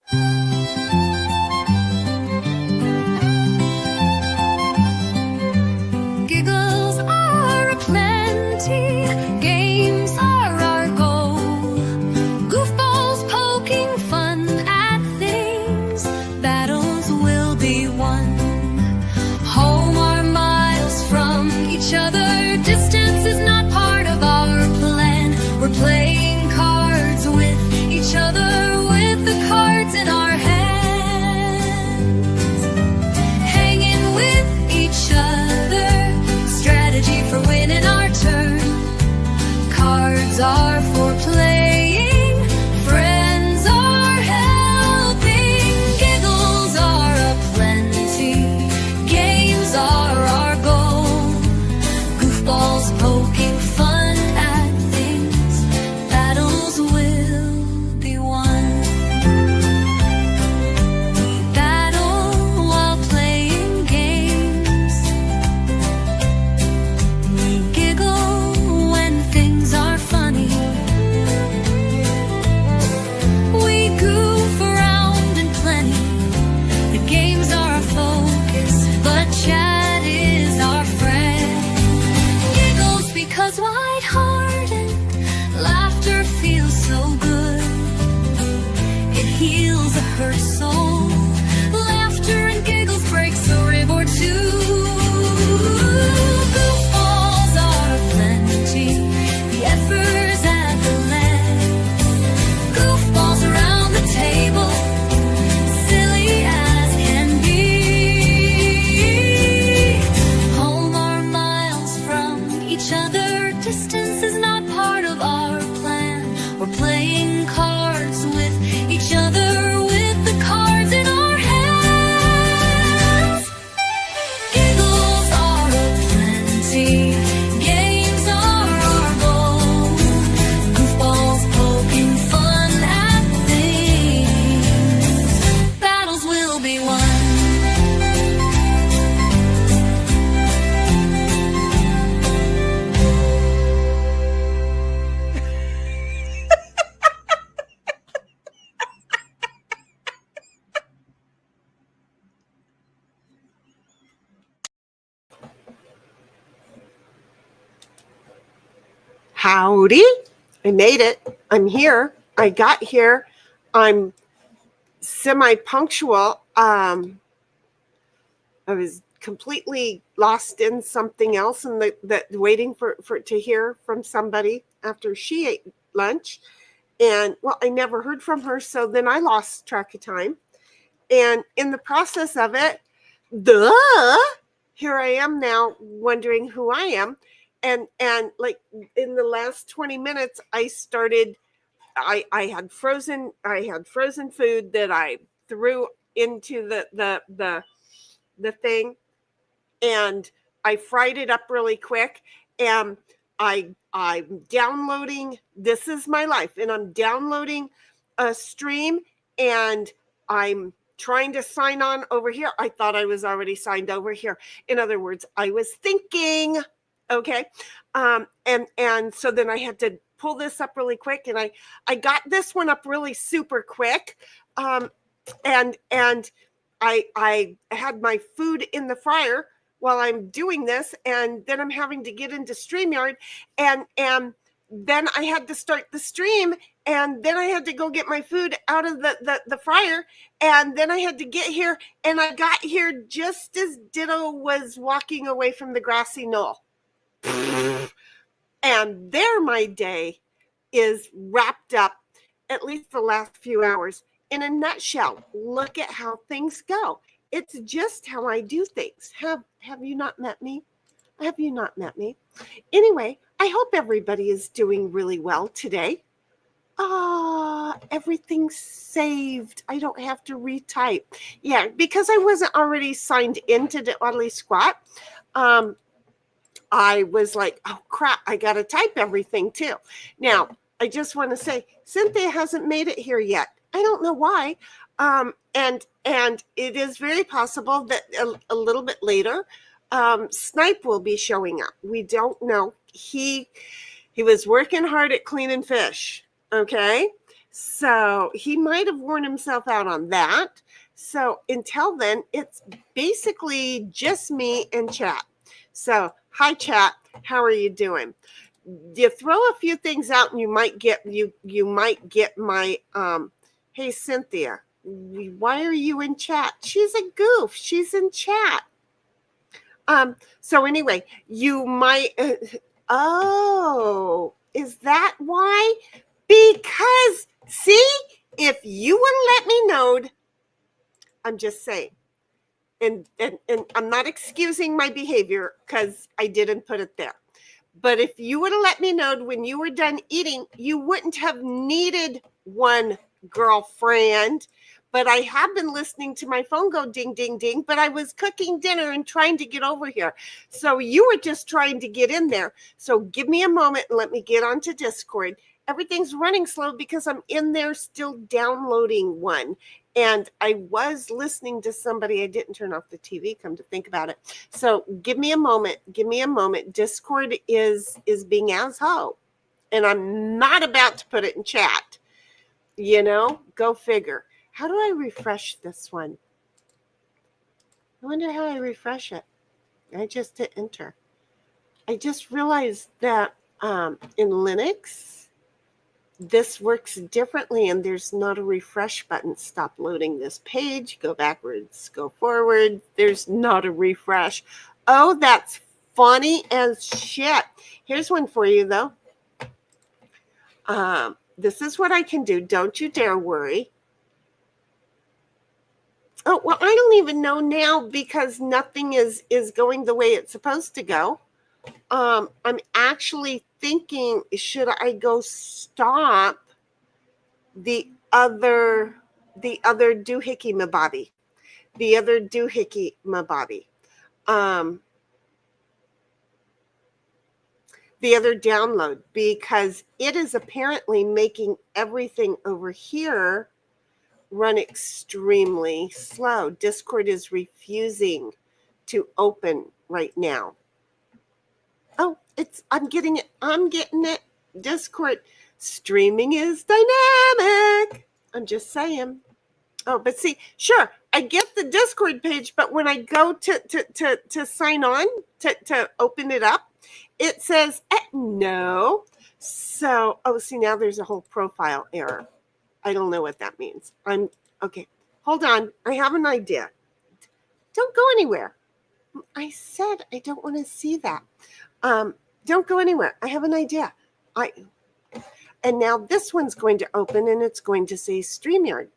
Giggles are aplenty, games are our goal. Goofballs poking fun at things, battles will be won. Home are miles from each other, distance is not part of our plan. We're playing cards with each other, with the cards in our hands. Hanging with each other, strategy for winning our turn. Cards are for playing, friends are helping. Giggles are aplenty, games are our goal. Goofballs poking fun at things, battles will be won. We battle while playing games. We giggle when things are funny. We goof around in plenty. The games are our focus, but chat is our friend. Giggles because light-hearted, laughter feels so good. It heals a hurt soul. Laughter and giggles breaks a rib or two. Goofballs are plenty, the effers at the lead. Goofballs around the table, silly as can be. Home are miles from each other, distance is not part of our plan. We're playing cards with each other, with the cards in our hands. Giggles are aplenty, games are our goal. Goofballs poking fun at things, battles will be won. Howdy. I made it. I'm here. I got here. I'm semi-punctual. I was completely lost in something else and waiting for to hear from somebody after she ate lunch. And well, I never heard from her, so then I lost track of time. And in the process of it, here I am now wondering who I am. And like in the last 20 minutes, I had frozen food that I threw into the thing, and I fried it up really quick. And I'm downloading This Is My Life, and I'm downloading a stream, and I'm trying to sign on over here. I thought I was already signed over here. In other words, I was thinking. Okay. And so then I had to pull this up really quick, and I got this one up really super quick. And I had my food in the fryer while I'm doing this, and then I'm having to get into StreamYard, and then I had to start the stream, and then I had to go get my food out of the fryer, and then I had to get here, and I got here just as Ditto was walking away from the grassy knoll. And there my day is wrapped up, at least the last few hours. In a nutshell, look at how things go. It's just how I do things. Have you not met me? Have you not met me? Anyway, I hope everybody is doing really well today. Everything's saved. I don't have to retype. Yeah, because I wasn't already signed into the Oddly Squat. I was like, oh crap, I got to type everything too. Now, I just want to say, Cynthia hasn't made it here yet. I don't know why. And it is very possible that a little bit later, Snipe will be showing up. We don't know. He was working hard at cleaning fish. Okay. So he might have worn himself out on that. So until then, it's basically just me and chat. So hi chat, how are you doing? You throw a few things out and you might get my hey Cynthia, why are you in chat? She's a goof. She's in chat. So anyway, you might oh, is that why? Because see, if you would let me know, I'm just saying. And I'm not excusing my behavior because I didn't put it there. But if you would have let me know when you were done eating, you wouldn't have needed one girlfriend. But I have been listening to my phone go ding, ding, ding. But I was cooking dinner and trying to get over here. So you were just trying to get in there. So give me a moment and let me get onto Discord. Everything's running slow because I'm in there still downloading one. And I was listening to somebody. I didn't turn off the TV, come to think about it. So give me a moment. Give me a moment. Discord is being as ho. And I'm not about to put it in chat. You know, go figure. How do I refresh this one? I wonder how I refresh it. I just hit enter. I just realized that in Linux, this works differently and there's not a refresh button. Stop loading this page, go backwards, go forward. There's not a refresh. Oh, that's funny as shit. Here's one for you though. This is what I can do. Don't you dare worry. Oh, well, I don't even know now because nothing is going the way it's supposed to go. I'm actually thinking, should I go stop the other doohickey mababi? The other doohickey mababi. The other download, because it is apparently making everything over here run extremely slow. Discord is refusing to open right now. Oh, I'm getting it. Discord streaming is dynamic. I'm just saying. Oh, but see, sure, I get the Discord page, but when I go to sign on to open it up, it says no. So, see, now there's a whole profile error. I don't know what that means. Okay. Hold on. I have an idea. Don't go anywhere. I said I don't want to see that. Don't go anywhere. I have an idea. And now this one's going to open and it's going to say StreamYard.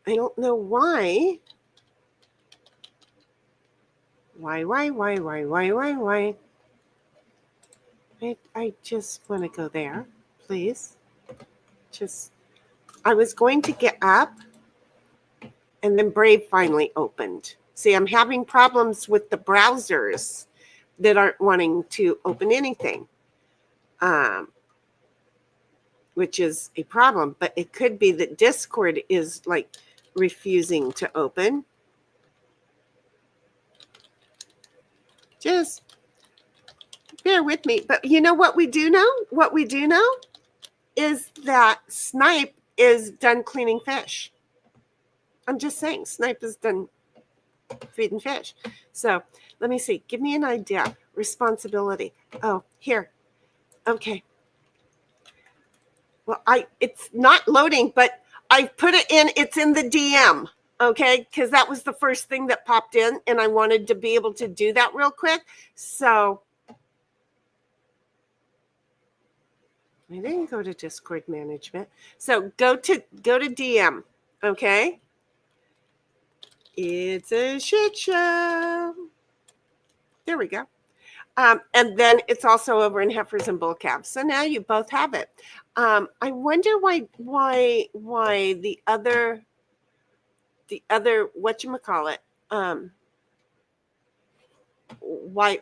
I don't know why. Why? I just want to go there, please. I was going to get up and then Brave finally opened. See, I'm having problems with the browsers that aren't wanting to open anything, which is a problem. But it could be that Discord is like refusing to open. Just bear with me. But you know what we do know? What we do know is that Snipe is done cleaning fish. I'm just saying, Snipe is done feeding fish. So let me see. Give me an idea. Responsibility. Oh, here. Okay. Well, it's not loading, but I put it in. It's in the DM. Okay, because that was the first thing that popped in, and I wanted to be able to do that real quick. So I didn't go to Discord management. So go to DM. Okay. It's a shit show. There we go. And then it's also over in Heifers and Bull Calves. So now you both have it. I wonder why the other whatchamacallit, why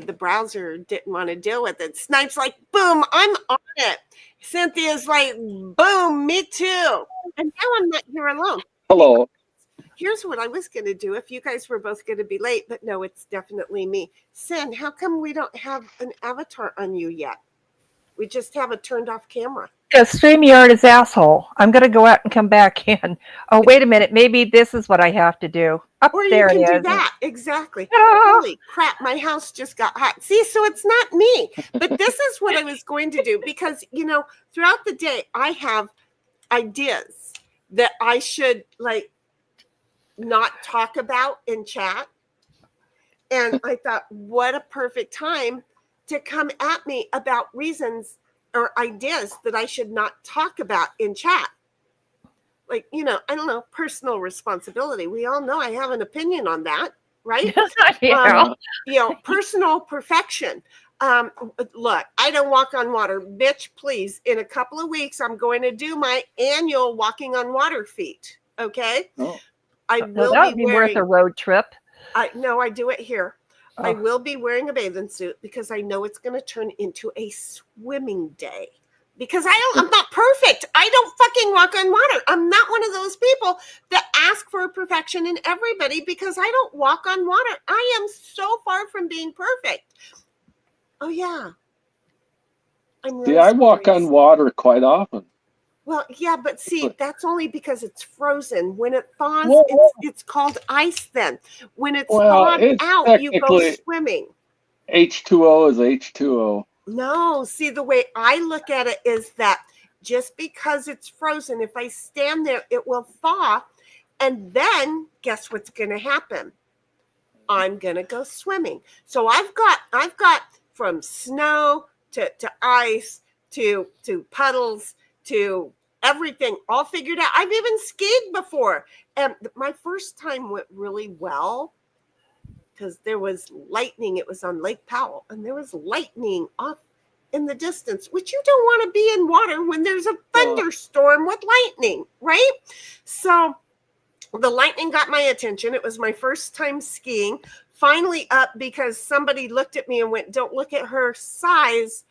the browser didn't want to deal with it. Snipe's like, boom, I'm on it. Cynthia's like, boom, me too. And now I'm not here alone. Hello. Here's what I was going to do if you guys were both going to be late, but no, it's definitely me. Sin, how come we don't have an avatar on you yet? We just have a turned off camera. Because StreamYard is asshole. I'm going to go out and come back in. Oh, wait a minute. Maybe this is what I have to do. Up Or you there can it do is. that. Exactly. Ah. Holy crap, my house just got hot. See, so it's not me. But this is what I was going to do because, you know, throughout the day, I have ideas that I should like not talk about in chat. And I thought, what a perfect time to come at me about reasons or ideas that I should not talk about in chat. Like, you know, I don't know, personal responsibility. We all know I have an opinion on that, right? Yeah. You know, personal perfection. Look, I don't walk on water. Bitch, please. In a couple of weeks, I'm going to do my annual walking on water feat. Okay? Oh. I No, will that would be be worth wearing. a road trip. I do it here. I Oh. will be wearing a bathing suit because I know it's going to turn into a swimming day. Because I'm not perfect. I don't fucking walk on water. I'm not one of those people that ask for perfection in everybody because I don't walk on water. I am so far from being perfect. Oh yeah. I'm really See, I walk sorry. on water quite often. Well, yeah, but see, that's only because it's frozen. When it thaws, Well, it's called ice then. When it's Well, thawed it's out, you go technically- swimming. H2O is H2O. No, see, the way I look at it is that just because it's frozen, if I stand there, it will thaw. And then guess what's going to happen? I'm going to go swimming. So I've got from snow to ice to puddles to everything all figured out. I've even skied before. And my first time went really well because there was lightning. It was on Lake Powell, and there was lightning off in the distance, which you don't want to be in water when there's a thunderstorm with lightning, right? So the lightning got my attention. It was my first time skiing. Finally up because somebody looked at me and went, "Don't look at her size.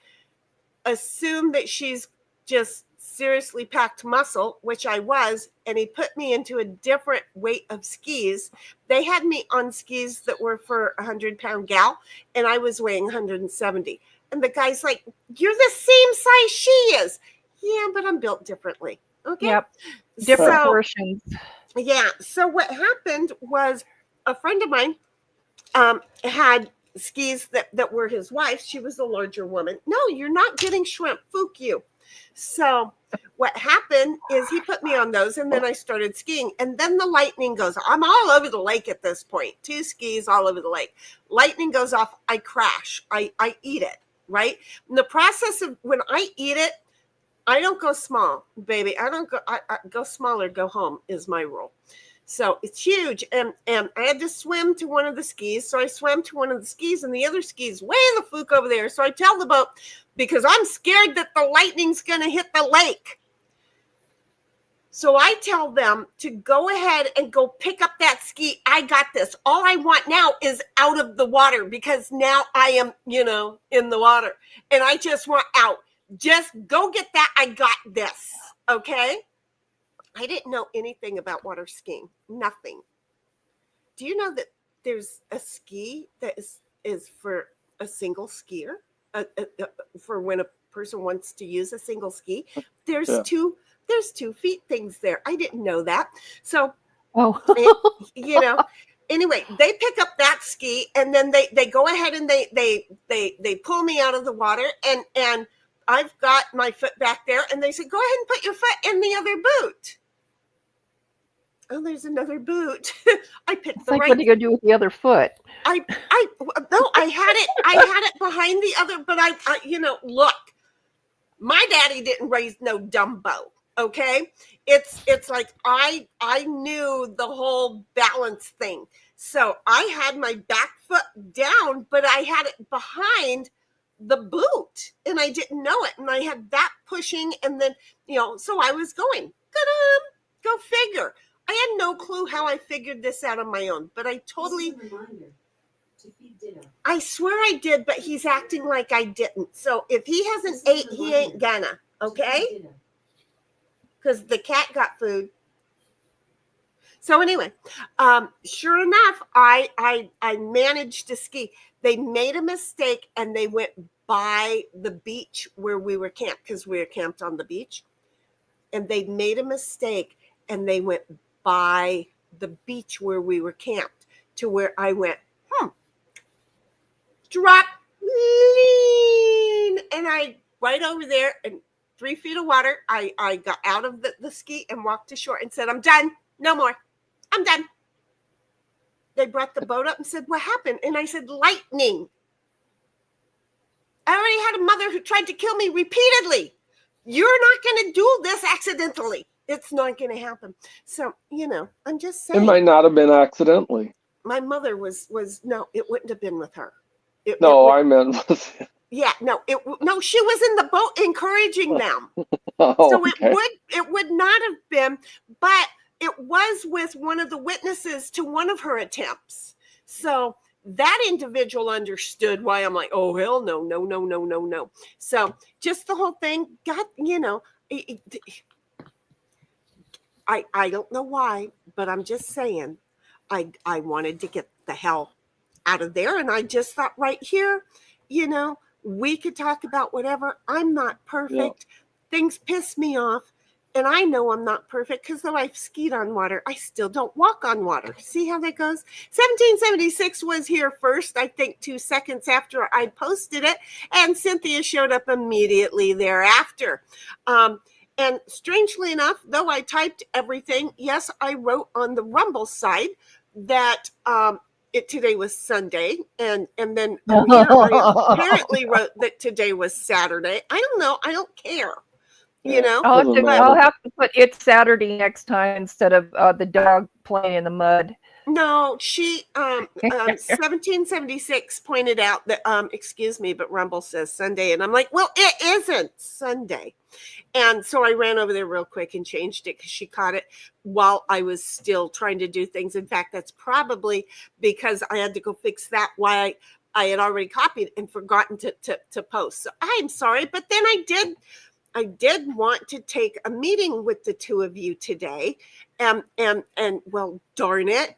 Assume that she's just seriously packed muscle," which I was, and he put me into a different weight of skis. They had me on skis that were for a 100-pound gal, and I was weighing 170. And the guy's like, "You're the same size she is." Yeah, but I'm built differently. Okay. Yep. Different So, portions. yeah. So what happened was a friend of mine had skis that were his wife's. She was a larger woman. "No, you're not getting shrimp. Fook you." So what happened is he put me on those, and then I started skiing. And then the lightning goes. I'm all over the lake at this point. 2 skis all over the lake. Lightning goes off. I crash. I eat it, right? In the process of when I eat it, I don't go small, baby. I don't go. I go small or go home is my rule. So it's huge. And I had to swim to one of the skis. So I swam to one of the skis, and the other ski's way the fook over there. So I tell the boat, because I'm scared that the lightning's going to hit the lake. So I tell them to go ahead and go pick up that ski. I got this. All I want now is out of the water because now I am, in the water. And I just want out. Just go get that. I got this. Okay? I didn't know anything about water skiing. Nothing. Do you know that there's a ski that is for a single skier? For when a person wants to use a single ski. There's two feet things there. I didn't know that. So, anyway, they pick up that ski, and then they go ahead and they pull me out of the water, and I've got my foot back there, and they said, "Go ahead and put your foot in the other boot." Oh, there's another boot. I picked the Like, right. what are you gonna do with the other foot? I had it behind the other, but I look, my daddy didn't raise no Dumbo. Okay, it's like I knew the whole balance thing, so I had my back foot down, but I had it behind the boot, and I didn't know it, and I had that pushing, and then so I was going. Go figure. I had no clue how I figured this out on my own, but I totally. I swear I did, but he's acting like I didn't. So if he hasn't ate, he ain't gonna. Okay? Because the cat got food. So anyway, sure enough, I managed to ski. They made a mistake, and they went by the beach where we were camped, because we were camped on the beach, and they made a mistake and they went by the beach where we were camped to where I went, drop, lean, and I right over there and 3 feet of water. I got out of the ski and walked to shore and said, I'm done. No more. I'm done. They brought the boat up and said, what happened? And I said, lightning. I already had a mother who tried to kill me repeatedly. You're not going to do this accidentally. It's not going to happen. So, I'm just saying. It might not have been accidentally. My mother was no, it wouldn't have been with her. I meant was. Yeah, no, she was in the boat encouraging them. Oh, So okay. it would not have been, but it was with one of the witnesses to one of her attempts. So that individual understood why I'm like, oh, hell no, no, no, no, no, no. So just the whole thing got, I don't know why, but I'm just saying, I wanted to get the hell out of there. And I just thought right here, we could talk about whatever. I'm not perfect. Things piss me off. And I know I'm not perfect because though I've skied on water, I still don't walk on water. See how that goes? 1776 was here first, I think 2 seconds after I posted it. And Cynthia showed up immediately thereafter. And strangely enough, though I typed everything, yes, I wrote on the Rumble side that today was Sunday, and then I apparently wrote that today was Saturday. I don't know. I don't care. I'll have to put it's Saturday next time instead of the dog playing in the mud. No, she 1776 pointed out that excuse me, but Rumble says Sunday, and I'm like, well, it isn't Sunday. And so I ran over there real quick and changed it because she caught it while I was still trying to do things. In fact, that's probably because I had to go fix that while I had already copied and forgotten to post. So I'm sorry, but then I did want to take a meeting with the two of you today, and well, darn it.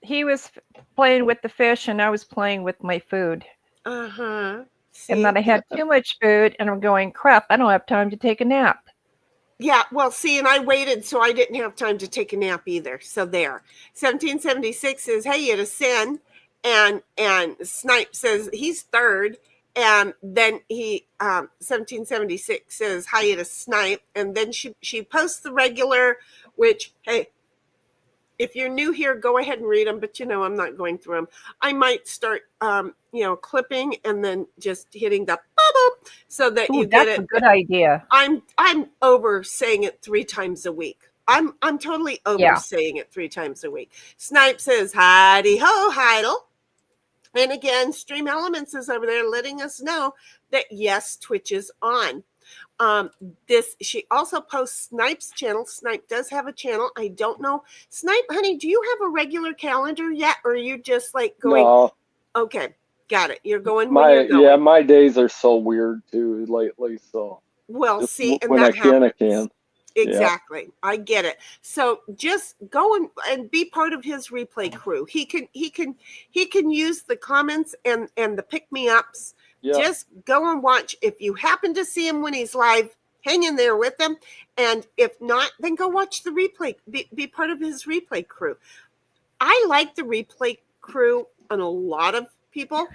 He was playing with the fish and I was playing with my food. See? And then I had too much food and I'm going, crap, I don't have time to take a nap. Yeah, well, see, and I waited, so I didn't have time to take a nap either. So there. 1776 says, hey, you had a sin. And Snipe says he's third. And then he 1776 says hi to Snipe. And then she posts the regular, which, hey, if you're new here, go ahead and read them. But I'm not going through them. I might start clipping and then just hitting the boop so that you get it. That's a good idea. I'm over saying it 3 times a week. I'm totally over saying it 3 times a week. Snipe says hidey ho Heidel. And again, Stream Elements is over there letting us know that yes, Twitch is on. She also posts Snipe's channel. Snipe does have a channel. I don't know. Snipe, honey, do you have a regular calendar yet? Or are you just like going? No. Okay, got it. You're going when you're going. Yeah, my days are so weird too lately. So well, see, and when that happens. I can. Exactly. Yeah. I get it. So just go and be part of his replay crew. He can use the comments and the pick-me-ups. Yeah. Just go and watch. If you happen to see him when he's live, hang in there with him. And if not, then go watch the replay. Be part of his replay crew. I like the replay crew on a lot of people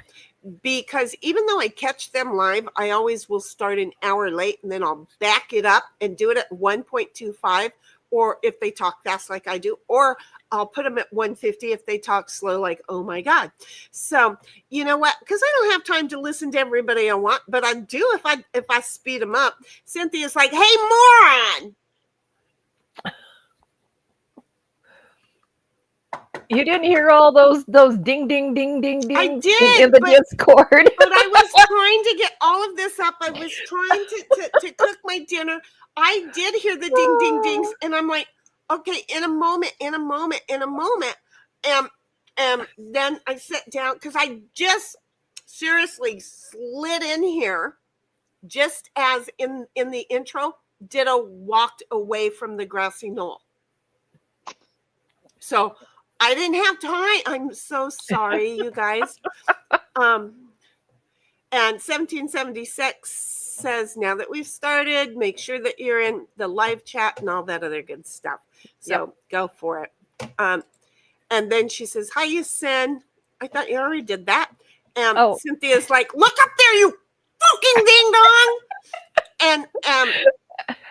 because even though I catch them live, I always will start an hour late and then I'll back it up and do it at 1.25, or if they talk fast like I do, or I'll put them at 150 if they talk slow like, oh my God. So you know what? Because I don't have time to listen to everybody I want, but I do if I speed them up. Cynthia's like, hey, moron. You didn't hear all those ding, ding, ding, ding, ding I did, in the Discord. But I was trying to get all of this up. I was trying to cook my dinner. I did hear the ding, ding, dings. And I'm like, okay, in a moment. And then I sat down because I just seriously slid in here just as in the intro, Ditto walked away from the grassy knoll. So I didn't have time. I'm so sorry, you guys. And 1776 says, now that we've started, make sure that you're in the live chat and all that other good stuff. So go for it. And then she says, hi, you sin. I thought you already did that. And Cynthia's like, look up there, you fucking ding dong. And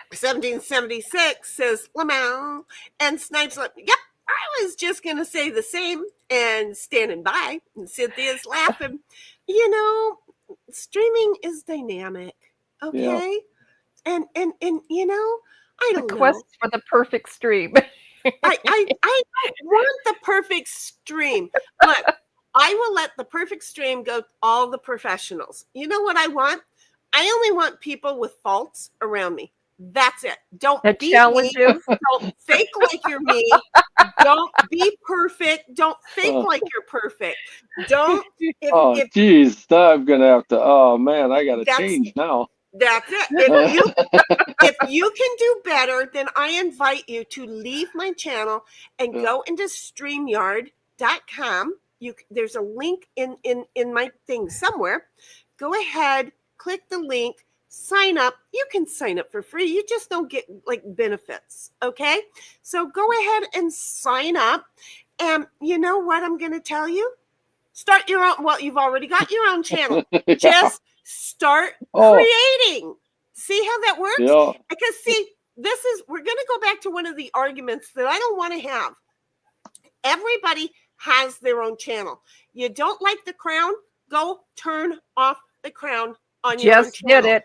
1776 says, Lamau. And Snipe's like, yep, I was just going to say the same and standing by. And Cynthia's laughing. You know, streaming is dynamic. Okay. Yeah. And you know, I don't know. The quest for the perfect stream. I don't want the perfect stream. Look, I will let the perfect stream go to all the professionals. You know what I want? I only want people with faults around me. That's it. Don't be me. Don't fake like you're me. Don't be perfect. Don't fake like you're perfect. Don't. Geez, I'm gonna have to. Oh man, I gotta change now. That's it. If you can do better, then I invite you to leave my channel and go into streamyard.com. There's a link in my thing somewhere. Go ahead, click the link, sign up. You can sign up for free. You just don't get like benefits. Okay. So go ahead and sign up. And you know what I'm going to tell you? Start your own. Well, you've already got your own channel. Just start creating. See how that works? Yeah. Because see, we're going to go back to one of the arguments that I don't want to have. Everybody has their own channel. You don't like the crown? Go turn off the crown on your own channel. Did it.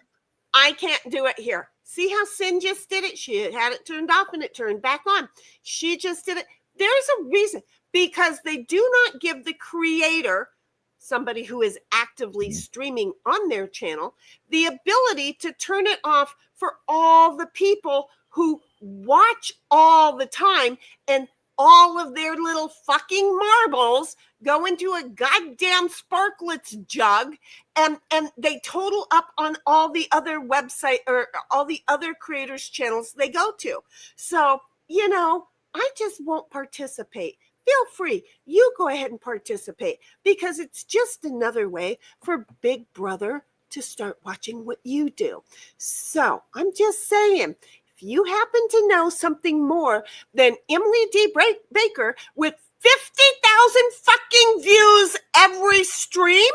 I can't do it here. See how Sin just did it? She had it turned off and it turned back on. She just did it. There's a reason, because they do not give the creator, somebody who is actively streaming on their channel, the ability to turn it off for all the people who watch all the time, and all of their little fucking marbles go into a goddamn sparklets jug, and they total up on all the other website or all the other creators' channels they go to. So, you know, I just won't participate. Feel free. You go ahead and participate, because it's just another way for Big Brother to start watching what you do. So I'm just saying, if you happen to know something more than Emily D. Baker with 50,000 fucking views every stream,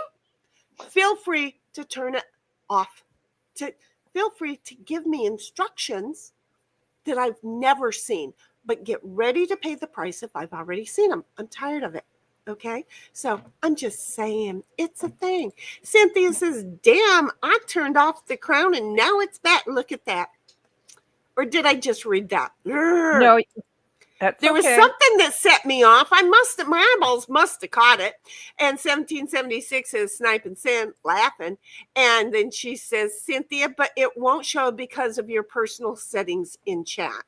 feel free to turn it off. Feel free to give me instructions that I've never seen. But get ready to pay the price if I've already seen them. I'm tired of it. Okay? So I'm just saying, it's a thing. Cynthia says, damn, I turned off the crown and now it's back. Look at that. Or did I just read that? No, there was something that set me off. My eyeballs must have caught it. And 1776 says, Snipe and Sin laughing. And then she says, Cynthia, but it won't show because of your personal settings in chat.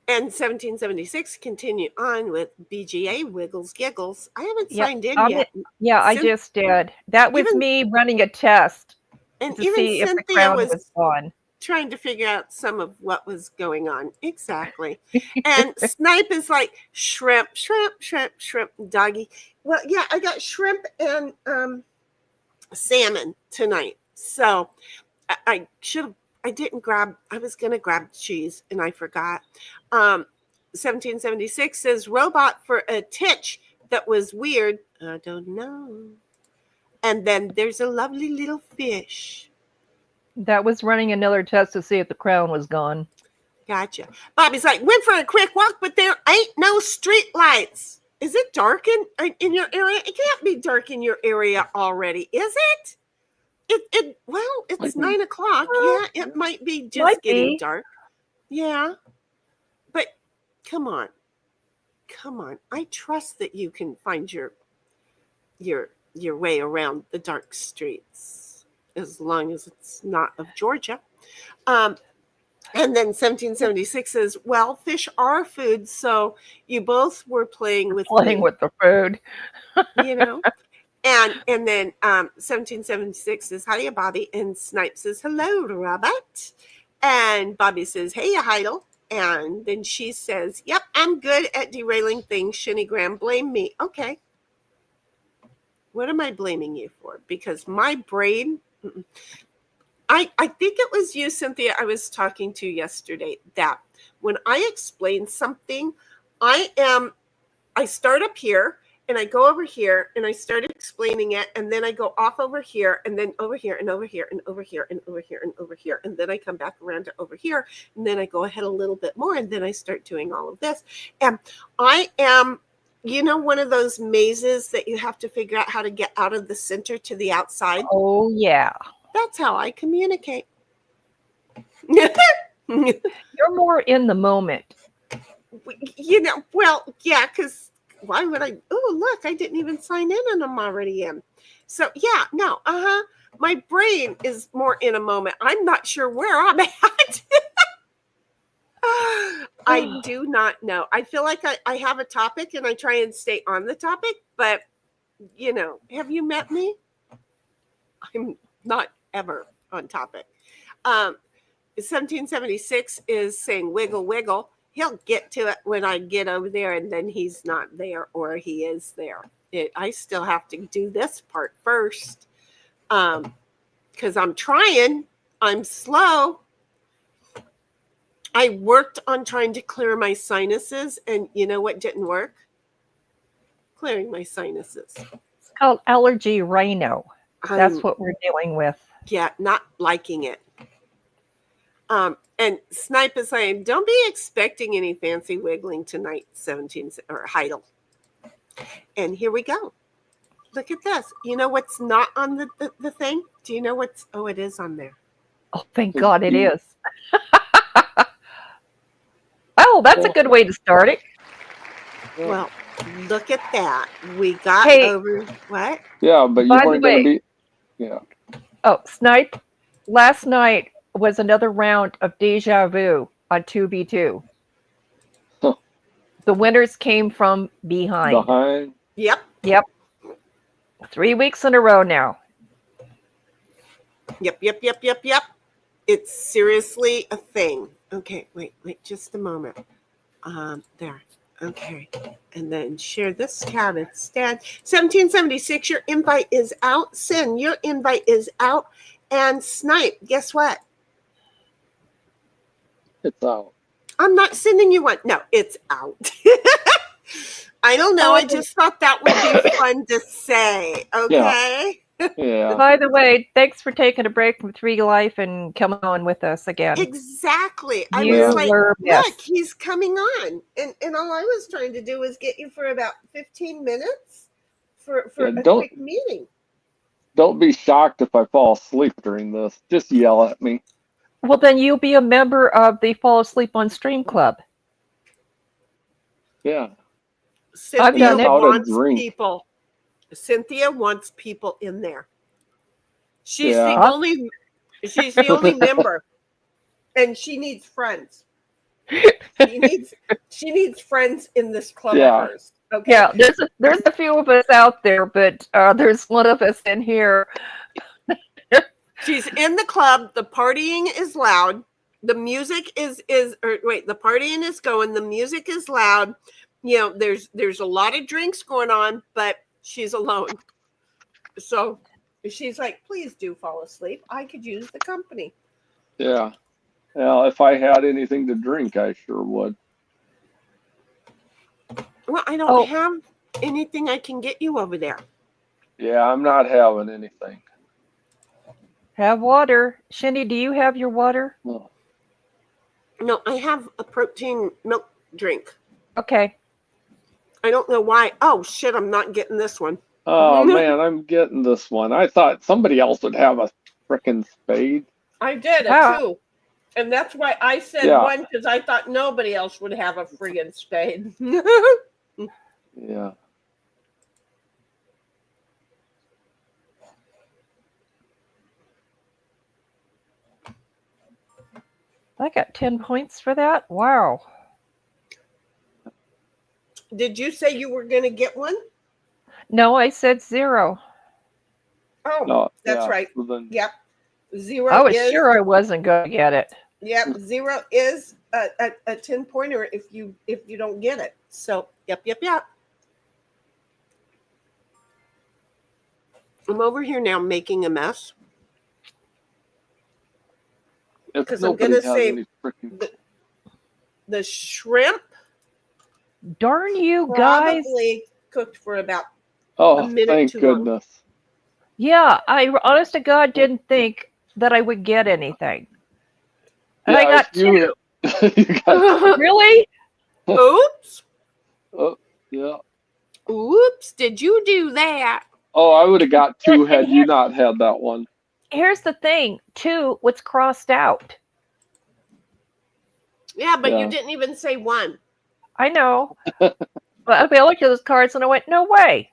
And 1776 continue on with BGA Wiggles Giggles. I haven't signed in yet. Yeah, I just did. That was me running a test and to even see Cynthia if the crown was gone. Trying to figure out some of what was going on. Exactly. And Snipe is like shrimp, doggy. Well, yeah, I got shrimp and salmon tonight. So I was going to grab cheese and I forgot. 1776 says robot for a titch that was weird. I don't know. And then there's a lovely little fish. That was running another test to see if the crown was gone. Gotcha. Bobby's like, went for a quick walk, but there ain't no street lights. Is it dark in your area? It can't be dark in your area already, is it? Well, it's 9 o'clock. Yeah, it might be just getting dark. Yeah. But come on. I trust that you can find your way around the dark streets, as long as it's not of Georgia. And then 1776 says, well, fish are food, so you both were playing with the food. You know? And then 1776 says, hiya, Bobby. And Snipe says, hello, Robert. And Bobby says, hey, Heidel. And then she says, yep, I'm good at derailing things. Shinny Graham, blame me. Okay. What am I blaming you for? Because my brain, I think it was you, Cynthia, I was talking to yesterday, that when I explain something, I start up here and I go over here and I start explaining it, and then I go off over here and then over here and over here and over here and over here and over here, and then I come back around to over here, and then I go ahead a little bit more, and then I start doing all of this. And I am, one of those mazes that you have to figure out how to get out of the center to the outside. Oh, yeah. That's how I communicate. You're more in the moment. Well, yeah, because why would I? Oh, look, I didn't even sign in and I'm already in. So, yeah, no, my brain is more in a moment. I'm not sure where I'm at. I do not know. I feel like I have a topic and I try and stay on the topic, but, have you met me? I'm not ever on topic. 1776 is saying wiggle, wiggle. He'll get to it when I get over there, and then he's not there, or he is there. I still have to do this part first, because I'm trying. I'm slow. I worked on trying to clear my sinuses, and you know what didn't work? Clearing my sinuses. It's called allergy rhino. That's what we're dealing with. Yeah, not liking it. And Snipe is saying, don't be expecting any fancy wiggling tonight, 17 or Heidel. And here we go. Look at this. You know what's not on the thing? Do you know what's? Oh, it is on there. Oh, thank God it is. Oh, that's a good way to start it. Well, look at that. We got over what? Yeah, but you weren't going to be. Yeah. Oh, Snipe, last night was another round of Deja Vu on 2v2. Huh. The winners came from behind. Yep. 3 weeks in a row now. Yep. It's seriously a thing. Okay, wait just a moment. There. Okay. And then share this tab instead. 1776, your invite is out. Sin, your invite is out. And Snipe, guess what? It's out. I'm not sending you one. No, it's out. I don't know. I just thought that would be fun to say. Okay. Yeah. By the way, thanks for taking a break from 3 Life and coming on with us again. Exactly. I You was like, were look, missed. he's coming on. And all I was trying to do was get you for about 15 minutes for a quick meeting. Don't be shocked if I fall asleep during this. Just yell at me. Well, then you'll be a member of the Fall Asleep on Stream Club. Yeah. Cynthia done it. wants people. Cynthia wants people in there. She's the only member, and she needs friends. She needs friends in this club of hers. Okay. Yeah, there's a few of us out there, but there's one of us in here. She's in the club. The partying is loud. The music the partying is going. The music is loud. There's a lot of drinks going on, but she's alone. So she's like, please do fall asleep. I could use the company. Yeah. Well, if I had anything to drink, I sure would. Well, I don't have anything I can get you over there. Yeah, I'm not having anything. Have water. Shindy, do you have your water? No, I have a protein milk drink. Okay. I don't know why. Oh, shit, I'm not getting this one. Oh, man, I'm getting this one. I thought somebody else would have a frickin' spade. I did, too. And that's why I said one, because I thought nobody else would have a friggin' spade. Yeah. I got 10 points for that. Wow. Did you say you were going to get one? No, I said 0. Oh, No, that's right. Well, then, Yep. 0 I was is... sure I wasn't going to get it. Yep, 0 is a 10-pointer if you don't get it. So yep. I'm over here now making a mess If because I'm nobody gonna has say any freaking the shrimp Darn you guys. probably cooked for about oh, a minute thank too long. goodness. Yeah, I honest to God didn't think that I would get anything. And I Yeah, got if you, 2. you got, Really? Oops. oh, yeah. Oops. Did you do that? Oh, I would have got 2 And had you not had that one. here's the thing, 2 was crossed out. Yeah, but Yeah. you didn't even say 1. I know. But I looked at those cards and I went, no way.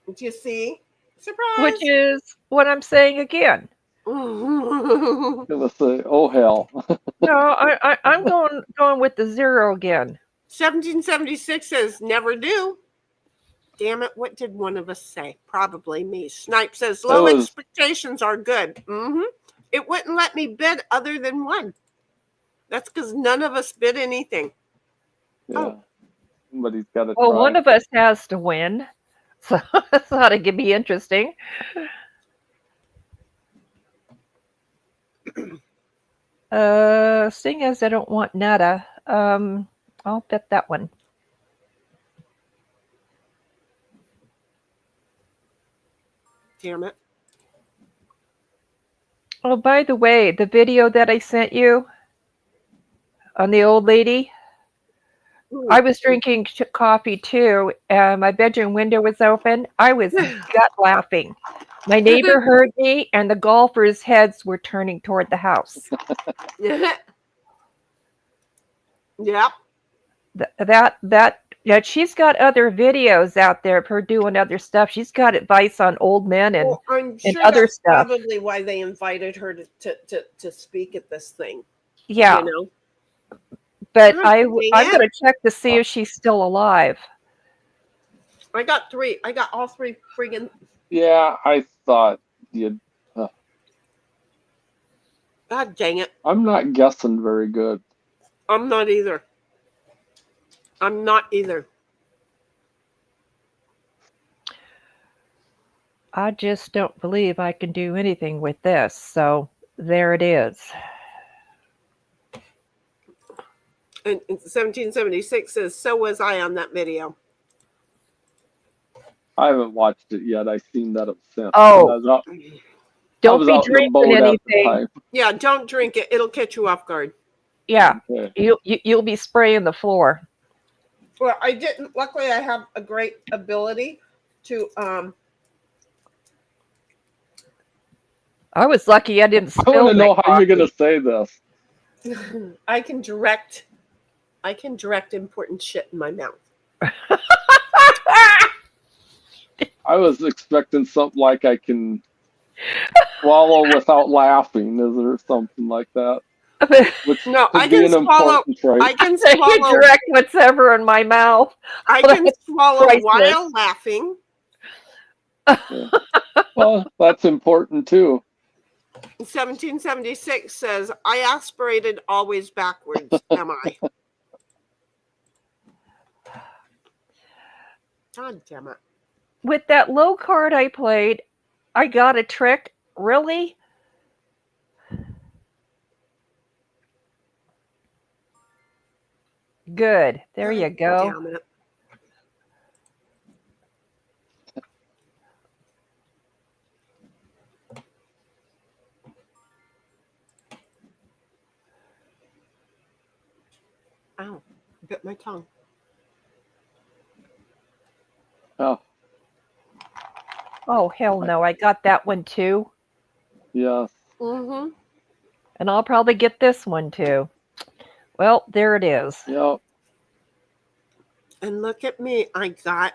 Did you see? Surprise. Which is what I'm saying again. I'm gonna say, oh hell. No, I'm going with the 0 again. 1776 says never do. Damn it, what did one of us say? Probably me. Snipe says low was- expectations are good. It wouldn't let me bid other than 1. That's because none of us bid anything. Yeah. Oh. Somebody's got to Well, try. one of us has to win. So that's ought to be interesting. Seeing as I don't want nada, I'll bet that one. Damn it. Oh, by the way, the video that I sent you on the old lady, I was drinking coffee too, and my bedroom window was open. I was gut laughing. My neighbor heard me, and the golfers' heads were turning toward the house. Yep. Yeah, she's got other videos out there of her doing other stuff. She's got advice on old men and Well, I'm sure other that's stuff. probably why they invited her to speak at this thing. Yeah, You know? but God I'm dang it. going to check to see if she's still alive. I got 3. I got all 3 friggin'. Yeah, I thought you'd. God dang it. I'm not guessing very good. I'm not either. I just don't believe I can do anything with this. So there it is. And 1776 says, so was I on that video. I haven't watched it yet. I seen that it was sent. Oh. I was out, Don't I was be out in the drinking boat at the anything. time. Yeah, don't drink it. It'll catch you off guard. Yeah, Okay. you'll be spraying the floor. Well, I didn't. Luckily, I have a great ability to. I was lucky I didn't I spill want to know my how you're coffee. gonna say this. I can direct important shit in my mouth. I was expecting something like I can swallow without laughing. Is there something like that? Which No, could I be can an swallow. important trait. I can You swallow. direct whatever in my mouth. I can swallow Priceless. while laughing. Well, that's important too. 1776 says, I aspirated always backwards, am I? God damn it. With that low card I played, I got a trick. Really? Good. There you go. Damn it. Ow, bit my tongue. Oh, Oh, hell no. I got that one too. yes. Mm-hmm. And I'll probably get this one too. Well, there it is. Yep. And look at me. I got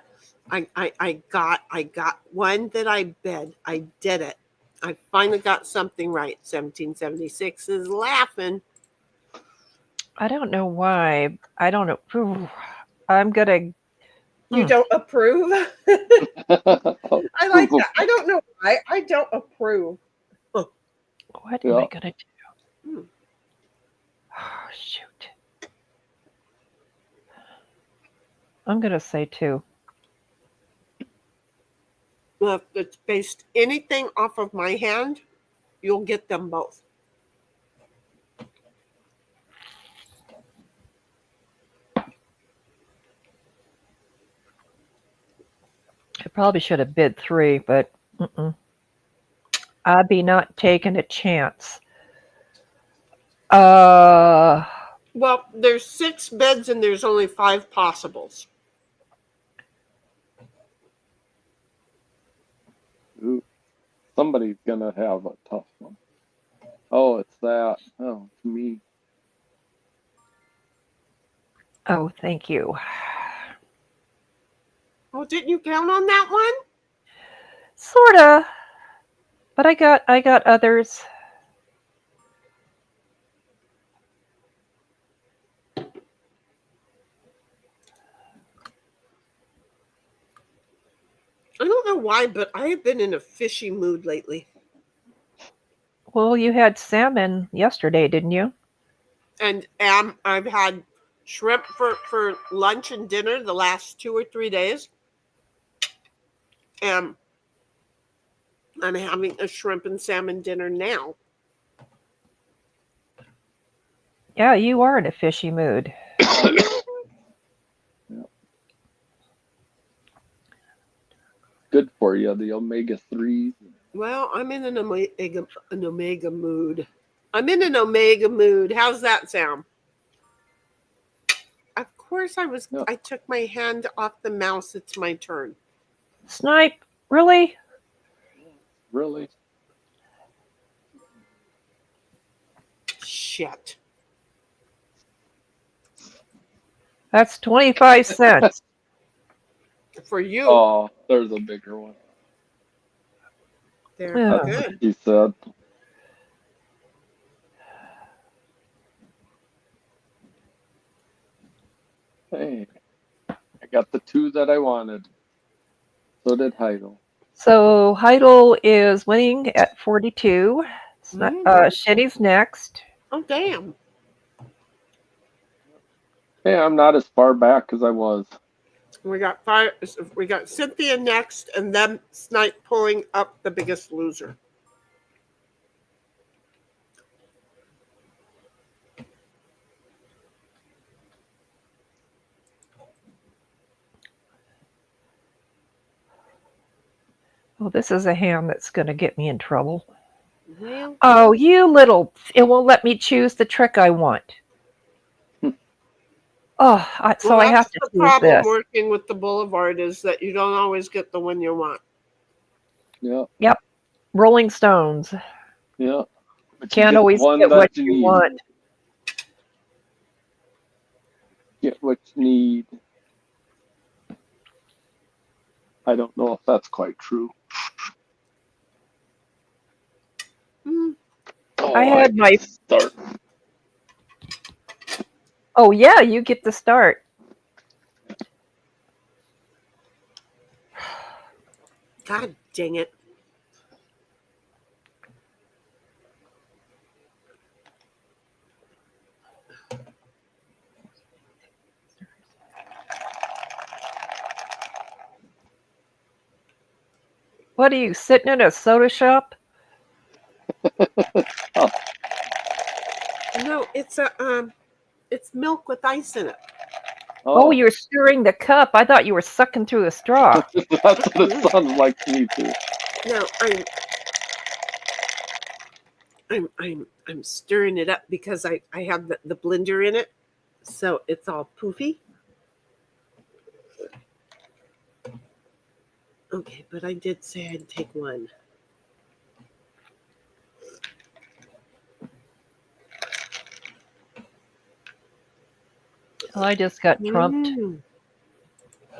one that I bid. I did it. I finally got something right. 1776 is laughing. I don't know why. I don't know. Ooh, I'm going to. You don't approve? I like that. I don't know why. I don't approve. What am I going to do? shoot. I'm going to say 2. Well, if it's based anything off of my hand, you'll get them both. I probably should have bid 3, but I'd be not taking a chance. Well, there's 6 beds and there's only 5 possibles. Ooh, somebody's gonna have a tough one. Oh, it's that. Oh, it's me. Oh, thank you. Oh, didn't you count on that one? Sorta. But I got others. I don't know why, but I have been in a fishy mood lately. Well, you had salmon yesterday, didn't you? And I've had shrimp for lunch and dinner the last 2 or 3 days. And I'm having a shrimp and salmon dinner now. Yeah, you are in a fishy mood. Good for you, the omega-3s. Well, I'm in an omega mood. I'm in an omega mood. How's that sound? Of course I took my hand off the mouse. It's my turn. Snipe, really? Really? Shit. That's 25 cents. For you. Oh, there's a bigger one. There. Yeah. That's Good. what he said. Hey, I got the 2 that I wanted. So did Heidel. So Heidel is winning at 42. Shinny's next. Oh, damn. Hey, I'm not as far back as I was. We got 5. We got Cynthia next, and then Snipe pulling up the Biggest Loser. Well, this is a hand that's going to get me in trouble. Well, Oh, you little... It won't let me choose the trick I want. So I have to the choose problem this. working with the Boulevard is that you don't always get the one you want. Yeah. Yep. Rolling Stones. Yeah. But Can't get always one get that what you need. want. Get what you need. I don't know if that's quite true. Mm. Oh, I had my... start. Oh, yeah, you get the start. God dang it. What are you, sitting in a soda shop? No, it's milk with ice in it. Oh, you're stirring the cup. I thought you were sucking through a straw. That's what it sounds like to me too. No, I'm stirring it up because I have the blender in it, so it's all poofy. Okay, but I did say I'd take one. Well, I just got trumped.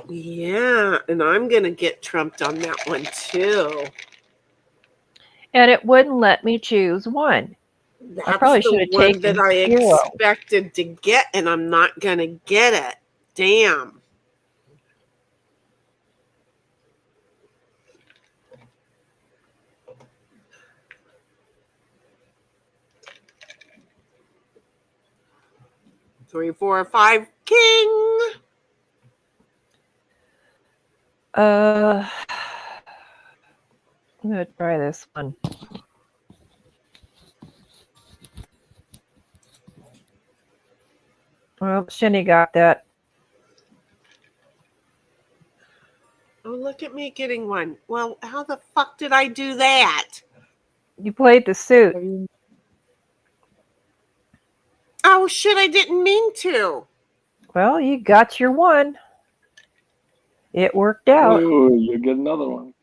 Yeah, and I'm gonna get trumped on that one too. And it wouldn't let me choose one. That's probably should the have one taken that I 0. expected to get, and I'm not gonna get it. Damn. 3, 4, 5, king. I'm gonna try this one. Well, Shinny got that. Oh, look at me getting one. Well, how the fuck did I do that? You played the suit. Oh, shit, I didn't mean to. Well, you got your one. It worked out. Ooh, you get another one.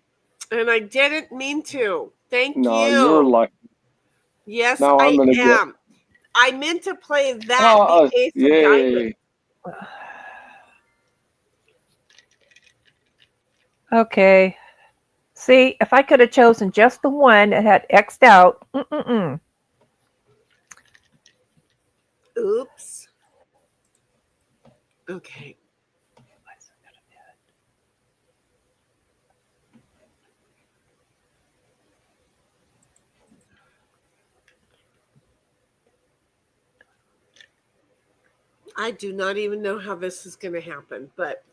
And I didn't mean to. Thank No, you. you're lucky. Yes, Now I'm I gonna get- am. I meant to play that, the ace of diamonds. Yay. Okay. See, if I could have chosen just the one that had X'd out. Oops. Okay. I do not even know how this is going to happen, but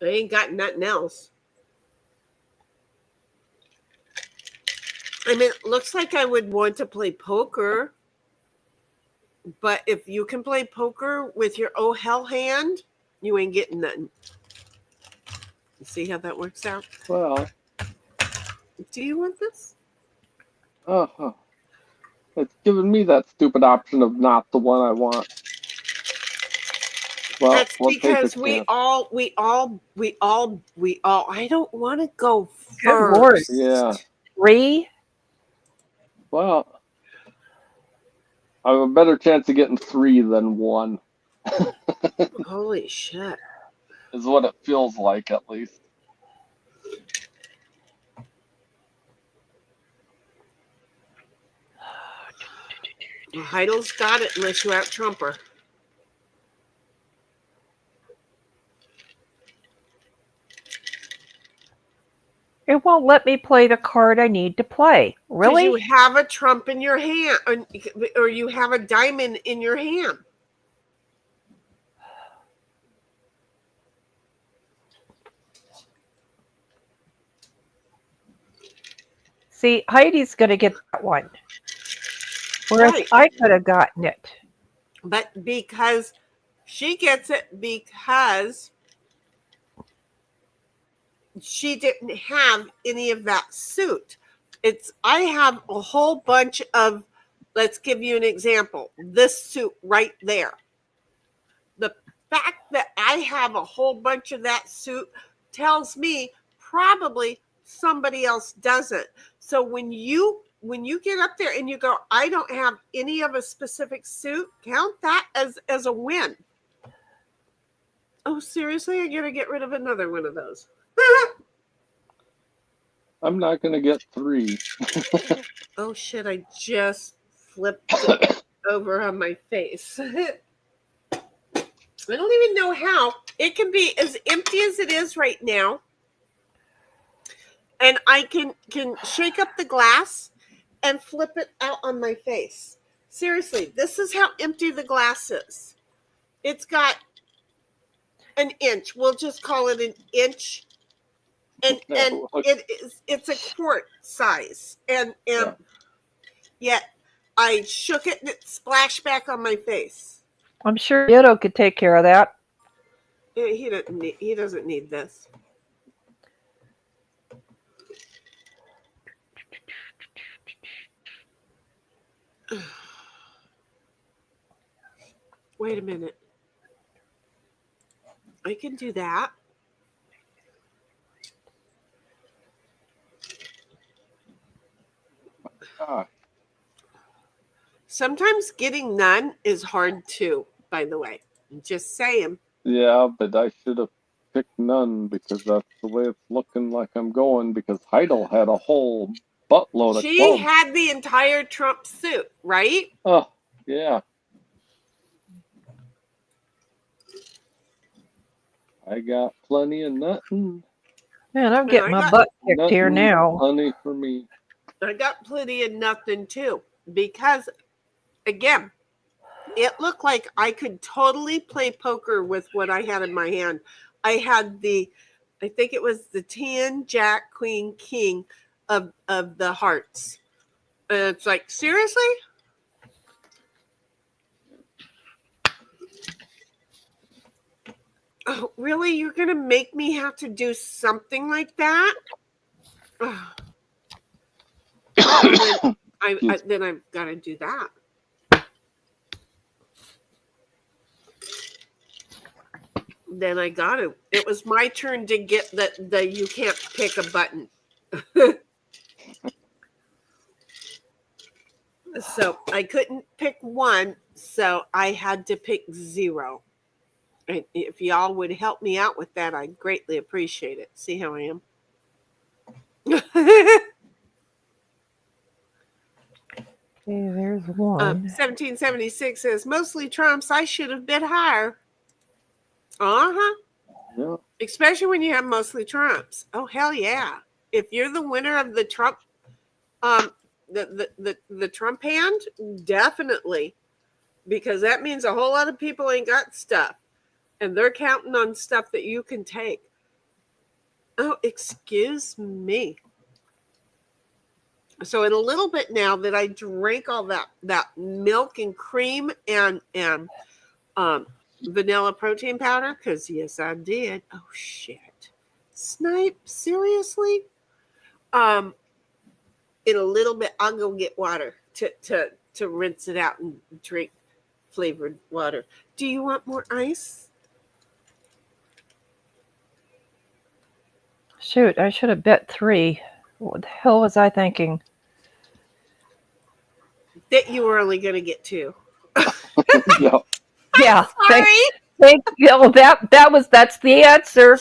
I ain't got nothing else. I mean, it looks like I would want to play poker, but if you can play poker with your oh hell hand, you ain't getting nothing. You see how that works out? Well, Do you want this? it's giving me that stupid option of not the one I want. Well, That's we'll take because a we chance. all. I don't want to go Good Lord. first. Yeah. 3. Well, I have a better chance of getting 3 than 1. Holy shit. Is what it feels like, at least. Well, Heidel's got it unless you out Trumper. It won't let me play the card I need to play. Really? Because you have a trump in your hand, or you have a diamond in your hand. See, Heidi's going to get that one. Whereas Right. I could have gotten it. But because she gets it because she didn't have any of that suit. I have a whole bunch of, let's give you an example, this suit right there. The fact that I have a whole bunch of that suit tells me probably somebody else doesn't. So when you get up there and you go, I don't have any of a specific suit, count that as a win. Oh, seriously? I gotta get rid of another one of those. I'm not going to get 3. Oh shit, I just flipped it over on my face. I don't even know how. It can be as empty as it is right now. And I can shake up the glass and flip it out on my face. Seriously, this is how empty the glass is. It's got an inch. We'll just call it an inch. And it's a quart size. And yet I shook it and it splashed back on my face. I'm sure Ditto could take care of that. He doesn't need this. Wait a minute. I can do that. Sometimes getting none is hard too, by the way. I'm just saying. Yeah, but I should have picked none because that's the way it's looking like I'm going, because Heidel had a whole buttload of She clubs. had the entire Trump suit, right? Oh, yeah. I got plenty of nothing. Man, I'm getting I my got butt kicked here Nothing, now. Plenty for me. I got plenty of nothing too. Because, again, it looked like I could totally play poker with what I had in my hand. I had I think it was the 10, Jack, Queen, King of the hearts. And it's like, seriously? Oh, really? You're going to make me have to do something like that? Then I've got to do that. Then I got to. It was my turn to get the you can't pick a button. So I couldn't pick one, so I had to pick 0. And if y'all would help me out with that, I'd greatly appreciate it. See how I am? Okay, there's one. 1776 says, mostly trumps. I should have bid higher. Uh-huh. Yeah. Especially when you have mostly trumps. Oh, hell yeah. If you're the winner of the Trump, the Trump hand, definitely. Because that means a whole lot of people ain't got stuff. And they're counting on stuff that you can take. Oh, excuse me. So in a little bit now that I drank all that milk and cream and vanilla protein powder, because yes, I did. Oh shit. Snipe, seriously? In a little bit, I'll go get water to rinse it out and drink flavored water. Do you want more ice? Shoot, I should have bet 3. What the hell was I thinking? That you were only going to get 2. Yeah. Yeah. Sorry. Thank you. Oh, that's the answer.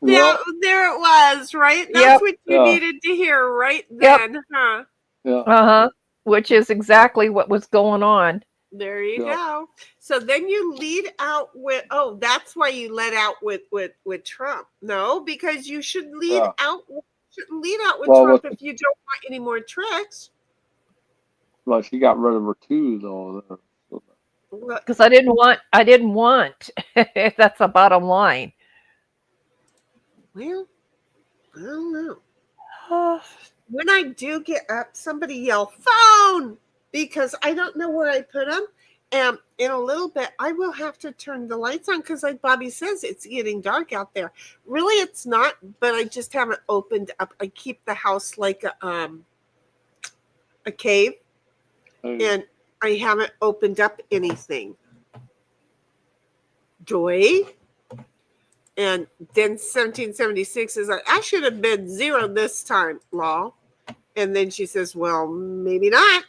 Yeah, there it was, right? That's what you needed to hear right then, huh? Yeah. Uh-huh. Which is exactly what was going on. There you go. So then you lead out with, that's why you let out with Trump. No, because you should shouldn't lead out with Trump if you don't want any more tricks. Well, she got rid of her 2 though. Because I didn't want. That's the bottom line. Well, I don't know. When I do get up, somebody yell phone, because I don't know where I put them. And in a little bit, I will have to turn the lights on because, like Bobby says, it's getting dark out there. Really, it's not, but I just haven't opened up. I keep the house like a cave, and I haven't opened up anything. Joy. And then 1776 is like, I should have been 0 this time, Law. And then she says, well, maybe not.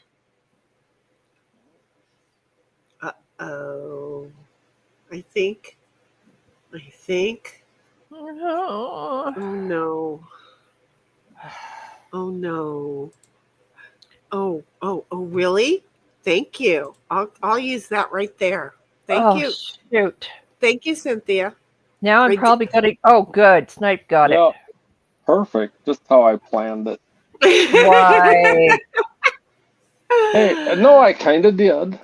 Uh-oh. I think. Oh, no. Oh, no. Oh, really? Thank you. I'll use that right there. Thank you. Shoot. Thank you, Cynthia. Now I'm probably going to... Oh, good. Snipe got it. Perfect. Just how I planned it. Right. Hey, no, I kind of did.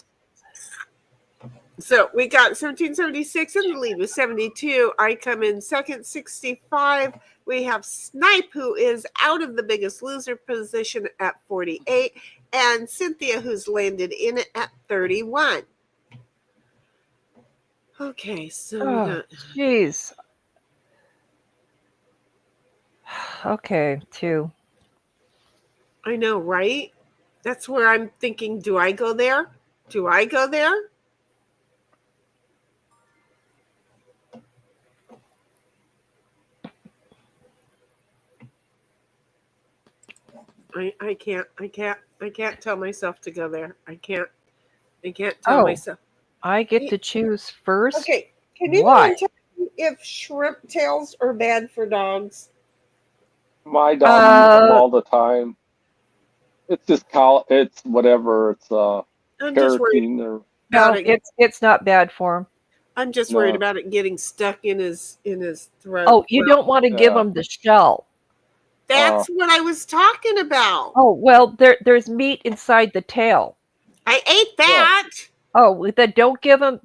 So we got 1776 in the lead with 72. I come in second, 65. We have Snipe, who is out of the Biggest Loser position at 48. And Cynthia, who's landed in it at 31. Okay, so jeez. Okay, 2. I know, right? That's where I'm thinking, do I go there? I can't tell myself to go there. I can't tell myself. I get to choose first. Okay, can anyone tell me if shrimp tails are bad for dogs? My dog eats them all the time. It's just it's whatever. It's I'm just worried about it. It's not bad for him. I'm just worried about it getting stuck in his throat. Oh, you don't want to give him the shell. That's what I was talking about. Oh, well, there's meat inside the tail. I ate that. Oh, don't give him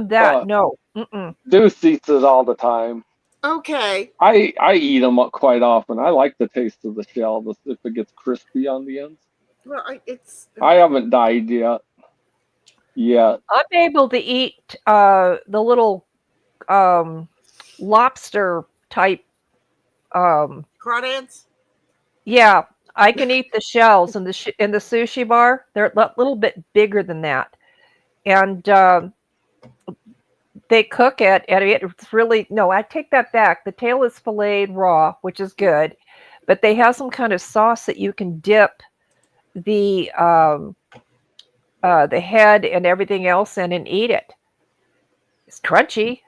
that. No. Mm-mm. Deuce eats it all the time. Okay. I eat them quite often. I like the taste of the shell if it gets crispy on the ends. Well, I haven't died yet. I'm able to eat the little lobster type. crawdads. Yeah, I can eat the shells in the sushi bar. They're a little bit bigger than that, and they cook it, and it's really no. I take that back. The tail is filleted raw, which is good, but they have some kind of sauce that you can dip the head and everything else in and eat it. It's crunchy.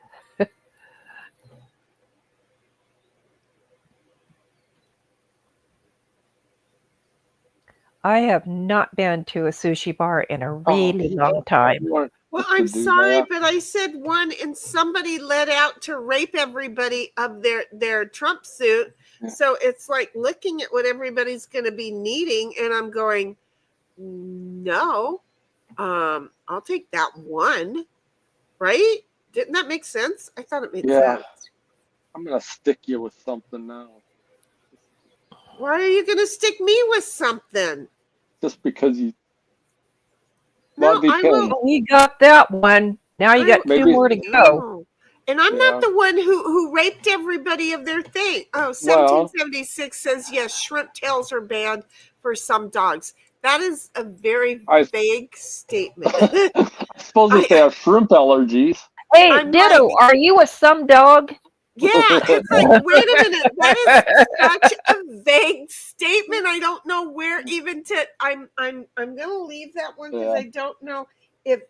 I have not been to a sushi bar in a really long time. Well, I'm sorry, but I said one, and somebody let out to rape everybody of their Trump suit. Yeah. So it's like looking at what everybody's going to be needing, and I'm going, no, I'll take that one, right? Didn't that make sense? I thought it made sense. I'm gonna stick you with something now. Why are you going to stick me with something? Just because you. No, Well, because We got that one. Now you got two more to go. No. And I'm not the one who raped everybody of their thing. Oh, 1776 says, yes, shrimp tails are banned for some dogs. That is a very vague statement. I suppose if they have shrimp allergies. Hey, I'm Ditto, like- are you a some dog? Yeah, it's like, wait a minute. That is such a vague statement. I don't know where even to. I'm gonna leave that one because I don't know if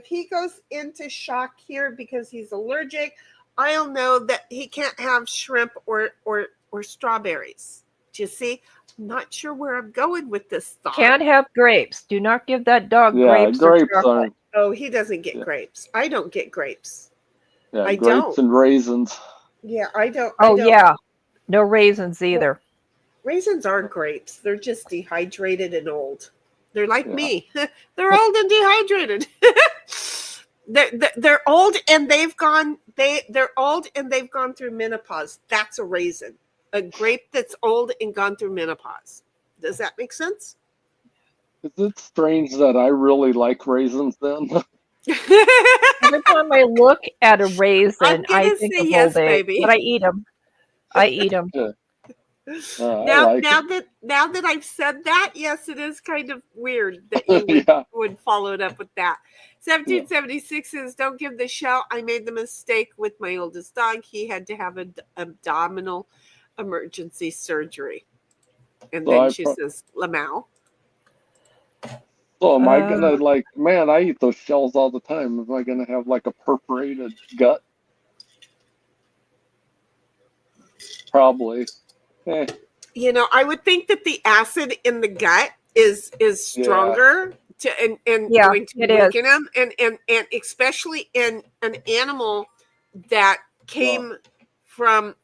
he goes into shock here because he's allergic. I'll know that he can't have shrimp or strawberries. Do you see? I'm not sure where I'm going with this thought. Can't have grapes. Do not give that dog grapes. Grapes or chocolate. Oh, he doesn't get grapes. I don't get grapes. Yeah, I grapes don't. and raisins. Yeah, I don't. Oh, yeah. No raisins either. Raisins aren't grapes. They're just dehydrated and old. They're like me. They're old and dehydrated. they're old and they've gone. They're old and they've gone through menopause. That's a raisin. A grape that's old and gone through menopause. Does that make sense? Is it strange that I really like raisins then? Every time I look at a raisin, I think say of yes, old age, baby. but I eat them. I eat them. Now that I've said that, yes, it is kind of weird that you would follow it up with that. 1776 says, don't give the shell. I made the mistake with my oldest dog. He had to have an abdominal emergency surgery. And then she says, Lamau. So am I gonna man, I eat those shells all the time. Am I gonna have like a perforated gut? Probably. You know, I would think that the acid in the gut is stronger and going to weaken them, and especially in an animal that came from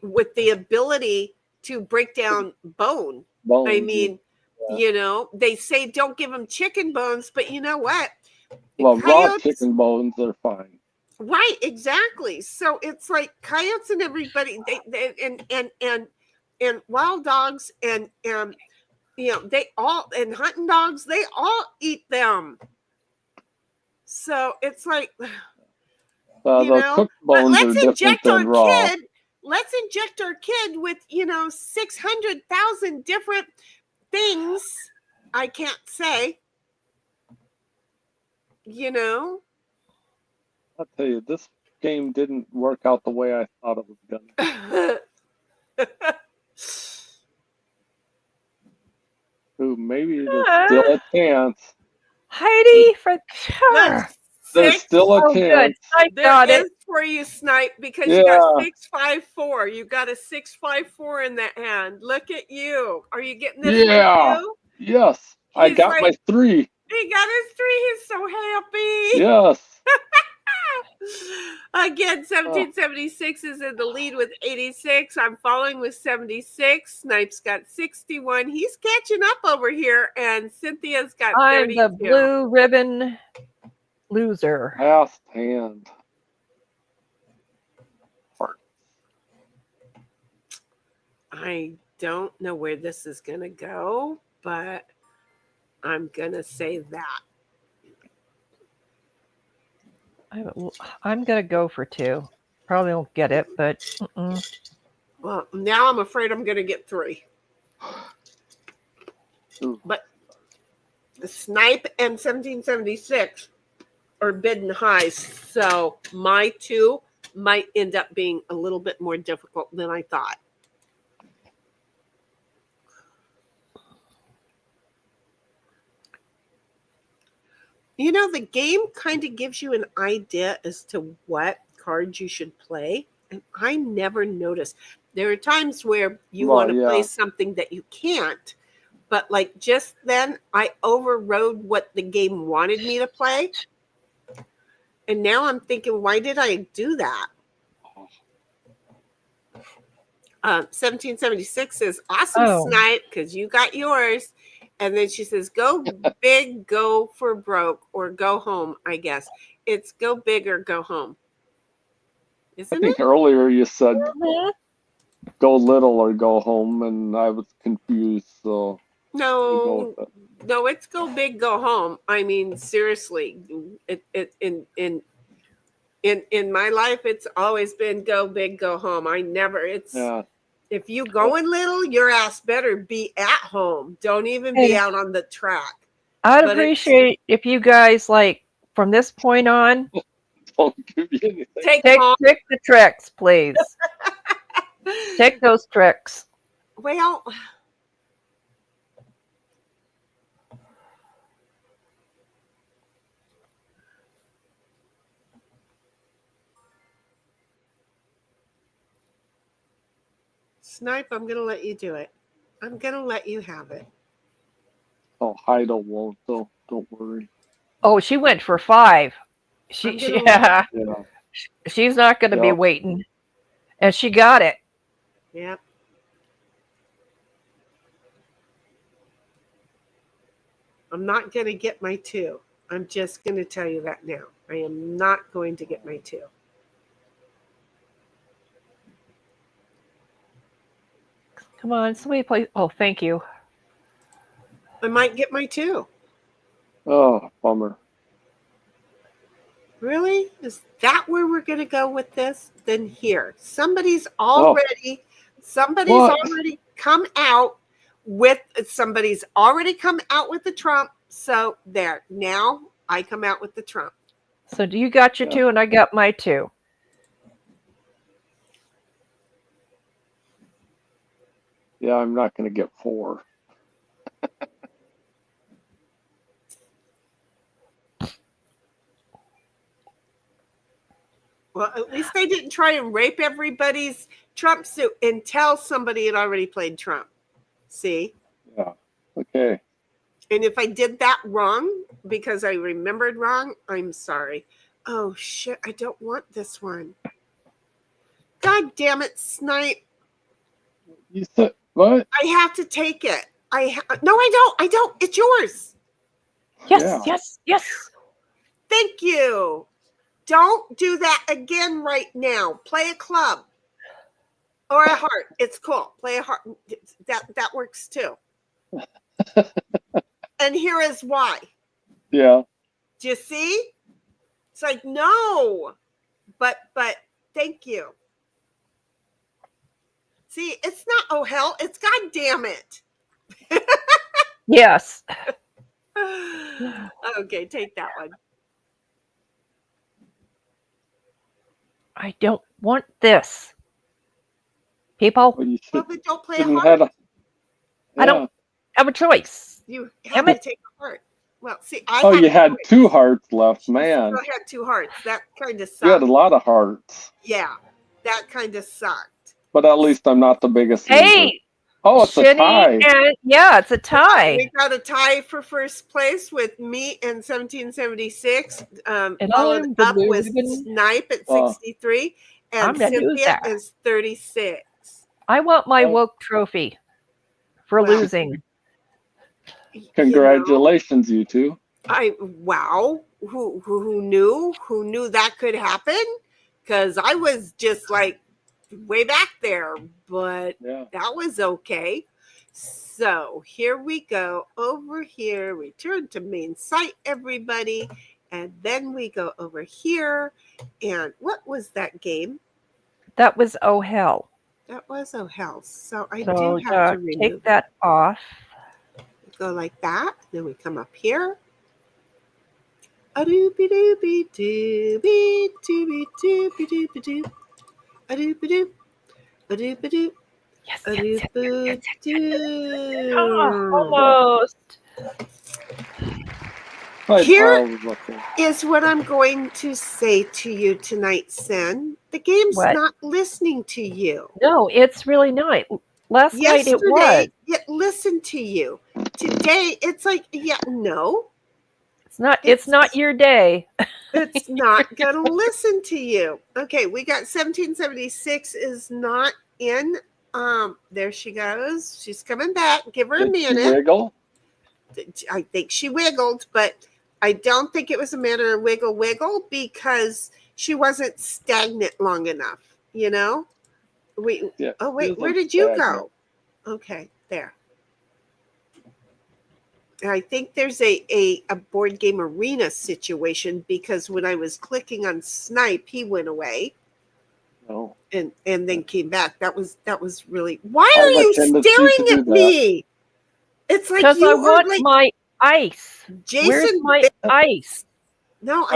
with the ability to break down bone. I mean, you know, they say don't give them chicken bones, but you know what? Well, raw chicken bones are fine. Right, exactly. So it's like coyotes and everybody, and wild dogs and you know, they all, and hunting dogs, they all eat them. So it's like, you know, but let's inject our kid. Let's inject our kid with, you know, 600,000 different things. I can't say, you know. I'll tell you, this game didn't work out the way I thought it was gonna. Ooh, maybe there's still a chance. Heidi, for sure. There's still a chance. There is for you, Snipe, because you got 654. You got a 654 in that hand. Look at you. Are you getting this? Yeah. Yes. I got my 3. He got his 3. He's so happy. Yes. Again, 1776 is in the lead with 86. I'm following with 76. Snipe's got 61. He's catching up over here, and Cynthia's got I'm 32. the blue ribbon loser. Last hand. I don't know where this is going to go, but I'm going to say that. I'm going to go for 2. Probably won't get it, but Well, now I'm afraid I'm going to get 3. Ooh. But the Snipe and 1776 are bidding high, so my 2 might end up being a little bit more difficult than I thought. You know, the game kind of gives you an idea as to what cards you should play, and I never noticed. There are times where you want to play something that you can't, but like just then I overrode what the game wanted me to play, and now I'm thinking, why did I do that? 1776 says, awesome, Snipe, because you got yours. And then she says, go big, go for broke, or go home, I guess. It's go big or go home. Isn't I think earlier you said go little or go home, and I was confused. So no, it's go big, go home. I mean, seriously, in my life, it's always been go big, go home. If you going little, your ass better be at home. Don't even be out on the track. I'd appreciate if you guys, like, from this point on, don't give you anything. Take the tricks, please. Take those tricks. Well, Snipe, I'm going to let you do it. I'm going to let you have it. Oh, Heidel won't, though. Don't worry. Oh, she went for 5. She's not going to be waiting. And she got it. Yep. I'm not going to get my 2. I'm just going to tell you that now. I am not going to get my 2. Come on, somebody play. Oh, thank you. I might get my 2. Oh, bummer. Really? Is that where we're going to go with this? Then here. Somebody's already come out with the trump. So there. Now I come out with the trump. So do you got your 2 and I got my 2. Yeah, I'm not going to get 4. Well, at least I didn't try and rape everybody's Trump suit until somebody had already played Trump. See? Yeah. Okay. And if I did that wrong because I remembered wrong, I'm sorry. Oh, shit. I don't want this one. God damn it, Snipe. You said what? I have to take it. No, I don't. It's yours. Yes. Thank you. Don't do that again right now. Play a club or a heart. It's cool. Play a heart. That works too. And here is why. Yeah. Do you see? It's like, no, but thank you. See, it's not oh hell. It's God damn it. Yes. Okay, take that one. I don't want this. People. Well, then don't play a heart. I don't have a choice. You have to take a heart. Well, see, you had 2 hearts left, man. I had 2 hearts. That kind of sucked. You had a lot of hearts. Yeah, that kind of sucked. But at least I'm not the biggest. Hey, Oh, it's a Shitty tie. and yeah, it's a tie. We got a tie for first place with me and 1776, And followed I'm up with believing. Snipe at Oh. 63, I'm and the Cynthia loser. is 36. I want my Oh. woke trophy for Well, losing. Congratulations, you two. Wow. Who knew? Who knew that could happen? Because I was just like way back there, but Yeah. that was okay. So here we go over here. Return to main site, everybody. And then we go over here. And what was that game? That was oh hell. That was oh hell. So I So do have to remove take that off. Go like that. Then we come up here. A doopy doopy doopy doopy doopy doopy doop. A doopy doop. A doopy doop. Yes, A yes, yes, doopy yes. doop. Almost. Here is what I'm going to say to you tonight, Sen. The game's What? not listening to you. No, it's really not. Last night it was. It listened to you. Today it's like, yeah, no. It's not your day. It's not gonna listen to you. Okay, we got 1776 is not in. There she goes. She's coming back. Give her a Did she minute. wiggle? I think she wiggled, but I don't think it was a matter of wiggle because she wasn't stagnant long enough, you know? Yeah, Oh wait, isn't where did you stagnant. go? Okay, there. And I think there's a board game arena situation because when I was clicking on Snipe, he went away No. and then came back. That was really. Why I are have a you tendency to staring do at me? It's like Because you I are want like my ice. Jason. Where's my ice? No,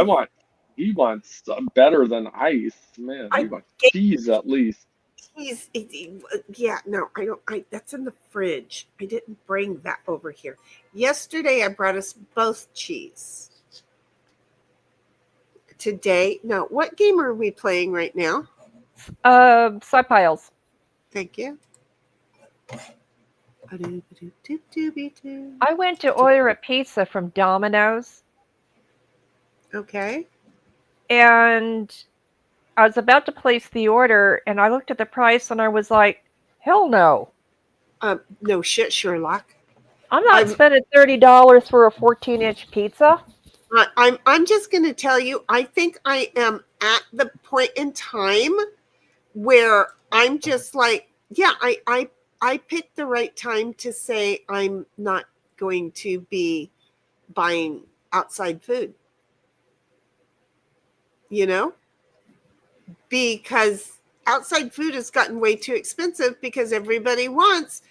He wants better than ice. Man, I he wants cheese at least. yeah, no, I don't. That's in the fridge. I didn't bring that over here. Yesterday, I brought us both cheese. Today, no. What game are we playing right now? Side piles. Thank you. I went to order a pizza from Domino's, Okay. and I was about to place the order, and I looked at the price, and I was like, hell no. No shit, Sherlock. I'm not spending $30 for a 14-inch pizza. I'm just going to tell you, I think I am at the point in time where I'm just like, yeah, I picked the right time to say I'm not going to be buying outside food. You know? Because outside food has gotten way too expensive because everybody wants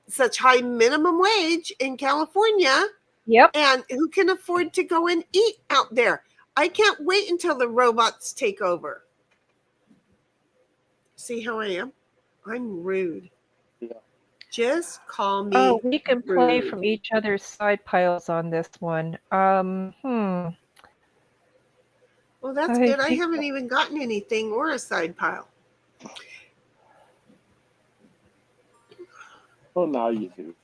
such high minimum wage in California. Yep. And who can afford to go and eat out there? I can't wait until the robots take over. See how I am? I'm rude. Yeah. Just call me. Oh, we can play rude. from each other's side piles on this one. Well, that's good. I think- haven't even gotten anything or a side pile. Oh, now you do.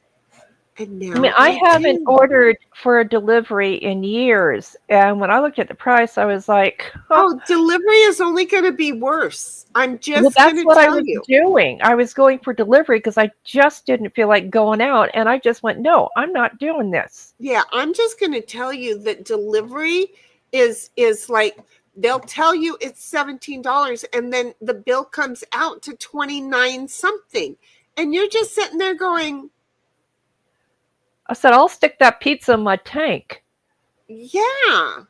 And now I mean, I haven't do. ordered for a delivery in years, and when I looked at the price, I was like, Oh, delivery is only going to be worse. I'm just well, going that's to what I tell was you. doing. I was going for delivery because I just didn't feel like going out, and I just went, no, I'm not doing this. Yeah, I'm just going to tell you that delivery is like they'll tell you it's $17 and then the bill comes out to 29 something. And you're just sitting there going, I said, I'll stick that pizza in my tank. yeah.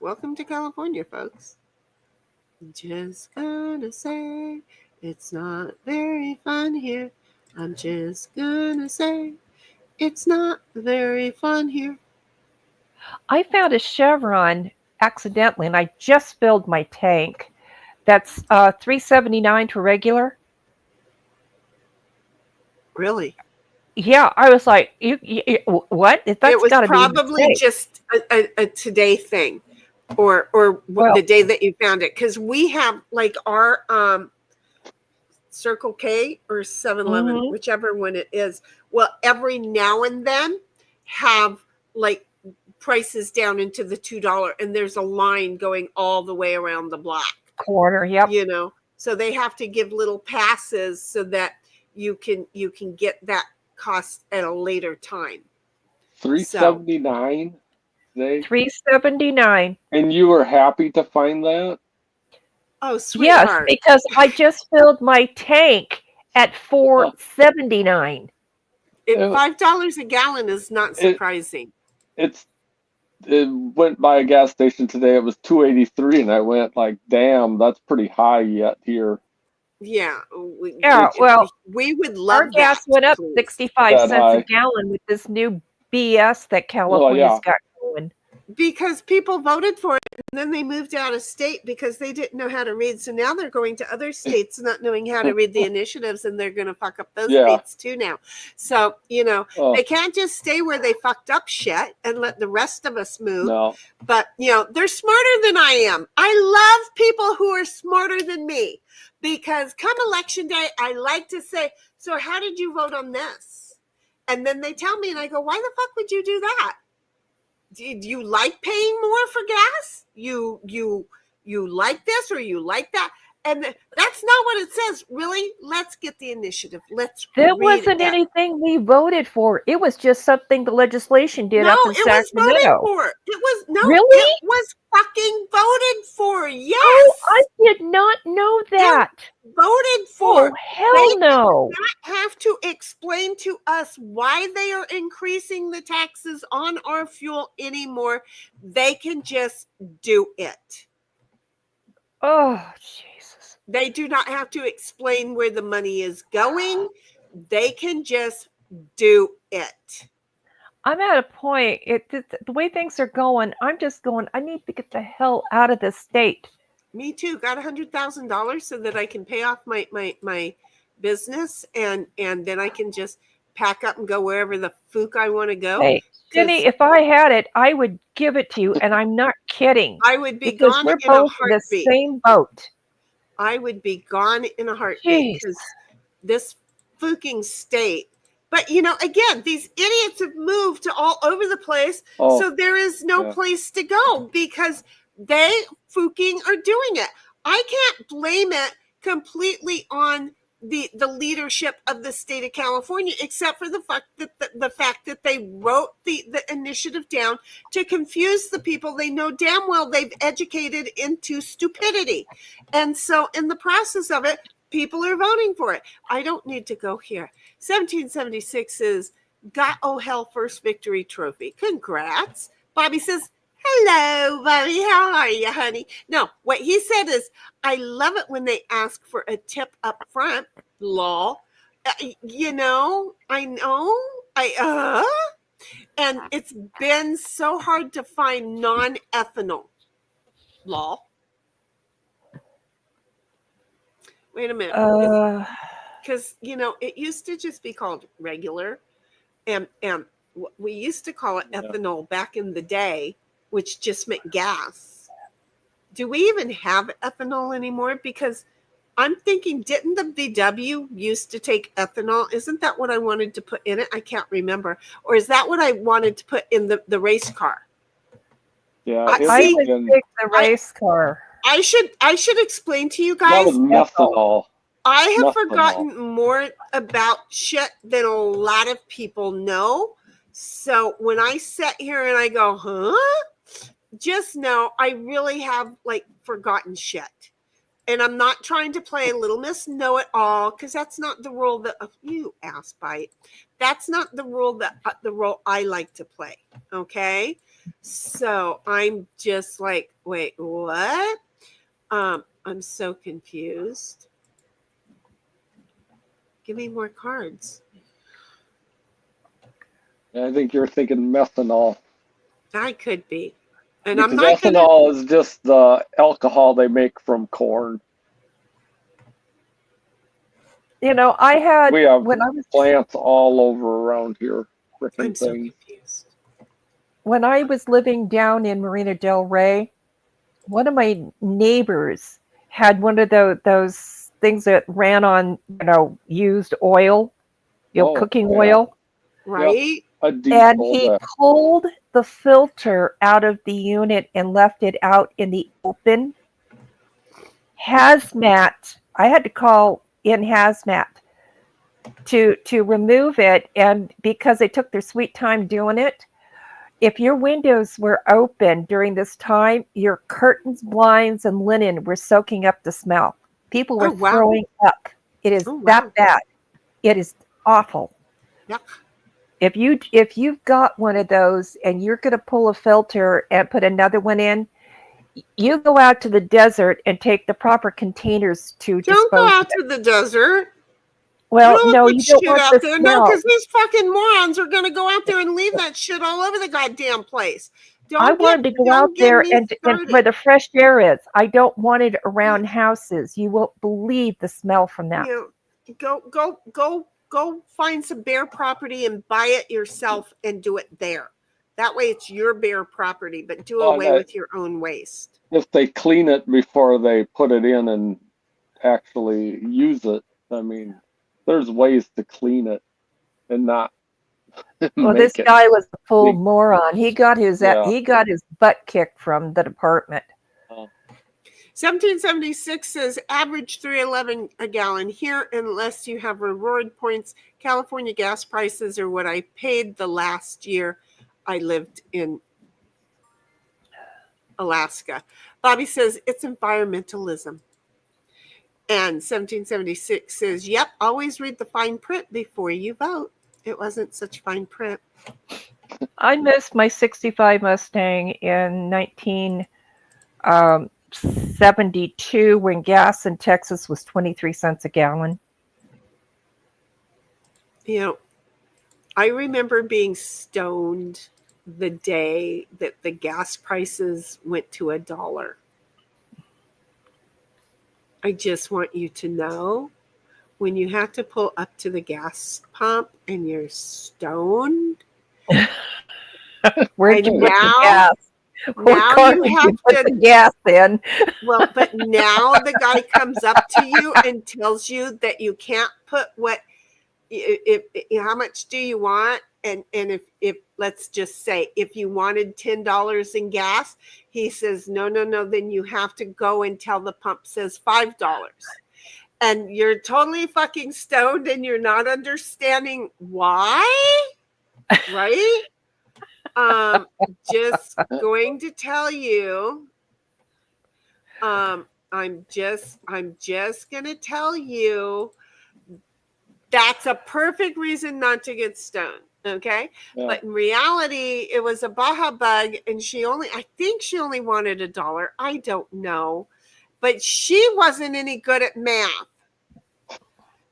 Welcome to California, folks. Just gonna say it's not very fun here. I'm just gonna say it's not very fun here. I found a Chevron accidentally, and I just filled my tank. That's $3.79 to regular. Really? Yeah, I was like, you what? That's it was gotta be a probably mistake. just a today thing, or Well- the day that you found it, because we have like our Circle K or 7-Eleven, Mhm. whichever one it is, will every now and then have like prices down into the $2, and there's a line going all the way around the block. Corner. Yep. You know, so they have to give little passes so that you can get that cost at a later time. $3.79 today, $3.79. and you were happy to find that? Oh, Yes, sweetheart. because I just filled my tank at $4.79. $5 a gallon is not surprising. It went by a gas station today. It was $2.83, and I went like, "Damn, that's pretty high yet here." Yeah. Yeah, well, we would love our gas that, went up please. 65 That cents high. a gallon with this new BS that California's got going. Because people voted for it, and then they moved out of state because they didn't know how to read. So now they're going to other states not knowing how to read the initiatives, and they're going to fuck up those states too now. So, you know, they can't just stay where they fucked up shit and let the rest of us move. No. But, you know, they're smarter than I am. I love people who are smarter than me, because come election day, I like to say, so how did you vote on this? And then they tell me, and I go, why the fuck would you do that? Do you like paying more for gas? You like this or you like that? And that's not what it says. Really? Let's get the initiative. Let's There read wasn't it. anything we voted for. It was just something the legislation did up in it was Sacramento. voted for. It was Really? It was fucking voted for. Yes. Oh, I did not know that. Voted for. Oh, hell no. They not have to explain to us why they are increasing the taxes on our fuel anymore. They can just do it. Oh, Jesus. They do not have to explain where the money is going. They can just do it. I'm at a point, the way things are going, I'm just going, I need to get the hell out of this state. Me too. Got $100,000 so that I can pay off my business, and then I can just pack up and go wherever the fuck I want to go. Hey, Jenny, if I had it, I would give it to you, and I'm not kidding. I would be because gone we're in a both in the heartbeat. same boat. I would be gone in a heartbeat, because this fucking state. But, you know, again, these idiots have moved to all over the place. So there is no place to go because they fucking are doing it. I can't blame it completely on the leadership of the state of California, except for the fact that they wrote the initiative down to confuse the people they know damn well they've educated into stupidity. And so in the process of it, people are voting for it. I don't need to go here. 1776 is got oh hell first victory trophy. Congrats. Bobby says, hello, Bobby. How are you, honey? No, what he said is, I love it when they ask for a tip up front. Lol. You know, I know. And it's been so hard to find non-ethanol. Lol. Wait a minute. Because, you know, it used to just be called regular. And we used to call it ethanol back in the day, which just meant gas. Do we even have ethanol anymore? Because I'm thinking, didn't the VW used to take ethanol? Isn't that what I wanted to put in it? I can't remember. Or is that what I wanted to put in the race car? Yeah, I would take the race car. I should explain to you guys. That was methanol. I have forgotten more about shit than a lot of people know. So when I sit here and I go, huh? Just know I really have like forgotten shit. And I'm not trying to play Little Miss Know-It-All, because that's not the role that you ass bite. That's not the role that the role I like to play. Okay, so I'm just like, wait, what? I'm so confused. Give me more cards. I think you're thinking methanol. I could be. And because I'm not ethanol is just the alcohol they make from corn. You know, we have plants all over around here. I'm so confused. When I was living down in Marina Del Rey, one of my neighbors had one of those things that ran on, used oil, cooking yeah. oil. Right? And he pulled the filter out of the unit and left it out in the open. Hazmat. I had to call in hazmat to remove it, and because they took their sweet time doing it, if your windows were open during this time, your curtains, blinds, and linen were soaking up the smell. People were throwing up. It is that bad. It is awful. Yeah. If you've got one of those and you're going to pull a filter and put another one in, you go out to the desert and take the proper containers to dispose. Don't go out to the desert. Well, no, you don't want the smell. No, because these fucking morons are going to go out there and leave that shit all over the goddamn place. I wanted to go out there and where the fresh air is. I don't want it around houses. You won't believe the smell from that. Go find some bear property and buy it yourself and do it there. That way it's your bear property, but do away with your own waste. If they clean it before they put it in and actually use it, I mean, there's ways to clean it and not. Well, this guy was a full moron. He got his butt kicked from the department. 1776 says average $3.11 a gallon here, unless you have reward points. California gas prices are what I paid the last year I lived in Alaska. Bobby says it's environmentalism. And 1776 says, yep, always read the fine print before you vote. It wasn't such fine print. I missed my 65 Mustang in 1972 when gas in Texas was 23 cents a gallon. You know, I remember being stoned the day that the gas prices went to $1. I just want you to know, when you have to pull up to the gas pump and you're stoned, where'd you put the gas? Now you have put the gas in. Well, but now the guy comes up to you and tells you that you can't put how much do you want? And if let's just say if you wanted $10 in gas, he says, no, then you have to go until the pump says $5. And you're totally fucking stoned and you're not understanding why, right? Just going to tell you, I'm just going to tell you, that's a perfect reason not to get stoned. Okay. Yeah. But in reality, it was a Baja bug, and I think she only wanted $1. I don't know, but she wasn't any good at math.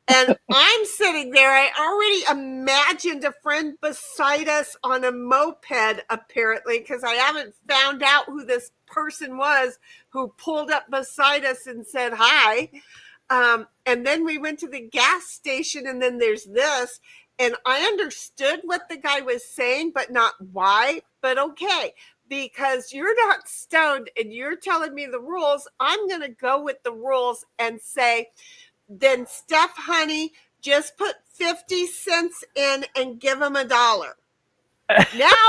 And I'm sitting there. I already imagined a friend beside us on a moped, apparently, because I haven't found out who this person was who pulled up beside us and said hi. And then we went to the gas station, and then there's this. And I understood what the guy was saying, but not why. But okay, because you're not stoned and you're telling me the rules, I'm going to go with the rules and say, then Steph, honey, just put 50 cents in and give him $1. Now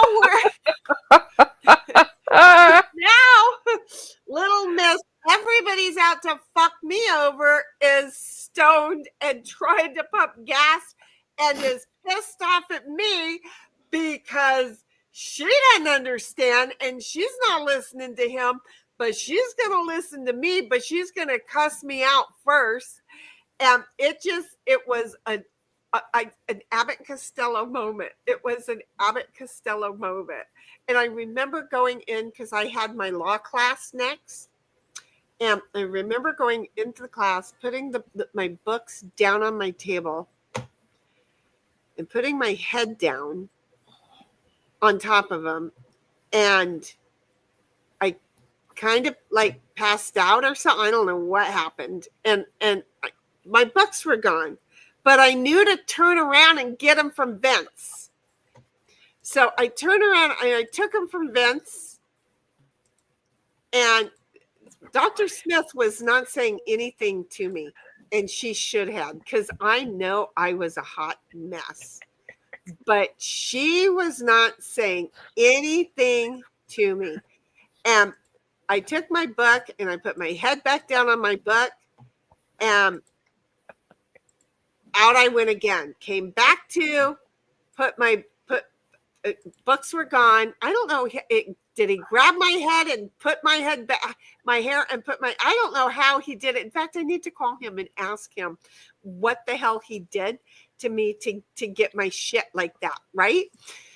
little miss, everybody's out to fuck me over, is stoned and trying to pump gas and is pissed off at me because she doesn't understand and she's not listening to him, but she's going to listen to me, but she's going to cuss me out first. And it was an Abbott Costello moment. It was an Abbott Costello moment. And I remember going in because I had my law class next. And I remember going into the class, putting my books down on my table and putting my head down on top of them. And I kind of like passed out or something. I don't know what happened. And my books were gone, but I knew to turn around and get them from Vince. So I turned around and I took them from Vince, and Dr. Smith was not saying anything to me. and she should have, because I know I was a hot mess. But she was not saying anything to me. And I took my book and I put my head back down on my book, and out I went again. Came back to books were gone. I don't know. Did he grab my head and put my head back, my hair, and put my? I don't know how he did it. In fact, I need to call him and ask him what the hell he did to me to get my shit like that, right?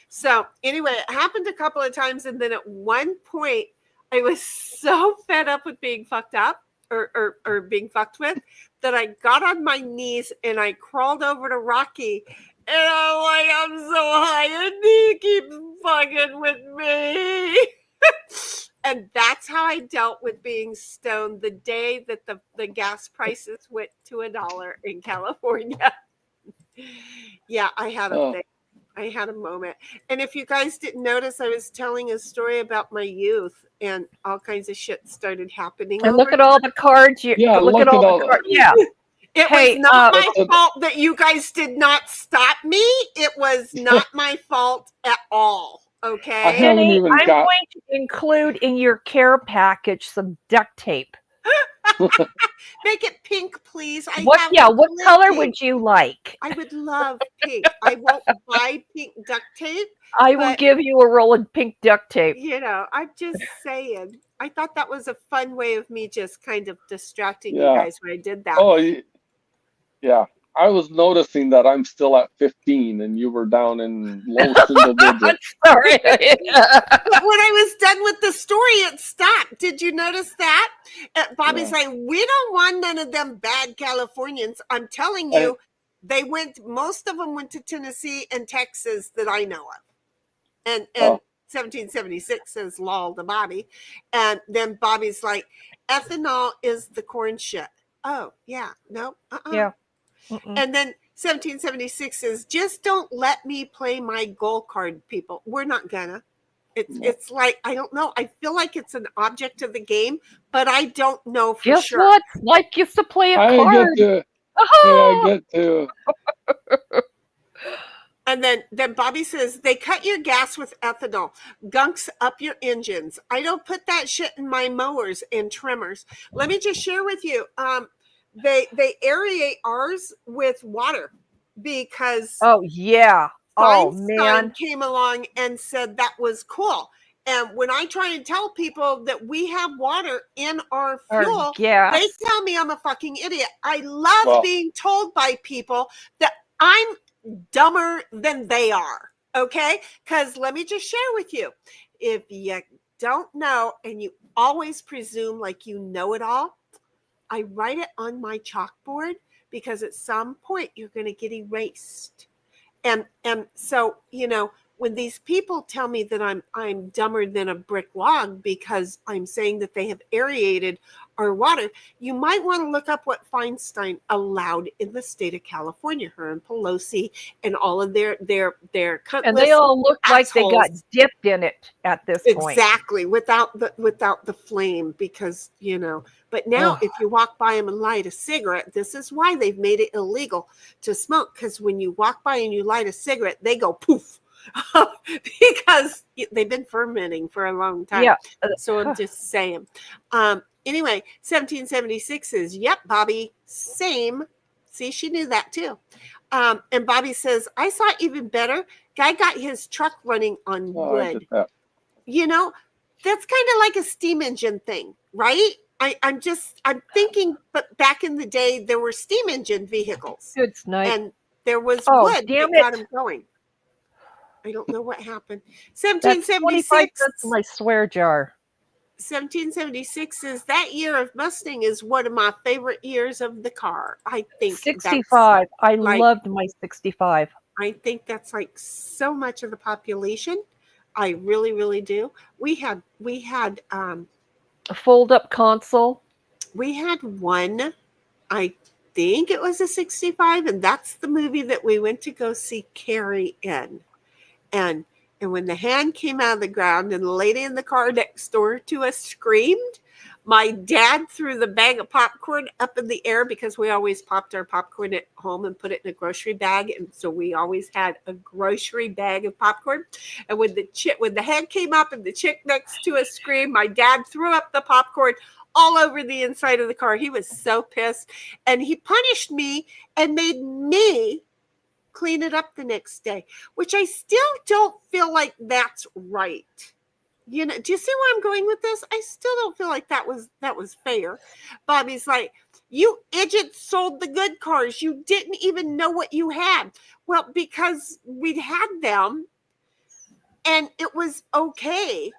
So anyway, it happened a couple of times, and then at one point, I was so fed up with being fucked up or being fucked with that I got on my knees and I crawled over to Rocky. And I'm like, I'm so high, and he keeps fucking with me. And that's how I dealt with being stoned the day that the gas prices went to $1 in California. Yeah, I had a thing. I had a moment. And if you guys didn't notice, I was telling a story about my youth, and all kinds of shit started happening. And look at all the cards. Look at all the cards. Yeah. It was not my fault that you guys did not stop me. It was not my fault at all. Okay. Jenny, I'm going to include in your care package some duct tape. Make it pink, please. What color would you like? I would love pink. I won't buy pink duct tape. I will give you a roll of pink duct tape. You know, I'm just saying. I thought that was a fun way of me just kind of distracting you guys when I did that. Oh, yeah. I was noticing that I'm still at 15 and you were down in low single digits. Sorry. But when I was done with the story, it stopped. Did you notice that? Bobby's like, we don't want none of them bad Californians. I'm telling you, most of them went to Tennessee and Texas that I know of. And 1776 says lol to Bobby. And then Bobby's like, ethanol is the corn shit. Oh, yeah. No. Yeah. And then 1776 says, just don't let me play my goal card, people. We're not gonna. It's like, I don't know. I feel like it's an object of the game, but I don't know for Guess sure. what? Like used to play a card. I get to. And then Bobby says, they cut your gas with ethanol, gunks up your engines. I don't put that shit in my mowers and trimmers. Let me just share with you. They aerate ours with water because Feinstein came along and said that was cool. And when I try and tell people that we have water in our fuel, they tell me I'm a fucking idiot. I love being told by people that I'm dumber than they are. Okay? Because let me just share with you. If you don't know and you always presume like you know it all, I write it on my chalkboard because at some point you're going to get erased. And so, you know, when these people tell me that I'm dumber than a brick log because I'm saying that they have aerated our water, you might want to look up what Feinstein allowed in the state of California, her and Pelosi and all of their and they all look like they got dipped in it at this point. Exactly, without the flame, because, you know. But now if you walk by them and light a cigarette, this is why they've made it illegal to smoke, because when you walk by and you light a cigarette, they go poof. Because they've been fermenting for a long time. Yeah. So I'm just saying. Anyway, 1776 is, yep, Bobby, same. See, she knew that too. And Bobby says, I saw it even better. Guy got his truck running on wood. You know, that's kind of like a steam engine thing, right? I'm thinking, but back in the day, there were steam engine vehicles. Good night. And there was wood that got them going. I don't know what happened. 1776. That's my swear jar. 1776 is that year of Mustang is one of my favorite years of the car. I think 65. I loved my 65. I think that's like so much of the population. I really, really do. We had a fold-up console. We had one. I think it was a 65, and that's the movie that we went to go see Carrie in. And when the hand came out of the ground and the lady in the car next door to us screamed, My dad threw the bag of popcorn up in the air because we always popped our popcorn at home and put it in a grocery bag. And so we always had a grocery bag of popcorn. And when the head came up and the chick next to us screamed, my dad threw up the popcorn all over the inside of the car. He was so pissed. And he punished me and made me clean it up the next day, which I still don't feel like that's right. You know, do you see where I'm going with this? I still don't feel like that was fair. Bobby's like, you idiots sold the good cars. You didn't even know what you had. Well, because we'd had them and it was okay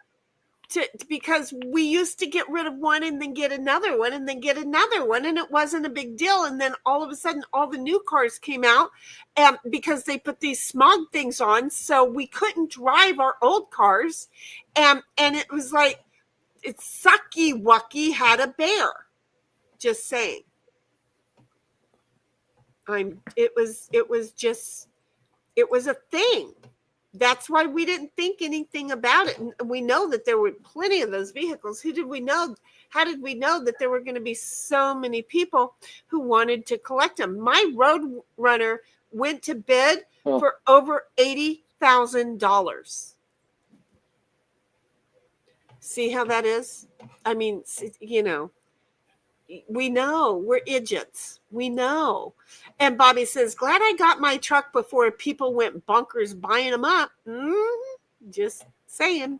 because we used to get rid of one and then get another one and then get another one, and it wasn't a big deal. And then all of a sudden all the new cars came out because they put these smog things on, so we couldn't drive our old cars, and it was like it's sucky wucky had a bear. Just saying. It was a thing. That's why we didn't think anything about it. And we know that there were plenty of those vehicles. How did we know that there were going to be so many people who wanted to collect them? My Road Runner went to bid for over $80,000. See how that is? I mean, you know, we know we're idiots. We know. And Bobby says, glad I got my truck before people went bonkers buying them up. Just saying.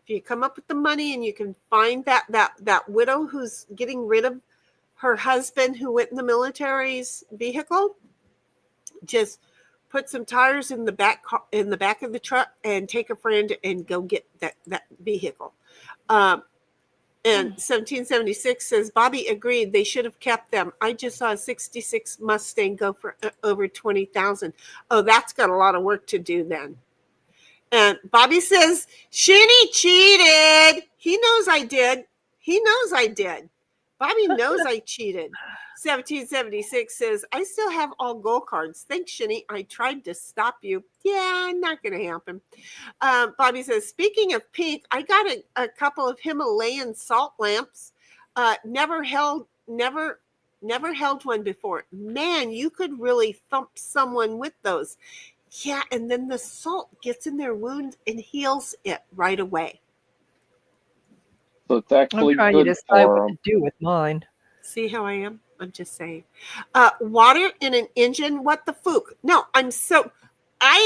If you come up with the money and you can find that widow who's getting rid of her husband who went in the military's vehicle, just put some tires in the back of the truck and take a friend and go get that vehicle. And 1776 says, Bobby agreed they should have kept them. I just saw a 66 Mustang go for over 20,000. Oh, that's got a lot of work to do then. And Bobby says, Shinny cheated. He knows I did. Bobby knows I cheated. 1776 says, I still have all gold cards. Thanks, Shinny. I tried to stop you. Yeah, not going to happen. Bobby says, speaking of pink, I got a couple of Himalayan salt lamps. Never held one before. Man, you could really thump someone with those. Yeah, and then the salt gets in their wound and heals it right away. So it's actually I'm trying good to decide for what them. to do with mine. See how I am? I'm just saying. Water in an engine, what the fook? No, I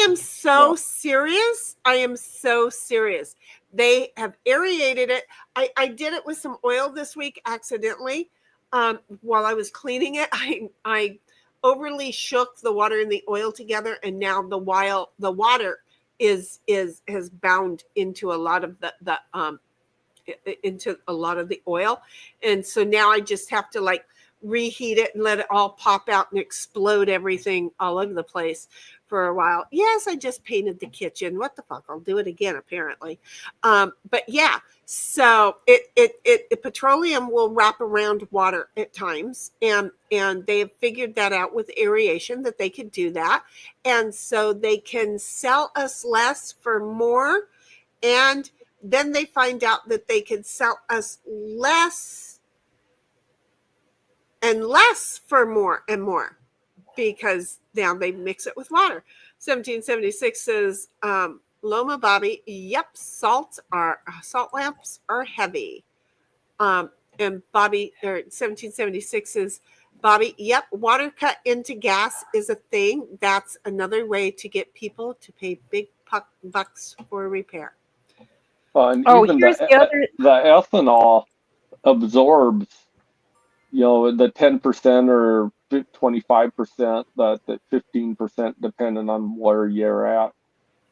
am so serious. I am so serious. They have aerated it. I did it with some oil this week accidentally. While I was cleaning it, I overly shook the water and the oil together, and now the water has bound into a lot of the oil, and so now I just have to like reheat it and let it all pop out and explode everything all over the place for a while. Yes, I just painted the kitchen. What the fuck? I'll do it again apparently. But yeah, so it petroleum will wrap around water at times, and they have figured that out with aeration that they could do that, and so they can sell us less for more, and then they find out that they can sell us less and less for more and more because now they mix it with water. 1776 says, Loma Bobby, yep, salt lamps are heavy. And Bobby, or 1776 says, Bobby, yep, water cut into gas is a thing. That's another way to get people to pay big bucks for repair. And even here's the ethanol absorbs, you know, the 10% or 25%, the 15%, depending on where you're at.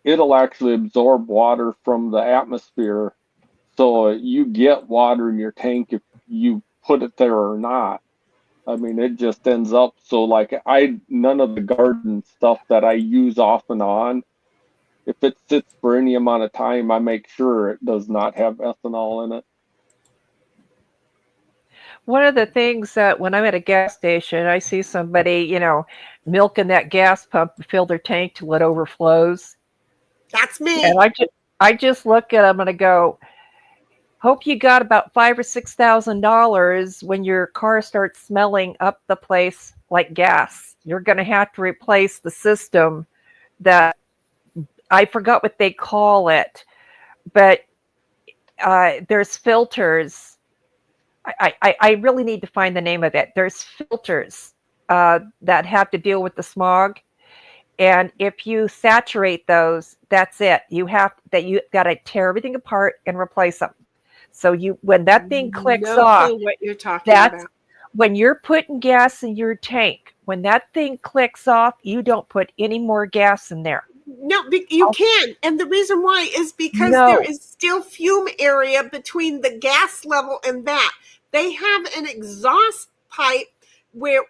It'll actually absorb water from the atmosphere, so you get water in your tank if you put it there or not. I mean, it just ends up so like none of the garden stuff that I use off and on, if it sits for any amount of time, I make sure it does not have ethanol in it. One of the things that when I'm at a gas station, I see somebody, you know, milking that gas pump to fill their tank till it overflows. That's me. And I just look at them and I go, Hope you got about $5,000 or $6,000 when your car starts smelling up the place like gas. You're going to have to replace the system that I forgot what they call it, but there's filters. I really need to find the name of it. There's filters that have to deal with the smog. And if you saturate those, that's it. You got to tear everything apart and replace them. So when that thing clicks No off, clue what you're talking that's about. when you're putting gas in your tank. When that thing clicks off, you don't put any more gas in there. No, you can. And the reason why is because No. there is still fume area between the gas level and that. They have an exhaust pipe where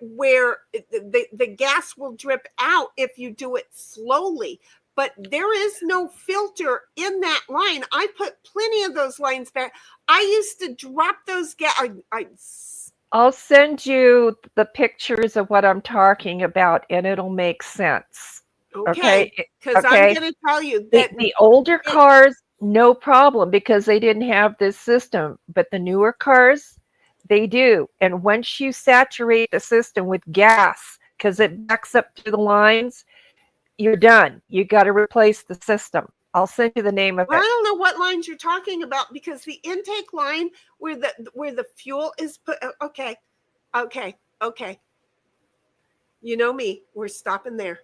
the gas will drip out if you do it slowly. But there is no filter in that line. I put plenty of those lines back. I used to drop those gas. I'll send you the pictures of what I'm talking about, and it'll make sense. Okay, because Okay. I'm going to tell you that The older cars, no problem, because they didn't have this system. But the newer cars, they do. And once you saturate the system with gas, because it backs up to the lines, you're done. You got to replace the system. I'll send you the name of Well, I it. don't know what lines you're talking about because the intake line where the fuel is put. Okay. You know me. We're stopping there.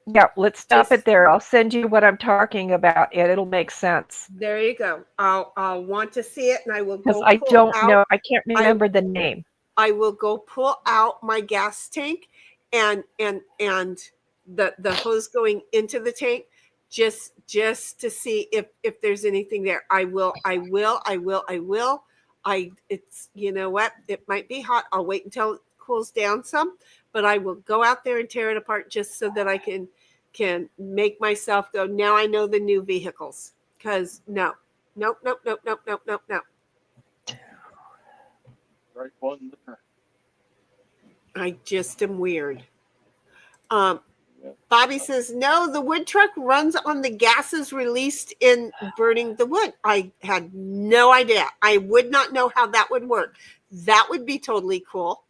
Yeah, let's stop it there. I'll send you what I'm talking about, and it'll make sense. There you go. I'll want to see it, and I will go. Because I don't know. I can't remember the name. I will go pull out my gas tank and the hose going into the tank just to see if there's anything there. I will. It's, you know what? It might be hot. I'll wait until it cools down some, but I will go out there and tear it apart just so that I can make myself go, now I know the new vehicles. Because nope. Right one there. I just am weird. Bobby says, no, the wood truck runs on the gases released in burning the wood. I had no idea. I would not know how that would work. That would be totally cool.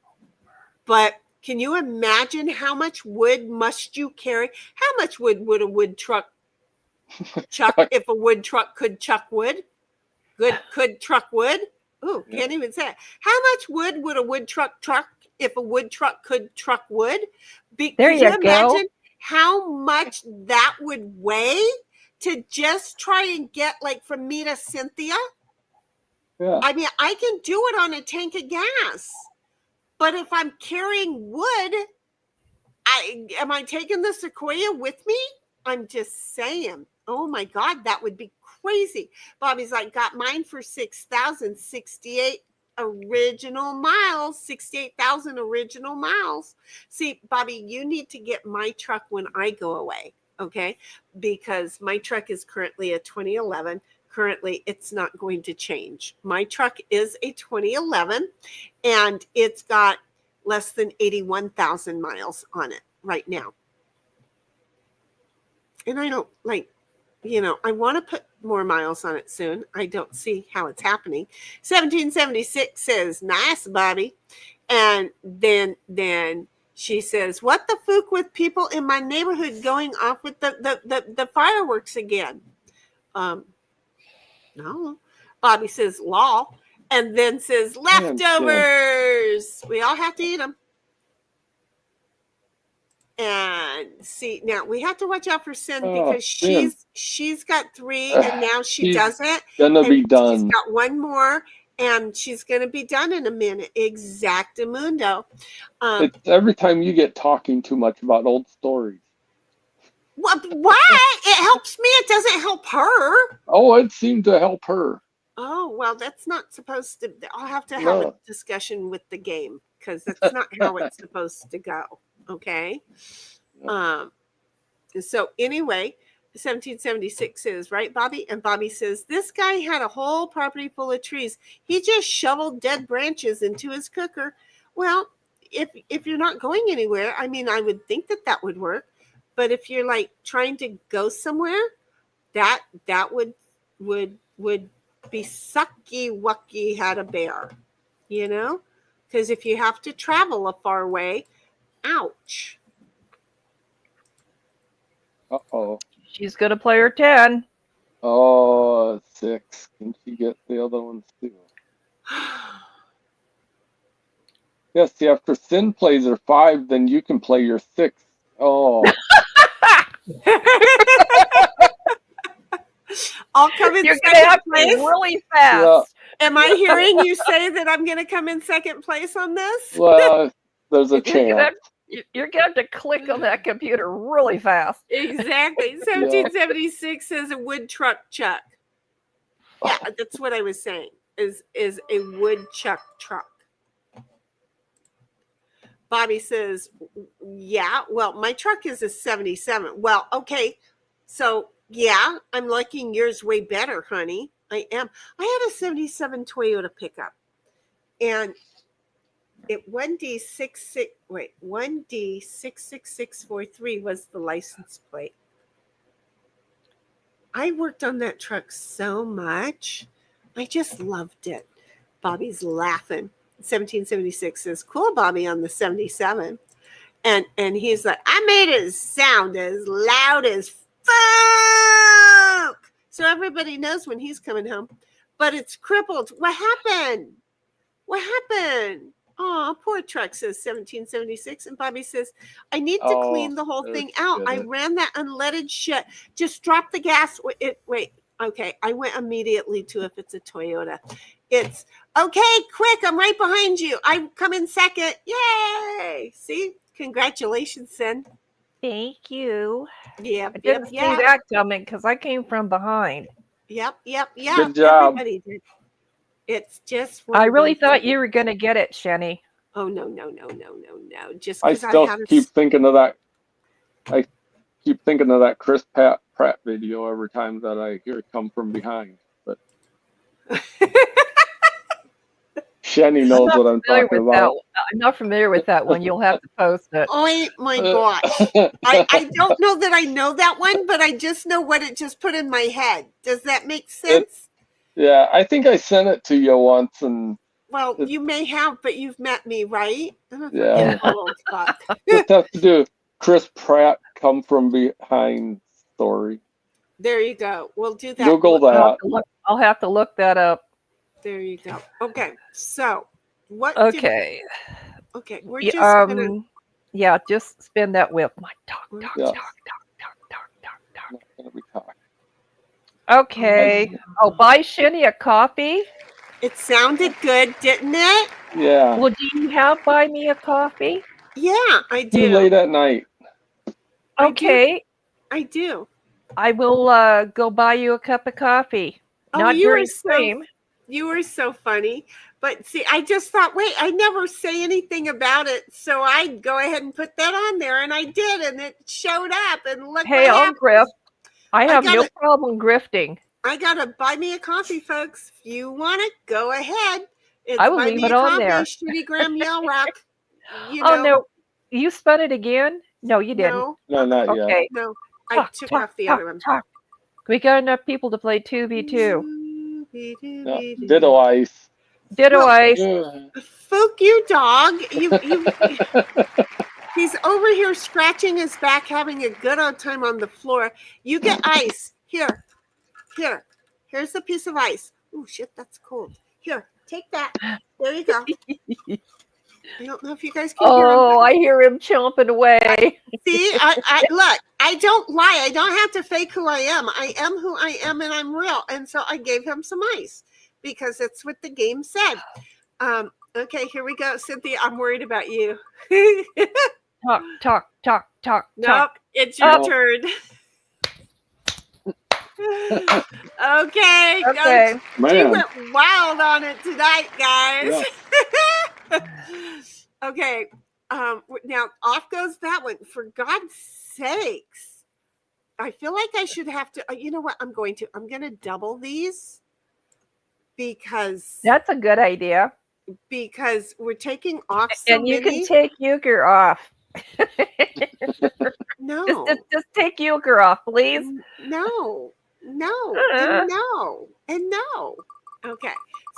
But can you imagine how much wood must you carry? How much wood would a wood truck chuck if a wood truck could chuck wood? Could truck wood? Ooh, can't even say it. How much wood would a wood truck if a wood truck could truck wood? There you go. Imagine how much that would weigh to just try and get, like, from me to Cynthia? Yeah. I mean, I can do it on a tank of gas. But if I'm carrying wood, am I taking the Sequoia with me? I'm just saying. Oh my God, that would be crazy. Bobby's like, got mine for 6,068 original miles. 68,000 original miles. See, Bobby, you need to get my truck when I go away, okay? Because my truck is currently a 2011. Currently, it's not going to change. My truck is a 2011, and it's got less than 81,000 miles on it right now. And I don't I want to put more miles on it soon. I don't see how it's happening. 1776 says, nice, Bobby. And then she says, what the fook with people in my neighborhood going off with the fireworks again? No. Bobby says, law. And then says, leftovers. We all have to eat them. And see, now we have to watch out for Sin because she's got 3 and now she doesn't. Gonna be done. She's got 1 more and she's gonna be done in a minute. Exactamundo. It's every time you get talking too much about old stories. What? It helps me. It doesn't help her. Oh, it seemed to help her. Oh, well, that's not supposed to. I'll have to have a discussion with the game because that's not how it's supposed to go. Okay. So anyway, 1776 says, right, Bobby? And Bobby says, this guy had a whole property full of trees. He just shoveled dead branches into his cooker. Well, if you're not going anywhere, I mean, I would think that would work. But if you're like trying to go somewhere, that would be sucky wucky had a bear, you know? Because if you have to travel a far way, ouch. Uh-oh. She's going to play her 10. Oh, 6. Can she get the other ones too? Yes, see, after Sin plays her 5, then you can play your 6. Oh. I'll come in You're going to have second to be place. really fast. Am I hearing you say that I'm going to come in second place on this? Well, there's a chance. You're going to have to click on that computer really fast. Exactly. 1776 says a wood truck chuck. Yeah, that's what I was saying. Is a woodchuck truck. Bobby says, yeah, well, my truck is a 77. Well, okay. So, yeah, I'm liking yours way better, honey. I am. I had a 77 Toyota pickup. And it 1D66643 was the license plate. I worked on that truck so much. I just loved it. Bobby's laughing. 1776 says, cool, Bobby, on the 77. And he's like, I made it sound as loud as fuck. So everybody knows when he's coming home. But it's crippled. What happened? What happened? Oh, poor truck, says 1776. And Bobby says, I need to clean the whole thing out. I ran that unleaded shit. Just drop the gas. Wait. Okay, I went immediately to if it's a Toyota. It's, okay, quick, I'm right behind you. I come in second. Yay! See? Congratulations, Sin. Thank you. Yeah, I didn't see that coming because I came from behind. Yep. Good job. Everybody did. It's just. I really thought you were going to get it, Shenny. Oh, no. Just I because still keep thinking of that. I keep thinking of that Chris Pratt video every time that I hear it come from behind. But Shenny knows what I'm talking about. I'm not familiar with that one. You'll have to post it. Oh my gosh. I don't know that I know that one, but I just know what it just put in my head. Does that make sense? Yeah, I think I sent it to you once. Well, you may have, but you've met me, right? Yeah. Oh, fuck. Just have to do Chris Pratt come from behind story. There you go. We'll do that. Google that. I'll have to look that up. There you go. Okay. So what? Okay. We're just gonna. Yeah, just spin that wheel. Talk. Not gonna be talk. Okay. Oh, buy Shenny a coffee. It sounded good, didn't it? Yeah. Well, do you have buy me a coffee? Yeah, I do. Too late at night. Okay. I do. I will go buy you a cup of coffee. Oh, Not you during were stream. You were so funny. But see, I just thought, wait, I never say anything about it. So I'd go ahead and put that on there. And I did. And it showed up. And look Hey, what I'll happened. grift. I have no gotta- problem grifting. I got to buy me a coffee, folks. If you want it, go ahead. It's I will Buy leave Me it a on Coffee, there. Shitty Graham Yell Rock. Oh, no. You spun it again? No, you didn't. No, not yet. Okay. No, I took off the other one. We got enough people to play 2v2. No, Ditto Ice. Ditto Ice. Fuck you, dog. He's over here scratching his back, having a good old time on the floor. You get ice. Here's a piece of ice. Oh, shit, that's cold. Here, take that. There you go. I don't know if you guys can hear him. Oh, I hear him chomping away. See, I look, I don't lie. I don't have to fake who I am. I am who I am, and I'm real. And so I gave him some ice because that's what the game said. Okay, here we go. Cynthia, I'm worried about you. Talk. Nope, it's your turn. Okay. She went wild on it tonight, guys. Yeah. Okay. Now off goes that one. For God's sakes. I feel like I should have to, you know what? I'm going to double these because that's a good idea. Because we're taking off so and you many. can take euchre off. No. Just take euchre off, please. No. And no.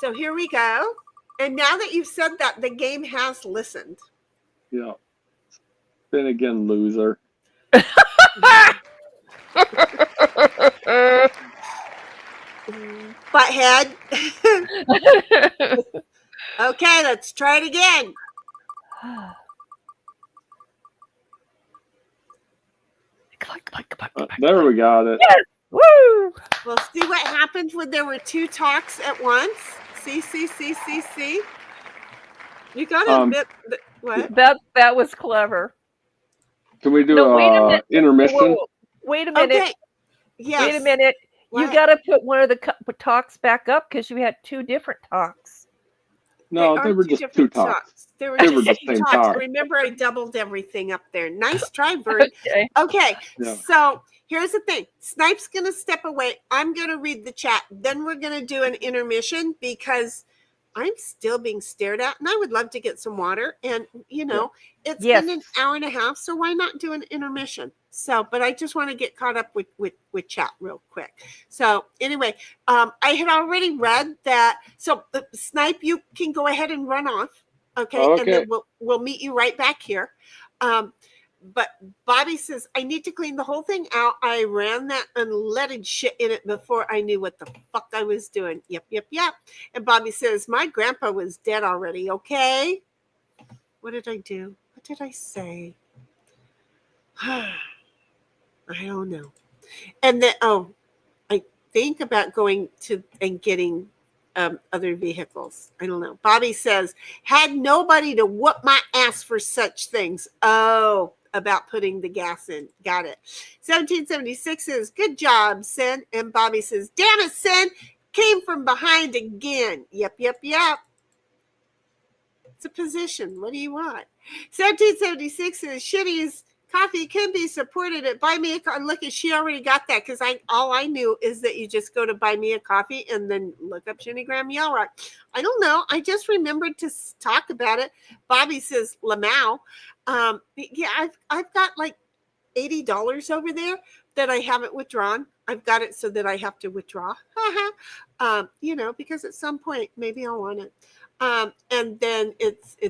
So here we go. And now that you've said that, the game has listened. Yeah. Spin again, loser. Butthead. Okay, let's try it again. There we got it. Yes! Woo! We'll see what happened when there were two talks at once. See. You got to admit that, what? That was clever. Can we do No, wait a minute. intermission? Whoa, wait a minute. Okay. Yes. Wait a minute. You What? got to put one of the talks back up because you had two different talks. No, they were just two different talks. They were They just were the two same talks. talk. Remember, I doubled everything up there. Nice try, Bird. Okay. Okay, Yeah. so here's the thing. Snipe's going to step away. I'm going to read the chat. Then we're going to do an intermission because I'm still being stared at, and I would love to get some water. And, it's Yes. been an hour and a half, so why not do an intermission? So, but I just want to get caught up with chat real quick. So anyway, I had already read that. So Snipe, you can go ahead and run off. Okay. Okay. And then we'll meet you right back here. But Bobby says, I need to clean the whole thing out. I ran that unleaded shit in it before I knew what the fuck I was doing. Yep. And Bobby says, my grandpa was dead already. Okay. What did I do? What did I say? I don't know. And then, I think about going to and getting other vehicles. I don't know. Bobby says, had nobody to whoop my ass for such things. Oh, about putting the gas in. Got it. 1776 says, good job, Sin. And Bobby says, damn it, Sin. Came from behind again. Yep. It's a position. What do you want? 1776 says, shitty's coffee can be supported at Buy Me a Coffee. Look, she already got that because all I knew is that you just go to Buy Me a Coffee and then look up Shinny Graham Yell Rock. I don't know. I just remembered to talk about it. Bobby says Lamau. Yeah, I've got like $80 over there that I haven't withdrawn. I've got it so that I have to withdraw. Because at some point maybe I'll want it. And then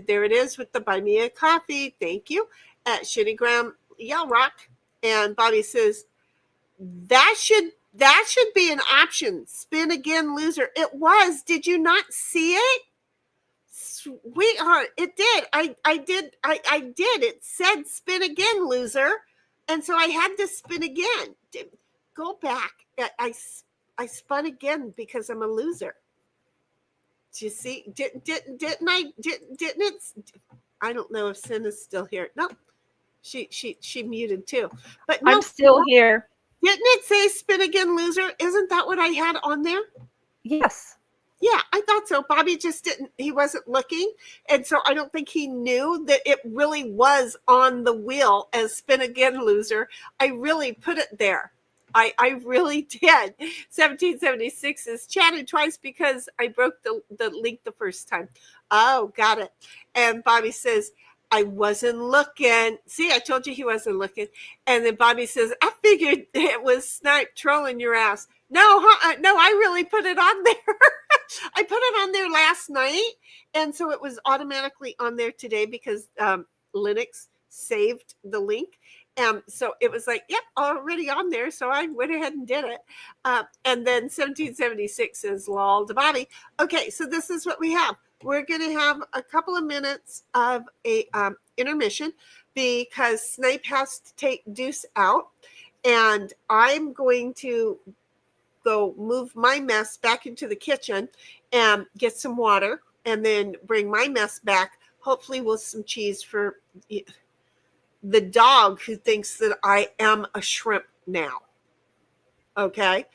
there it is with the Buy Me a Coffee. Thank you. At Shitty Graham Yell Rock. And Bobby says, that should be an option. Spin again, loser. It was. Did you not see it? Sweetheart, it did. I did. It said spin again, loser. And so I had to spin again. Go back. I spun again because I'm a loser. Do you see? Didn't it? I don't know if Sin is still here. No. She muted too. But no, I'm still here. Didn't it say spin again, loser? Isn't that what I had on there? Yes. Yeah, I thought so. Bobby just he wasn't looking. And so I don't think he knew that it really was on the wheel as spin again, loser. I really put it there. I really did. 1776 is chatted twice because I broke the link the first time. Oh, got it. And Bobby says, I wasn't looking. See, I told you he wasn't looking. And then Bobby says, I figured it was Snipe trolling your ass. No, I really put it on there. I put it on there last night. And so it was automatically on there today because Linux saved the link. So it was like, yep, already on there. So I went ahead and did it. And then 1776 is lol to Bobby. Okay, so this is what we have. We're going to have a couple of minutes of a intermission because Snipe has to take Deuce out. And I'm going to go move my mess back into the kitchen and get some water and then bring my mess back, hopefully with some cheese for the dog who thinks that I am a shrimp now. Okay.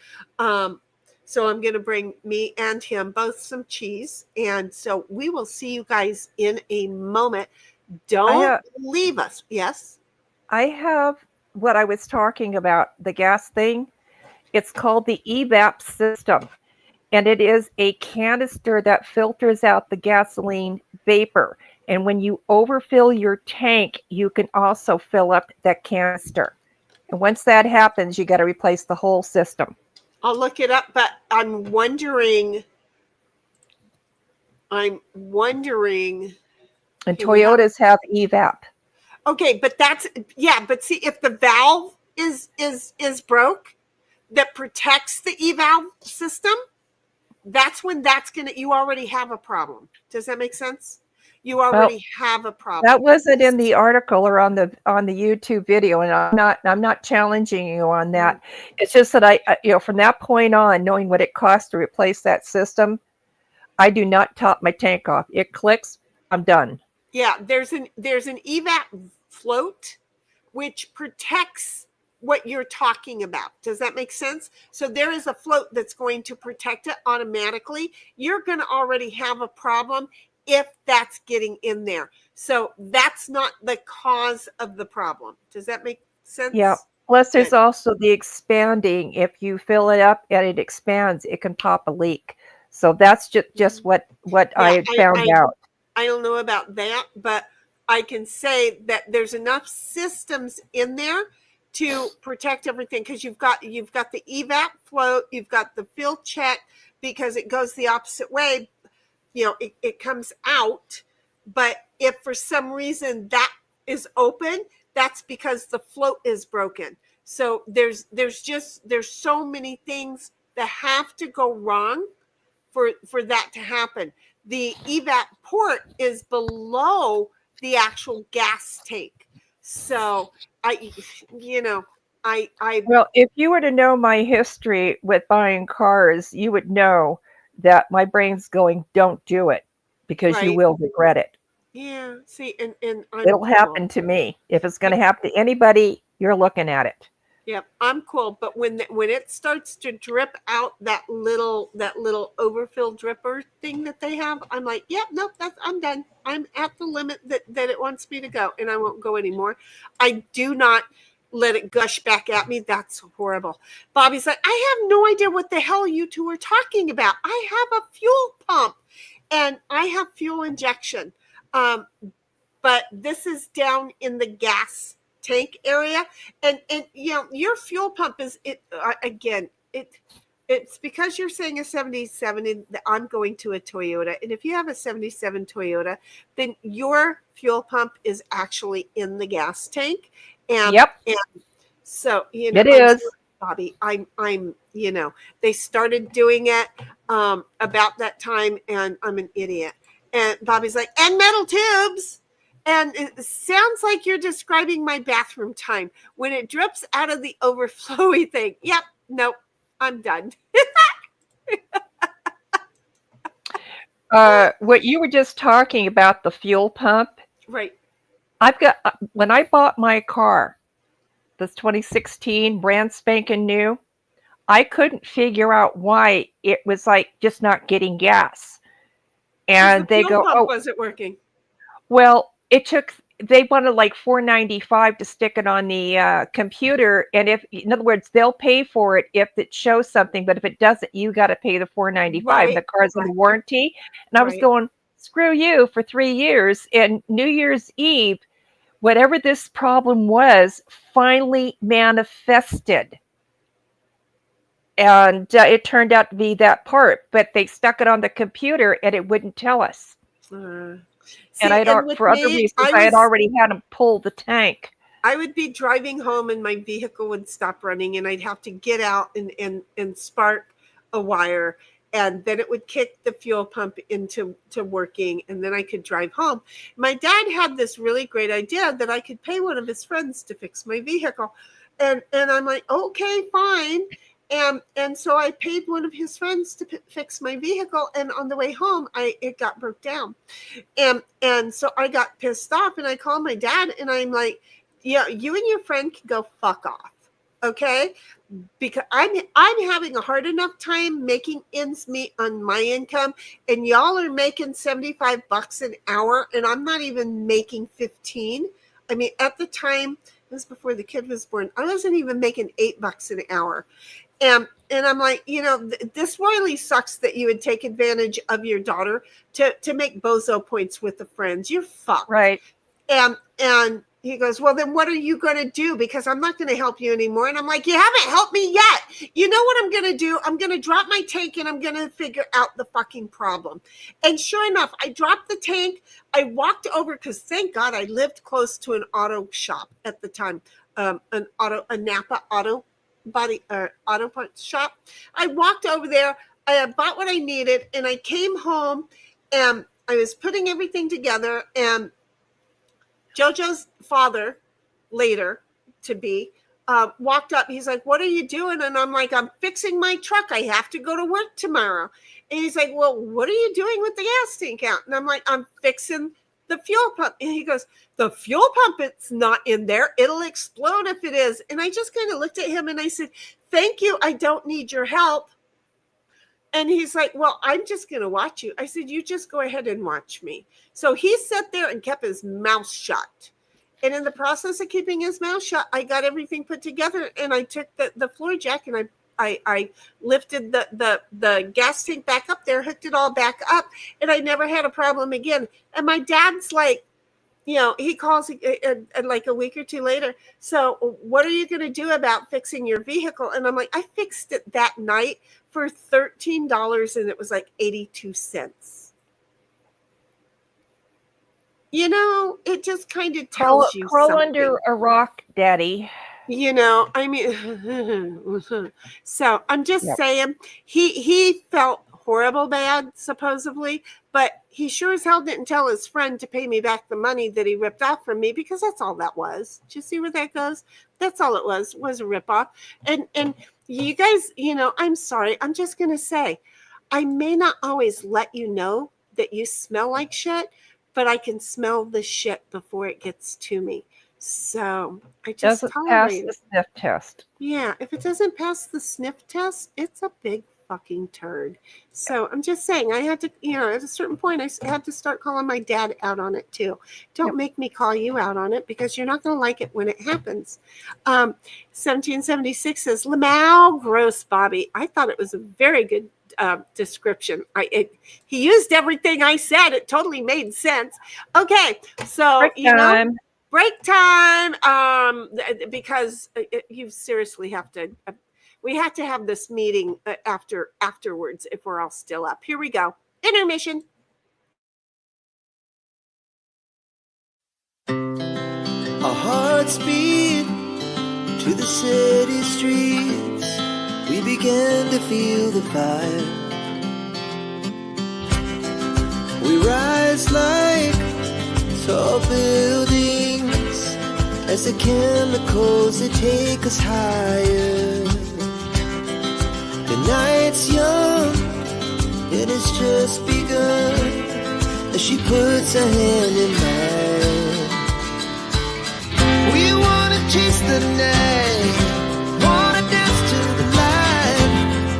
So I'm going to bring me and him both some cheese. And so we will see you guys in a moment. Don't leave us. Yes. I have what I was talking about, the gas thing. It's called the EVAP system. And it is a canister that filters out the gasoline vapor. And when you overfill your tank, you can also fill up that canister. And once that happens, you got to replace the whole system. I'll look it up, but I'm wondering I'm wondering. And Okay, we have- Toyotas have evap. Okay, but but see, if the valve is broke that protects the eval system, that's when you already have a problem. Does that make sense? You already have a problem. That wasn't in the article or on the YouTube video, and I'm not challenging you on that. It's just that I from that point on, knowing what it costs to replace that system, I do not top my tank off. It clicks, I'm done. Yeah, there's an evap float which protects what you're talking about. Does that make sense? So there is a float that's going to protect it automatically. You're going to already have a problem if that's getting in there. So that's not the cause of the problem. Does that make sense? Yeah. Plus, there's also the expanding. If you fill it up and it expands, it can pop a leak. So that's just what I found out. I don't know about that, but I can say that there's enough systems in there to protect everything, because you've got the evap float, you've got the fill check, because it goes the opposite way. It comes out, but if for some reason that is open, that's because the float is broken. So there's so many things that have to go wrong for that to happen. The evap port is below the actual gas tank. So well, if you were to know my history with buying cars, you would know that my brain's going, don't do it, because you will regret it. Yeah. See, and it'll happen to me. If it's going to happen to anybody, you're looking at it. Yep, I'm cool. But when it starts to drip out that little overfill dripper thing that they have, I'm like, yep, nope, I'm done. I'm at the limit that it wants me to go, and I won't go anymore. I do not let it gush back at me. That's horrible. Bobby's like, I have no idea what the hell you two are talking about. I have a fuel pump and I have fuel injection. But this is down in the gas tank area, and your fuel pump is it's because you're saying a 77 and I'm going to a Toyota, and if you have a 77 Toyota, then your fuel pump is actually in the gas tank. And so it is, Bobby, I'm they started doing it about that time, and I'm an idiot. And Bobby's like, and metal tubes. And it sounds like you're describing my bathroom time when it drips out of the overflowy thing. Yep. Nope. I'm done. What you were just talking about, the fuel pump. Right. When I bought my car, this 2016 brand spanking new, I couldn't figure out why it was like just not getting gas. And the fuel pump wasn't working. Well, they wanted like $4.95 to stick it on the computer, and in other words, they'll pay for it if it shows something, but if it doesn't, you got to pay the $4.95. Right. The car's in warranty, and I was going, screw you, for 3 years. And New Year's Eve, whatever this problem was, finally manifested, and it turned out to be that part, but they stuck it on the computer and it wouldn't tell us. See, and for other reasons, I had already had them pull the tank. I would be driving home and my vehicle would stop running, and I'd have to get out and spark a wire, and then it would kick the fuel pump into working, and then I could drive home. My dad had this really great idea that I could pay one of his friends to fix my vehicle, and I'm like, okay, fine. And so I paid one of his friends to fix my vehicle, and on the way home, it got broke down, and so I got pissed off, and I called my dad, and I'm like, yeah, you and your friend can go fuck off, okay? Because I'm having a hard enough time making ends meet on my income, and y'all are making $75 an hour, and I'm not even making 15. I mean, at the time, this was before the kid was born, I wasn't even making $8 an hour. And I'm like, this really sucks that you would take advantage of your daughter to make bozo points with the friends. You're fucked. Right. And he goes, well, then what are you going to do? Because I'm not going to help you anymore. And I'm like, you haven't helped me yet. You know what I'm going to do? I'm going to drop my tank and I'm going to figure out the fucking problem. And sure enough, I dropped the tank. I walked over because thank God I lived close to an auto shop at the time, a Napa auto parts shop. I walked over there. I bought what I needed and I came home and I was putting everything together, and JoJo's father, later to be, walked up. He's like, what are you doing? And I'm like, I'm fixing my truck. I have to go to work tomorrow. And he's like, well, what are you doing with the gas tank out? And I'm like, I'm fixing the fuel pump. And he goes, the fuel pump, it's not in there. It'll explode if it is. And I just kind of looked at him and I said, thank you. I don't need your help. And he's like, well, I'm just going to watch you. I said, you just go ahead and watch me. So he sat there and kept his mouth shut. And in the process of keeping his mouth shut, I got everything put together. And I took the floor jack and I lifted the gas tank back up there, hooked it all back up. And I never had a problem again. And my dad's like, you know, he calls like a week or two later. So what are you going to do about fixing your vehicle? And I'm like, I fixed it that night for $13 and it was like 82 cents. You know, it just kind of tells you crawl something. under a rock, Daddy. You know, I mean, so I'm just saying he felt horrible bad, supposedly, but he sure as hell didn't tell his friend to pay me back the money that he ripped off from me, because that's all that was. Do you see where that goes? That's all it was a ripoff. And you guys, you know, I'm sorry. I'm just going to say, I may not always let you know that you smell like shit, but I can smell the shit before it gets to me. So I just Doesn't pass tolerate the it. sniff test. Yeah, if it doesn't pass the sniff test, it's a big fucking turd. So I'm just saying, I had to, you know, at a certain point, I had to start calling my dad out on it too. Don't make me call you out on it, because you're not going to like it when it happens. 1776 says, Lamau, gross, Bobby. I thought it was a very good description. He used everything I said. It totally made sense. Okay, so Break you know. time. Break time, because you seriously have to. We have to have this meeting afterwards if we're all still up. Here we go. Intermission. Our hearts beat to the city streets. We began to feel the fire. We rise like tall buildings as the chemicals that take us higher. The night's young, it has just begun, as she puts her hand in mine. We wanna chase the night, wanna dance to the light,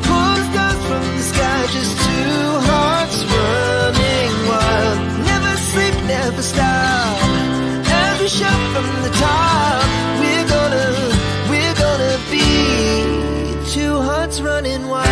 pull the stars from the sky, just two hearts running wild. Never sleep, never stop, as we shout from the top. We're gonna be two hearts running wild.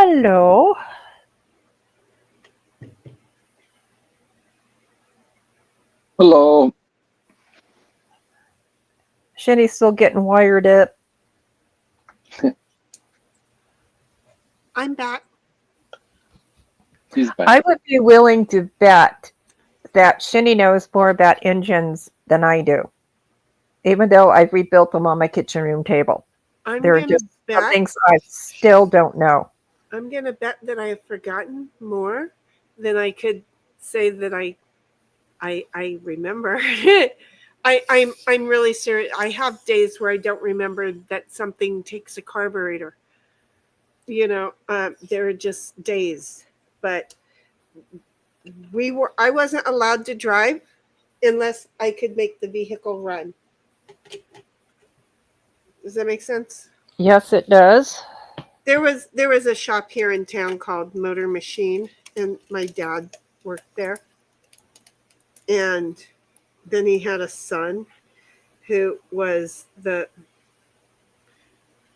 Hello. Hello. Shinny's still getting wired up. I'm back. He's back. I would be willing to bet that Shinny knows more about engines than I do, even though I've rebuilt them on my kitchen room table. I'm There are gonna just some bet. things I still don't know. I'm gonna bet that I have forgotten more than I could say that I remember. I'm really serious. I have days where I don't remember that something takes a carburetor. There are just days, but I wasn't allowed to drive unless I could make the vehicle run. Does that make sense? Yes, it does. There was a shop here in town called Motor Machine, and my dad worked there. And then he had a son who was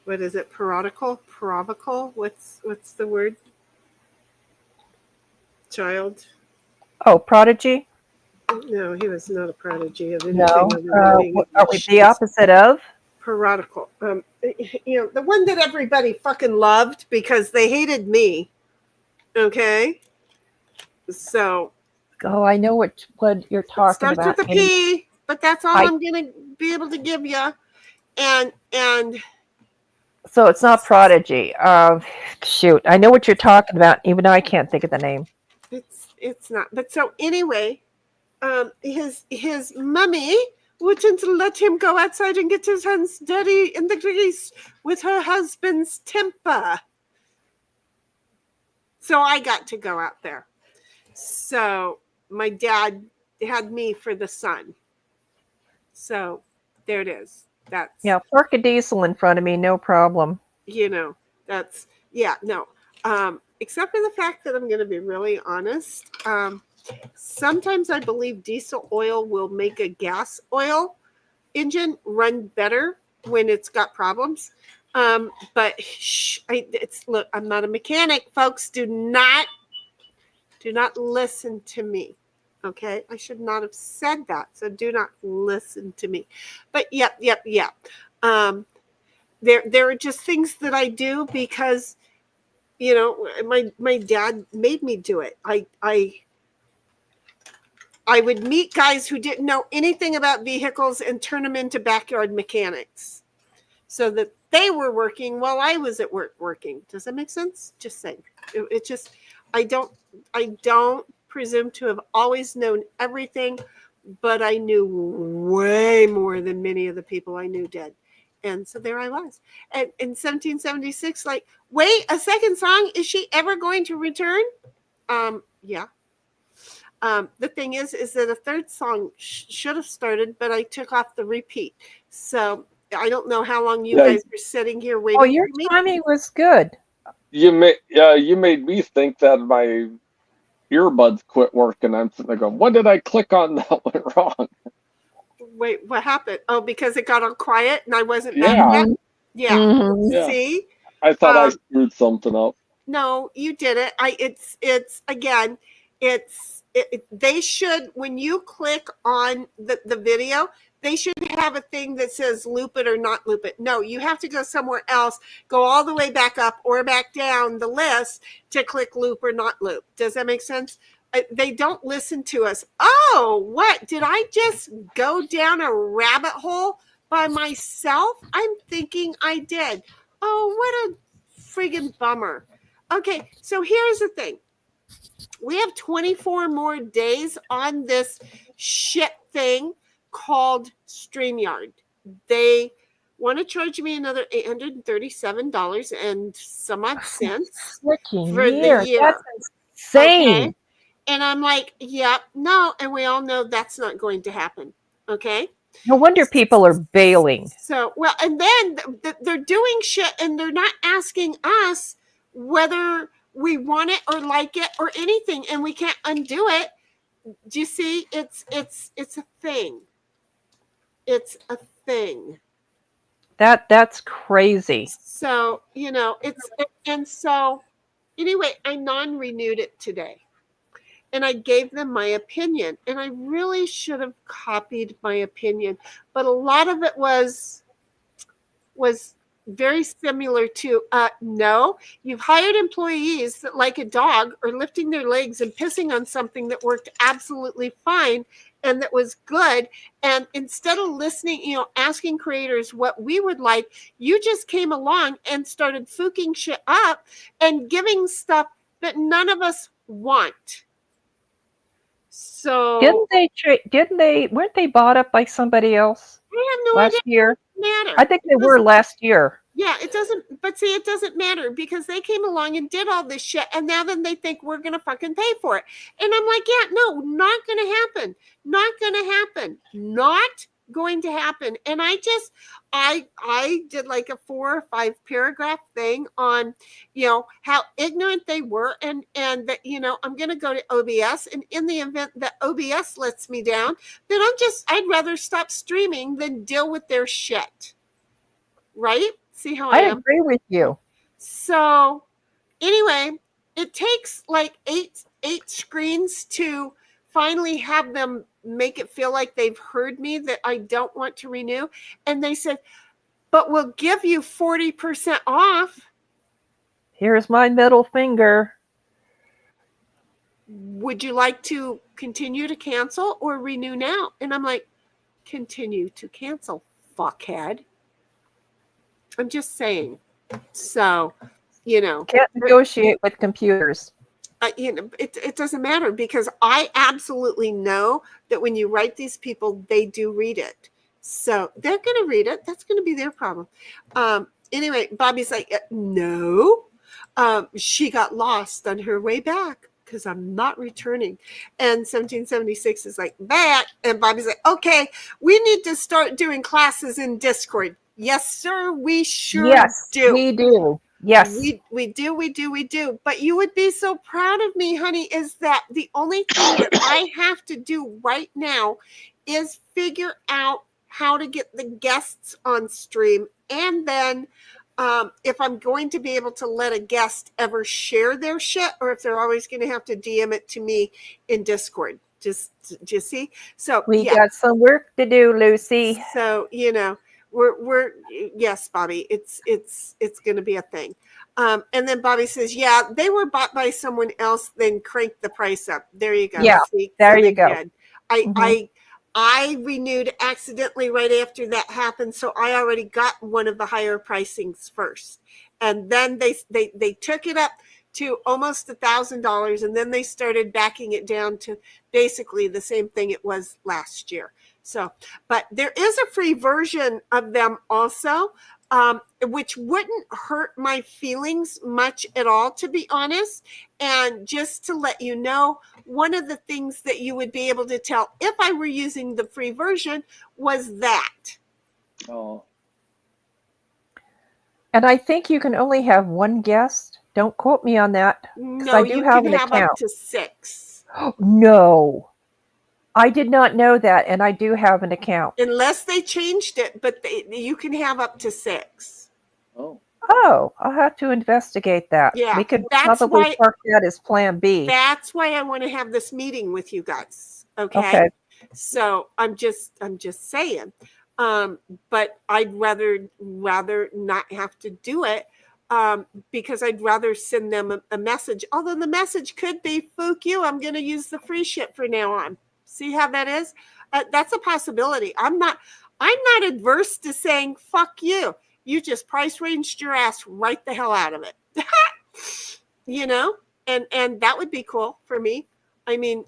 what is it, Parovical? What's the word? Child? Oh, Prodigy? No, he was not a prodigy of anything. No. other than being What are we shit. the opposite of? Parodical. The one that everybody fucking loved because they hated me. Okay? So Oh, I know what you're it talking starts about. with a P, but that's all I- I'm gonna be able to give you. And So it's not Prodigy. Shoot, I know what you're talking about, even though I can't think of the name. it's not. But so anyway, his mummy wouldn't let him go outside and get his hands dirty in the grease with her husband's temper. So I got to go out there. So my dad had me for the son. So there it is. That's Yeah, park a diesel in front of me, no problem. that's no. Except for the fact that I'm going to be really honest. Sometimes I believe diesel oil will make a gas oil engine run better when it's got problems. But look, I'm not a mechanic, folks. Do not listen to me. Okay, I should not have said that. So do not listen to me. But yeah. There are just things that I do because my dad made me do it. I would meet guys who didn't know anything about vehicles and turn them into backyard mechanics so that they were working while I was at work working. Does that make sense? Just saying. It just, I don't presume to have always known everything, but I knew way more than many of the people I knew did. And so there I was. And in 1776, like, wait, a second song? Is she ever going to return? Yeah. The thing is that a third song should have started, but I took off the repeat. So I don't know how long you guys were sitting here waiting Oh, your for me. timing was good. You made me think that my earbuds quit working. I'm sitting there going, what did I click on that went wrong? Wait, what happened? Oh, because it got all quiet and I wasn't Yeah. back yet? Yeah. Mhm. Yeah. See? I thought I screwed something up. No, you didn't. They should, when you click on the video, they should have a thing that says loop it or not loop it. No, you have to go somewhere else, go all the way back up or back down the list to click loop or not loop. Does that make sense? They don't listen to us. Oh, what? Did I just go down a rabbit hole by myself? I'm thinking I did. Oh, what a friggin' bummer. Okay, so here's the thing. We have 24 more days on this shit thing called StreamYard. They want to charge me another $837 and some odd cents Freaking for year. the year. That's insane. Okay? And I'm like, yep, no. And we all know that's not going to happen. Okay? No wonder people are bailing. So, well, and then they're doing shit and they're not asking us whether we want it or like it or anything, and we can't undo it. Do you see? It's a thing. It's a thing. That's crazy. So, and so Anyway, I non-renewed it today. And I gave them my opinion. And I really should have copied my opinion. But a lot of it was very similar to, no, you've hired employees that, like a dog, are lifting their legs and pissing on something that worked absolutely fine and that was good. And instead of listening, asking creators what we would like, you just came along and started fooking shit up and giving stuff that none of us want. So weren't they bought up by somebody else I have no last idea. year? Matter. I think they were last year. Yeah, it doesn't matter because they came along and did all this shit and now then they think we're going to fucking pay for it. And I'm like, yeah, no, not going to happen. Not going to happen. Not going to happen. And I did like a 4 or 5 paragraph thing on, how ignorant they were and that, I'm going to go to OBS, and in the event that OBS lets me down, then I'd rather stop streaming than deal with their shit. Right? See how I am? agree with you. So anyway, it takes like eight screens to finally have them make it feel like they've heard me that I don't want to renew. And they said, but we'll give you 40% off. Here's my middle finger. Would you like to continue to cancel or renew now? And I'm like, continue to cancel, fuckhead. I'm just saying. So, Can't negotiate with computers. It doesn't matter because I absolutely know that when you write these people, they do read it. So they're going to read it. That's going to be their problem. Anyway, Bobby's like, no, she got lost on her way back because I'm not returning. And 1776 is like, back. And Bobby's like, okay, we need to start doing classes in Discord. Yes, sir. We sure do. We do. Yes. We do. But you would be so proud of me, honey, is that the only thing that I have to do right now is figure out how to get the guests on stream. And then if I'm going to be able to let a guest ever share their shit or if they're always going to have to DM it to me in Discord. Just see? So we got some work to do, Lucy. So, we're yes, Bobby, it's going to be a thing. And then Bobby says, yeah, they were bought by someone else, then cranked the price up. There you go. Yeah, see? there So you go. did. I renewed accidentally right after that happened. So I already got one of the higher pricings first. And then they took it up to almost $1,000. And then they started backing it down to basically the same thing it was last year. So, but there is a free version of them also, which wouldn't hurt my feelings much at all, to be honest. And just to let you know, one of the things that you would be able to tell if I were using the free version was that. Oh. And I think you can only have one guest. Don't quote me on that. No, I do you have can an have account. up to 6. No. I did not know that, and I do have an account. Unless they changed it, but you can have up to 6. Oh. Oh, I'll have to investigate that. Yeah, We could that's probably why- park that as plan B. That's why I want to have this meeting with you guys. Okay. So I'm just saying. But I'd rather not have to do it because I'd rather send them a message. Although the message could be, "Fuck you, I'm going to use the free shit for now on." See how that is? That's a possibility. I'm not adverse to saying, "Fuck you. You just price ranged your ass right the hell out of it." And that would be cool for me. I mean,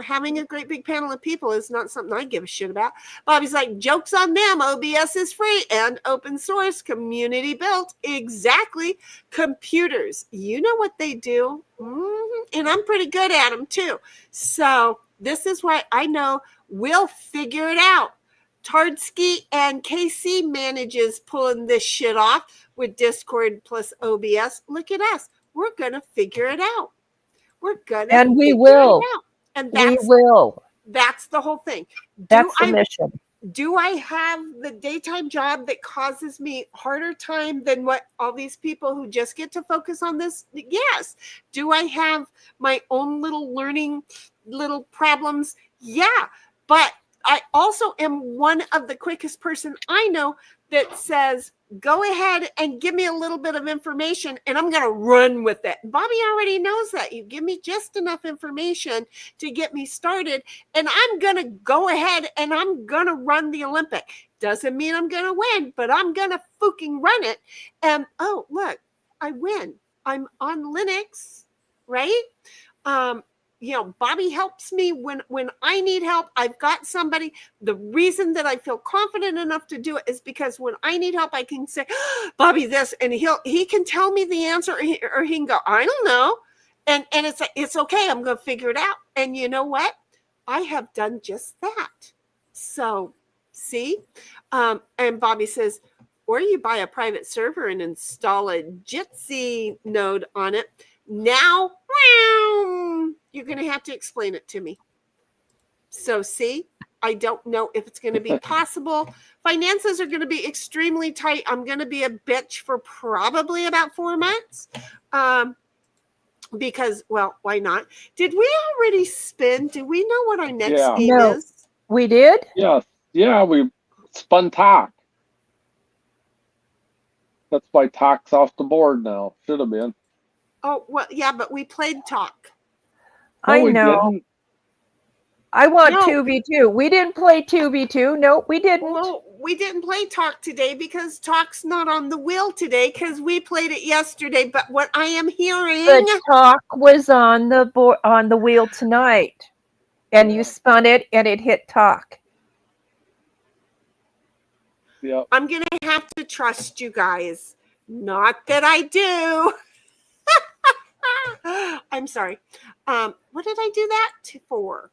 having a great big panel of people is not something I give a shit about. Bobby's like, joke's on them. OBS is free and open source, community built. Exactly. Computers. You know what they do. And I'm pretty good at them too. So this is why I know we'll figure it out. Tardsky and KC manages pulling this shit off with Discord plus OBS. Look at us. We're going to figure it out. We're going to we figure will. it out. And We will. that's the whole thing. That's the mission. Do I have the daytime job that causes me harder time than what all these people who just get to focus on this? Yes. Do I have my own little learning little problems? Yeah. But I also am one of the quickest person I know that says, go ahead and give me a little bit of information and I'm going to run with it. Bobby already knows that. You give me just enough information to get me started and I'm going to go ahead and I'm going to run the Olympic. Doesn't mean I'm going to win, but I'm going to fucking run it. And oh, look, I win. I'm on Linux, right? Bobby helps me when I need help. I've got somebody. The reason that I feel confident enough to do it is because when I need help, I can say, Bobby, this, and he can tell me the answer, or he can go, I don't know. And it's okay. I'm going to figure it out. And you know what? I have done just that. So see, and Bobby says, or you buy a private server and install a Jitsi node on it. Now, you're going to have to explain it to me. So see, I don't know if it's going to be possible. Finances are going to be extremely tight. I'm going to be a bitch for probably about 4 months. Because, well, why not? Did we already spin? Do we know what our next game is? We did? Yes. Yeah, we spun talk. That's why talk's off the board now. Should have been. Oh, well, yeah, but we played talk. I know. I want 2v2. We didn't play 2v2. No, we didn't. Well, we didn't play talk today because talk's not on the wheel today because we played it yesterday. But what I am hearing, the talk was on the wheel tonight, and you spun it, and it hit talk. Yep. I'm gonna have to trust you guys. Not that I do. I'm sorry. What did I do that for?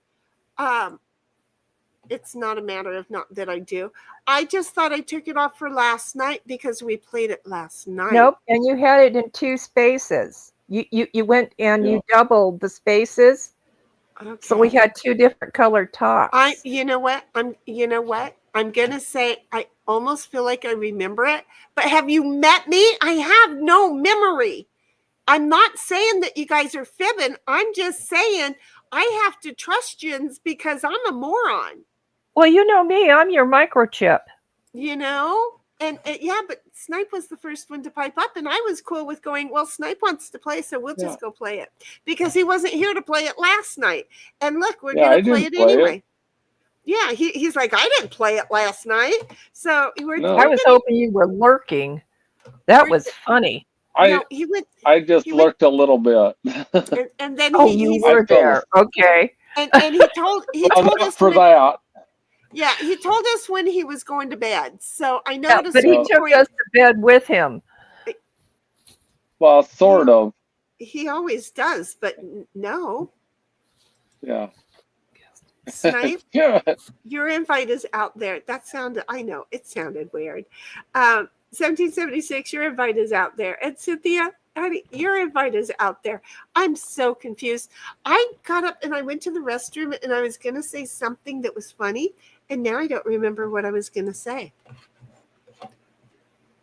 It's not a matter of not that I do. I just thought I took it off for last night because we played it last night. Nope, and you had it in 2 spaces. You went and you doubled the spaces. Okay. So we had 2 different colored talks. You know what? I'm gonna say I almost feel like I remember it, but have you met me? I have no memory. I'm not saying that you guys are fibbing. I'm just saying I have to trust you because I'm a moron. Well, you know me. I'm your microchip. You know? And yeah, but Snipe was the first one to pipe up, and I was cool with going, well, Snipe wants to play, so we'll just go play it. Because he wasn't here to play it last night. And look, we're going to play it anyway. Yeah, he's like, I didn't play it last night. So I was hoping you were lurking. That was funny. I just lurked a little bit. And then you were there. Okay. And he told us for that. Yeah, he told us when he was going to bed. So I noticed. But he took us to bed with him. Well, sort of. He always does, but no. Yeah. Snipe, your invite is out there. I know, it sounded weird. 1776, your invite is out there. And Cynthia, honey, your invite is out there. I'm so confused. I got up and I went to the restroom and I was going to say something that was funny. And now I don't remember what I was going to say.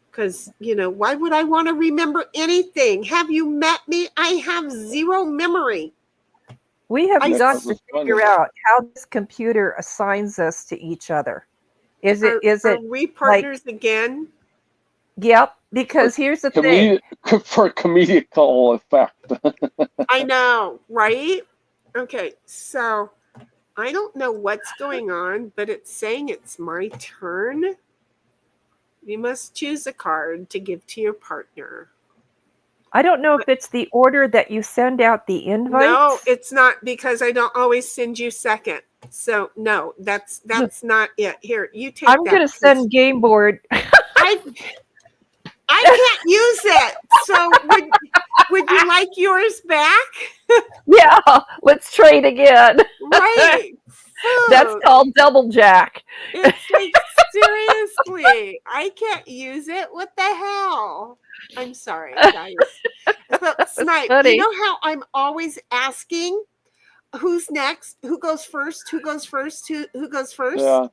Because, why would I want to remember anything? Have you met me? I have zero memory. We have got to figure out how this computer assigns us to each other. Are we partners again? Yep, because here's the thing. For comedical effect. I know, right? Okay, so I don't know what's going on, but it's saying it's my turn. You must choose a card to give to your partner. I don't know if it's the order that you send out the invites. No, it's not, because I don't always send you second. So no, that's not it. Here, you take. I'm going to send game board. I can't use it. So would you like yours back? Yeah, let's trade again. Right. That's called double jack. It's like, seriously, I can't use it. What the hell? I'm sorry, guys. But Snipe, you know how I'm always asking who's next? Who goes first? Who goes first? Who goes first? Yeah.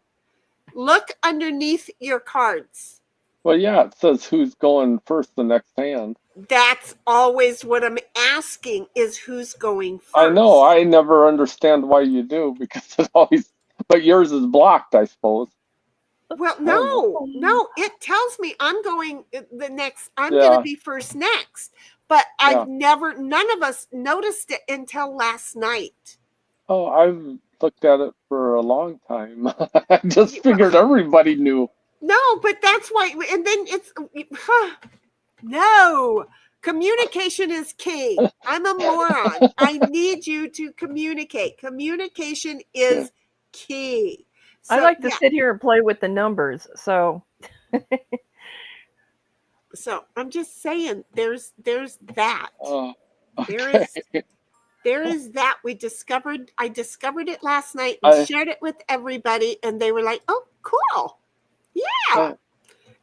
Look underneath your cards. Well, yeah, it says who's going first the next hand. That's always what I'm asking is who's going first. I know. I never understand why you do because it always. But yours is blocked, I suppose. Well, no, it tells me I'm going the next. I'm Yeah. going to be first next. But Yeah. none of us noticed it until last night. Oh, I've looked at it for a long time. I just figured everybody knew. No, but that's why. And then it's no. Communication is key. I'm a moron. I need you to communicate. Communication is key. I like to sit here and play with the numbers. So I'm just saying there's that. Oh, There is that. I discovered it last night and shared it with everybody, and they were like, "Oh, cool. Yeah."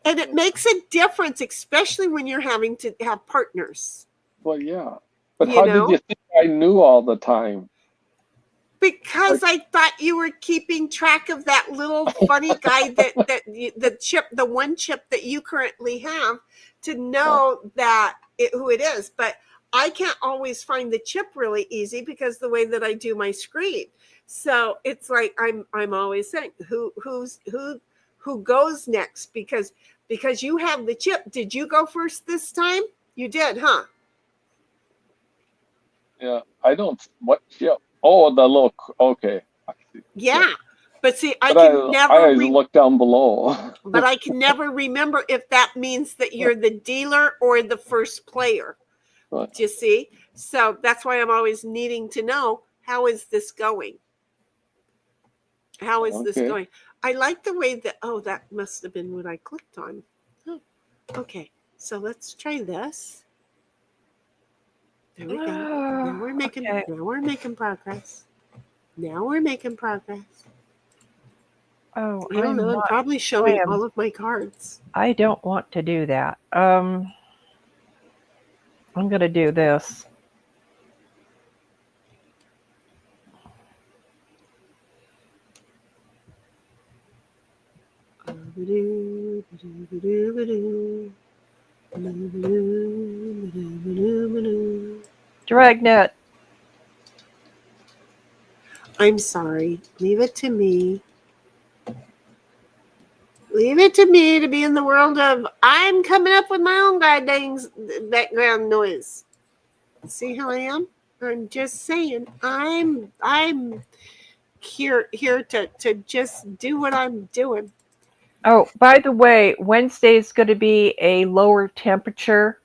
And it makes a difference, especially when you're having to have partners. Well, yeah. But how did you think I knew all the time? Because I thought you were keeping track of that little funny guy the one chip that you currently have to know who it is. But I can't always find the chip really easy because the way that I do my screen. So it's like I'm always saying who goes next because you have the chip. Did you go first this time? You did, huh? Yeah, I don't. What chip? Oh, the little. Okay. Yeah, but see, I always look down below. But I can never remember if that means that you're the dealer or the first player. Do you see? So that's why I'm always needing to know, how is this going? How is this going? I like the way that, that must have been what I clicked on. Oh, okay, so let's try this. There we go. Now we're making progress. Now we're making progress. Oh, I don't know. I'm probably showing all of my cards. I don't want to do that. I'm going to do this. Dragnet. I'm sorry. Leave it to me. Leave it to me to be in the world of I'm coming up with my own goddamn background noise. See how I am? I'm just saying I'm here to just do what I'm doing. Oh, by the way, Wednesday is going to be a lower temperature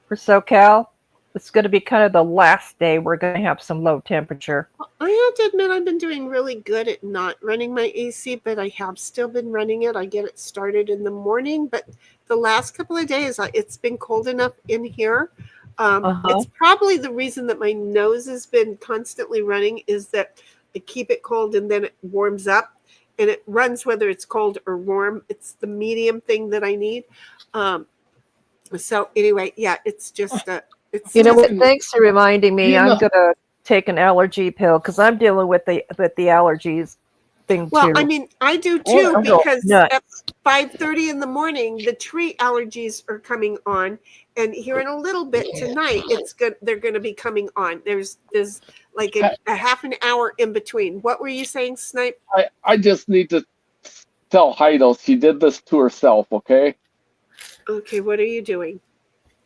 for SoCal. It's going to be kind of the last day we're going to have some low temperature. I have to admit I've been doing really good at not running my AC, but I have still been running it. I get it started in the morning, but the last couple of days it's been cold enough in here. It's probably the reason that my nose has been constantly running is that I keep it cold and then it warms up. And it runs whether it's cold or warm. It's the medium thing that I need. So anyway, yeah, it's just it's. You know what? Thanks for reminding me. I'm gonna take an allergy pill because I'm dealing with the allergies thing too. Well, I mean, I do too because at 5:30 in the morning, the tree allergies are coming on, and here in a little bit tonight, it's good. They're going to be coming on. There's like a half an hour in between. What were you saying, Snipe? I just need to tell Heido she did this to herself, okay? Okay, what are you doing?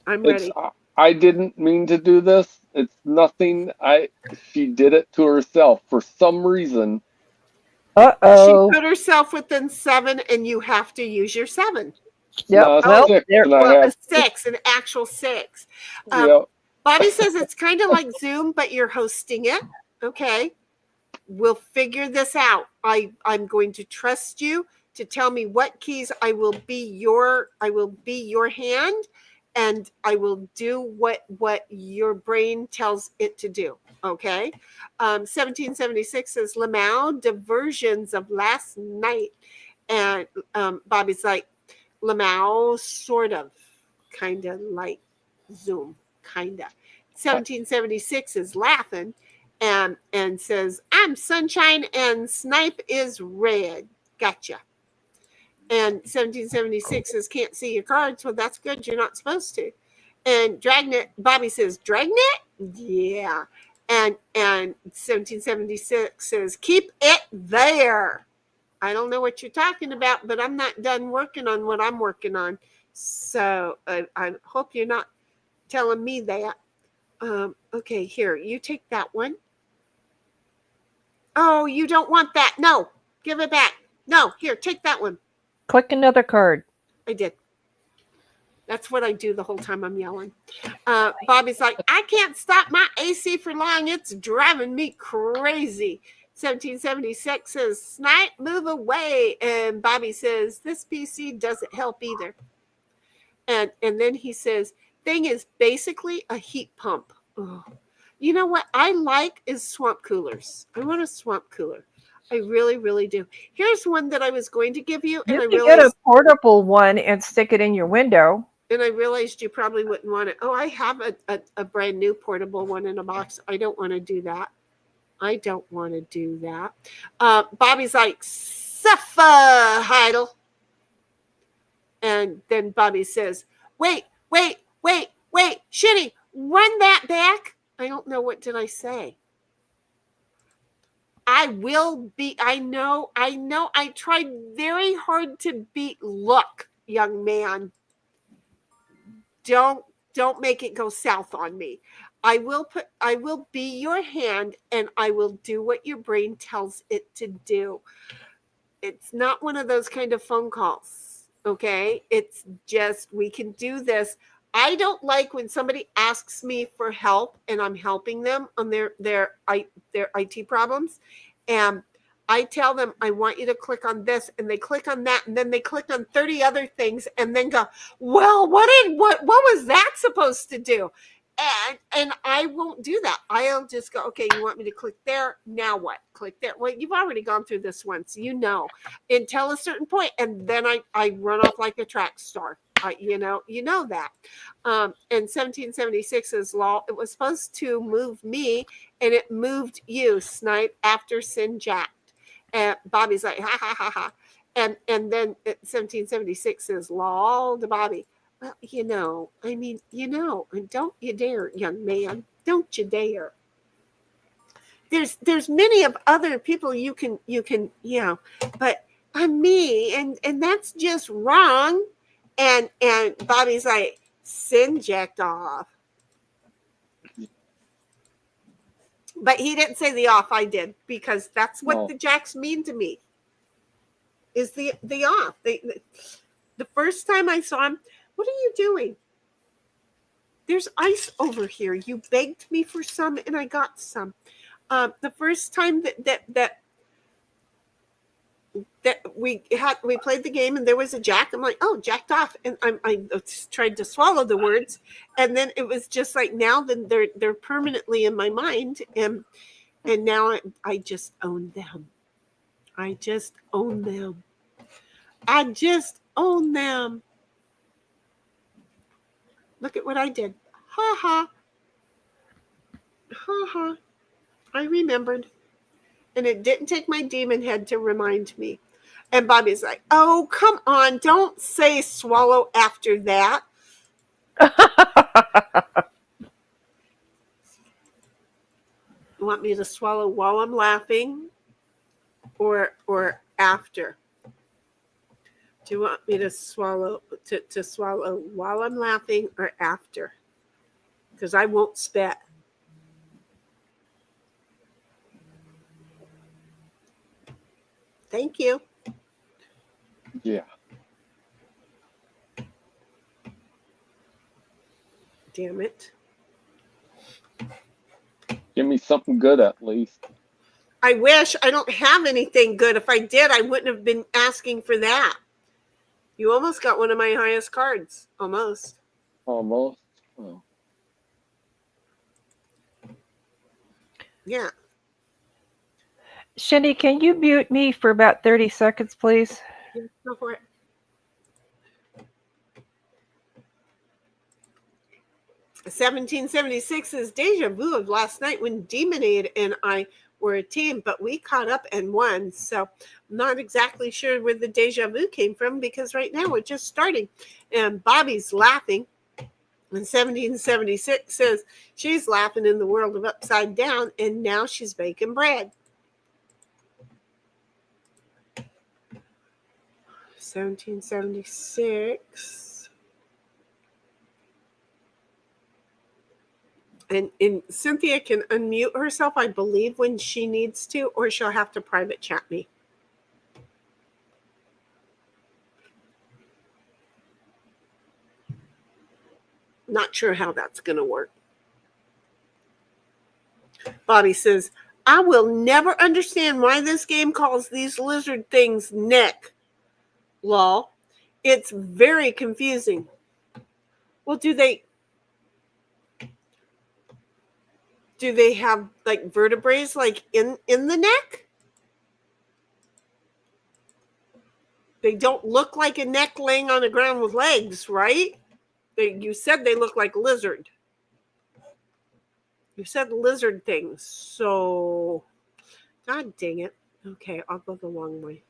I'm ready. I didn't mean to do this. It's nothing. She did it to herself for some reason. Uh-oh. She put herself within 7, and you have to use your 7. Yep. No, a 6, an actual 6. Yep. Bobby says it's kind of like Zoom, but you're hosting it. Okay. We'll figure this out. I'm going to trust you to tell me what keys I will be your hand, and I will do what your brain tells it to do. Okay. 1776 says Lamau diversions of last night. And Bobby's like, Lamau sort of, kind of like Zoom. Kinda. 1776 is laughing and says, I'm sunshine and Snipe is red. Gotcha. And 1776 says, can't see your cards. Well, that's good. You're not supposed to. And Dragnet, Bobby says, Dragnet? Yeah. And 1776 says, keep it there. I don't know what you're talking about, but I'm not done working on what I'm working on. So I hope you're not telling me that. Okay, here, you take that one. Oh, you don't want that. No, give it back. No, here, take that one. Click another card. I did. That's what I do the whole time I'm yelling. Bobby's like, I can't stop my AC for long. It's driving me crazy. 1776 says, Snipe, move away. And Bobby says, this PC doesn't help either. And then he says, thing is basically a heat pump. Oh. You know what I like is swamp coolers. I want a swamp cooler. I really, really do. Here's one that I was going to give you. And You I can realized, get a portable one and stick it in your window. and I realized you probably wouldn't want it. Oh, I have a brand new portable one in a box. I don't want to do that. I don't want to do that. Bobby's like, Suffer, Heidel. And then Bobby says, wait, Shitty, run that back. I don't know. What did I say? I know. I tried very hard to beat luck, young man. Don't make it go south on me. I will be your hand and I will do what your brain tells it to do. It's not one of those kind of phone calls. Okay. It's just, we can do this. I don't like when somebody asks me for help and I'm helping them on their IT problems. And I tell them, I want you to click on this, and they click on that, and then they click on 30 other things and then go, well, what was that supposed to do? And I won't do that. I'll just go, okay, you want me to click there? Now what? Click there. Well, you've already gone through this once, until a certain point, and then I run off like a track star. You know that. And 1776's law, it was supposed to move me, and it moved you, Snipe, after Sin jacked. And Bobby's like, ha, ha, ha, ha. And then 1776 says, law to Bobby. Well, and don't you dare, young man. Don't you dare. There's many of other people you can, but I'm me, and that's just wrong. And Bobby's like, Sin jacked off. But he didn't say the off, I did, because that's what the jacks mean to me. Is the off. The first time I saw him, what are you doing? There's ice over here. You begged me for some and I got some. The first time that we played the game and there was a jack, I'm like, oh, jacked off, and I tried to swallow the words, and then it was just like, now then they're permanently in my mind, and now I just own them. I just own them. Look at what I did. Ha ha. Ha ha. I remembered. And it didn't take my demon head to remind me. And Bobby's like, oh, come on. Don't say swallow after that. You want me to swallow while I'm laughing or after? Do you want me to swallow to swallow while I'm laughing or after? Because I won't spit. Thank you. Yeah. Damn it. Give me something good at least. I wish. I don't have anything good. If I did, I wouldn't have been asking for that. You almost got one of my highest cards. Almost. Almost. Oh. Yeah. Shinny, can you mute me for about 30 seconds, please? Yeah, go for it. '1776 is deja vu of last night when Demonade and I we're a team, but we caught up and won. So I'm not exactly sure where the deja vu came from, because right now we're just starting. And Bobby's laughing. And 1776 says she's laughing in the world of upside down, and now she's baking bread. 1776. And Cynthia can unmute herself, I believe, when she needs to, or she'll have to private chat me. Not sure how that's going to work. Bobby says, I will never understand why this game calls these lizard things neck. Lol. It's very confusing. Well, do they have like vertebrae like in the neck? They don't look like a neck laying on the ground with legs, right? You said they look like lizard. You said lizard things. So, God dang it. Okay, I'll go the long way.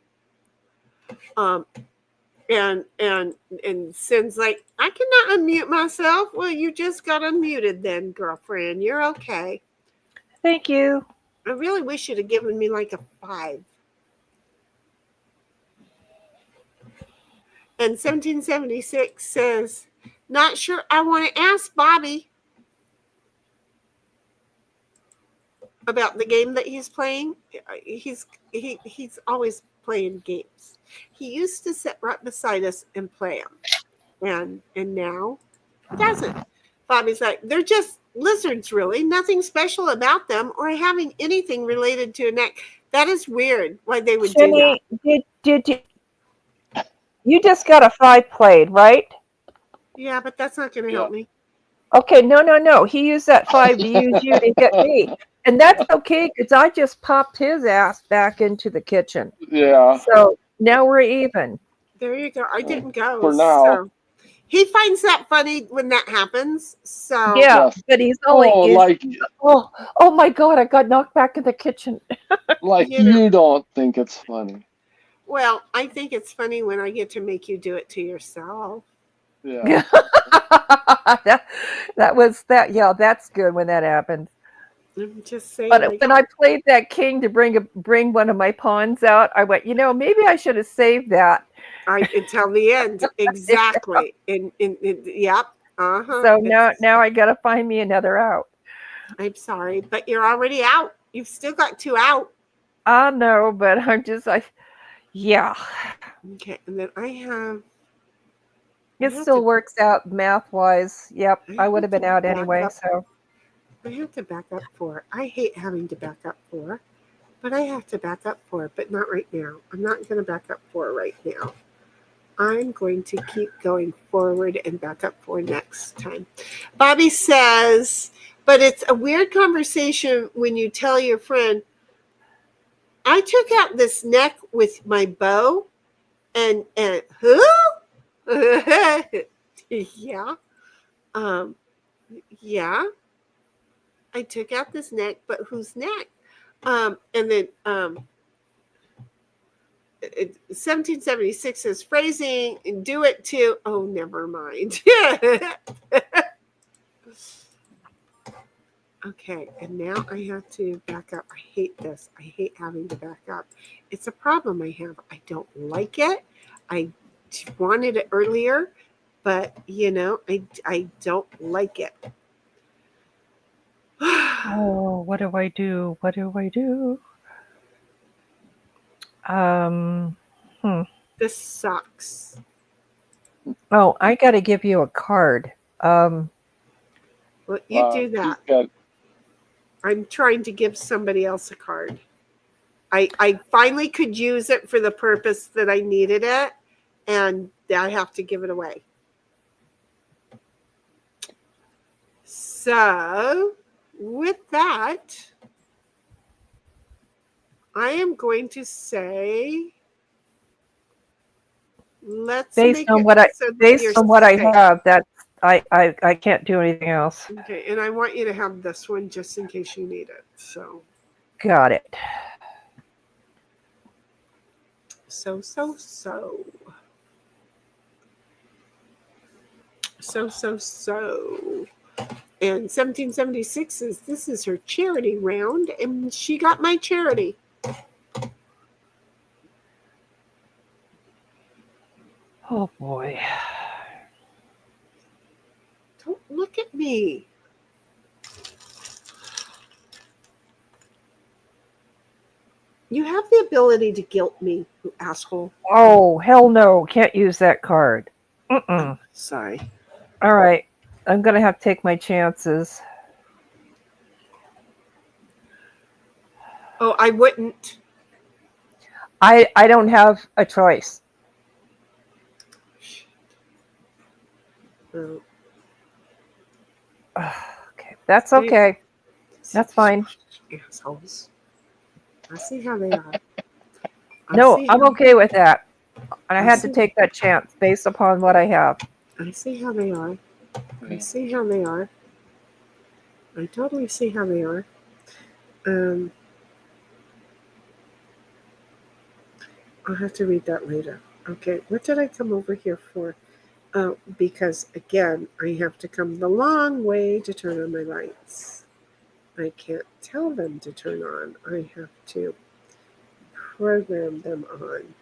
And Sin's like, I cannot unmute myself. Well, you just got unmuted then, girlfriend. You're okay. Thank you. I really wish you'd have given me like a 5. And 1776 says, not sure I want to ask Bobby about the game that he's playing. He's always playing games. He used to sit right beside us and play them. And now he doesn't. Bobby's like, they're just lizards, really. Nothing special about them or having anything related to a neck. That is weird why they would do that. Did you just got a 5 played, right? Yeah, but that's not going to help me. Okay, no. He used that 5 to use you to get me. And that's okay, because I just popped his ass back into the kitchen. Yeah. So now we're even. There you go. I didn't go. For now. So. He finds that funny when that happens. So yeah, but he's only oh my God, I got knocked back in the kitchen. Like you don't think it's funny. Well, I think it's funny when I get to make you do it to yourself. Yeah. that was that. Yeah, that's good when that happened. I'm just saying. But when I played that king to bring one of my pawns out, I went, maybe I should have saved that. Until the end, exactly. Yep. So now I got to find me another out. I'm sorry, but you're already out. You've still got 2 out. I know, but I'm just yeah. Okay, and then I have. It still works out math-wise. Yep, I would have been out anyway. So I have to back up 4. I hate having to back up 4, but I have to back up 4, but not right now. I'm not going to back up 4 right now. I'm going to keep going forward and back up 4 next time. Bobby says, but it's a weird conversation when you tell your friend, I took out this neck with my bow, and who? Yeah. Yeah. I took out this neck, but whose neck? And then 1776 says phrasing and do it too. Oh, never mind. Okay, and now I have to back up. I hate this. I hate having to back up. It's a problem I have. I don't like it. I wanted it earlier, but I don't like it. Oh, what do I do? This sucks. Oh, I got to give you a card. Well, you do that. I'm trying to give somebody else a card. I finally could use it for the purpose that I needed it, and I have to give it away. So, with that, I am going to say, let's based on what I have, that I can't do anything else. Okay, and I want you to have this one just in case you need it. So, Got it. So. And 1776 says this is her charity round, and she got my charity. Oh boy. Don't look at me. You have the ability to guilt me, you asshole. Oh, hell no. Can't use that card. Mm-mm. Sorry. All right. I'm going to have to take my chances. Oh, I wouldn't. I don't have a choice. Oh. Okay. That's okay. That's fine. Assholes. I see how they are. No, I'm okay with that. And I had to take that chance based upon what I have. I see how they are. I see how they are. I totally see how they are. I'll have to read that later. Okay, what did I come over here for? Oh, because again, I have to come the long way to turn on my lights. I can't tell them to turn on. I have to program them on.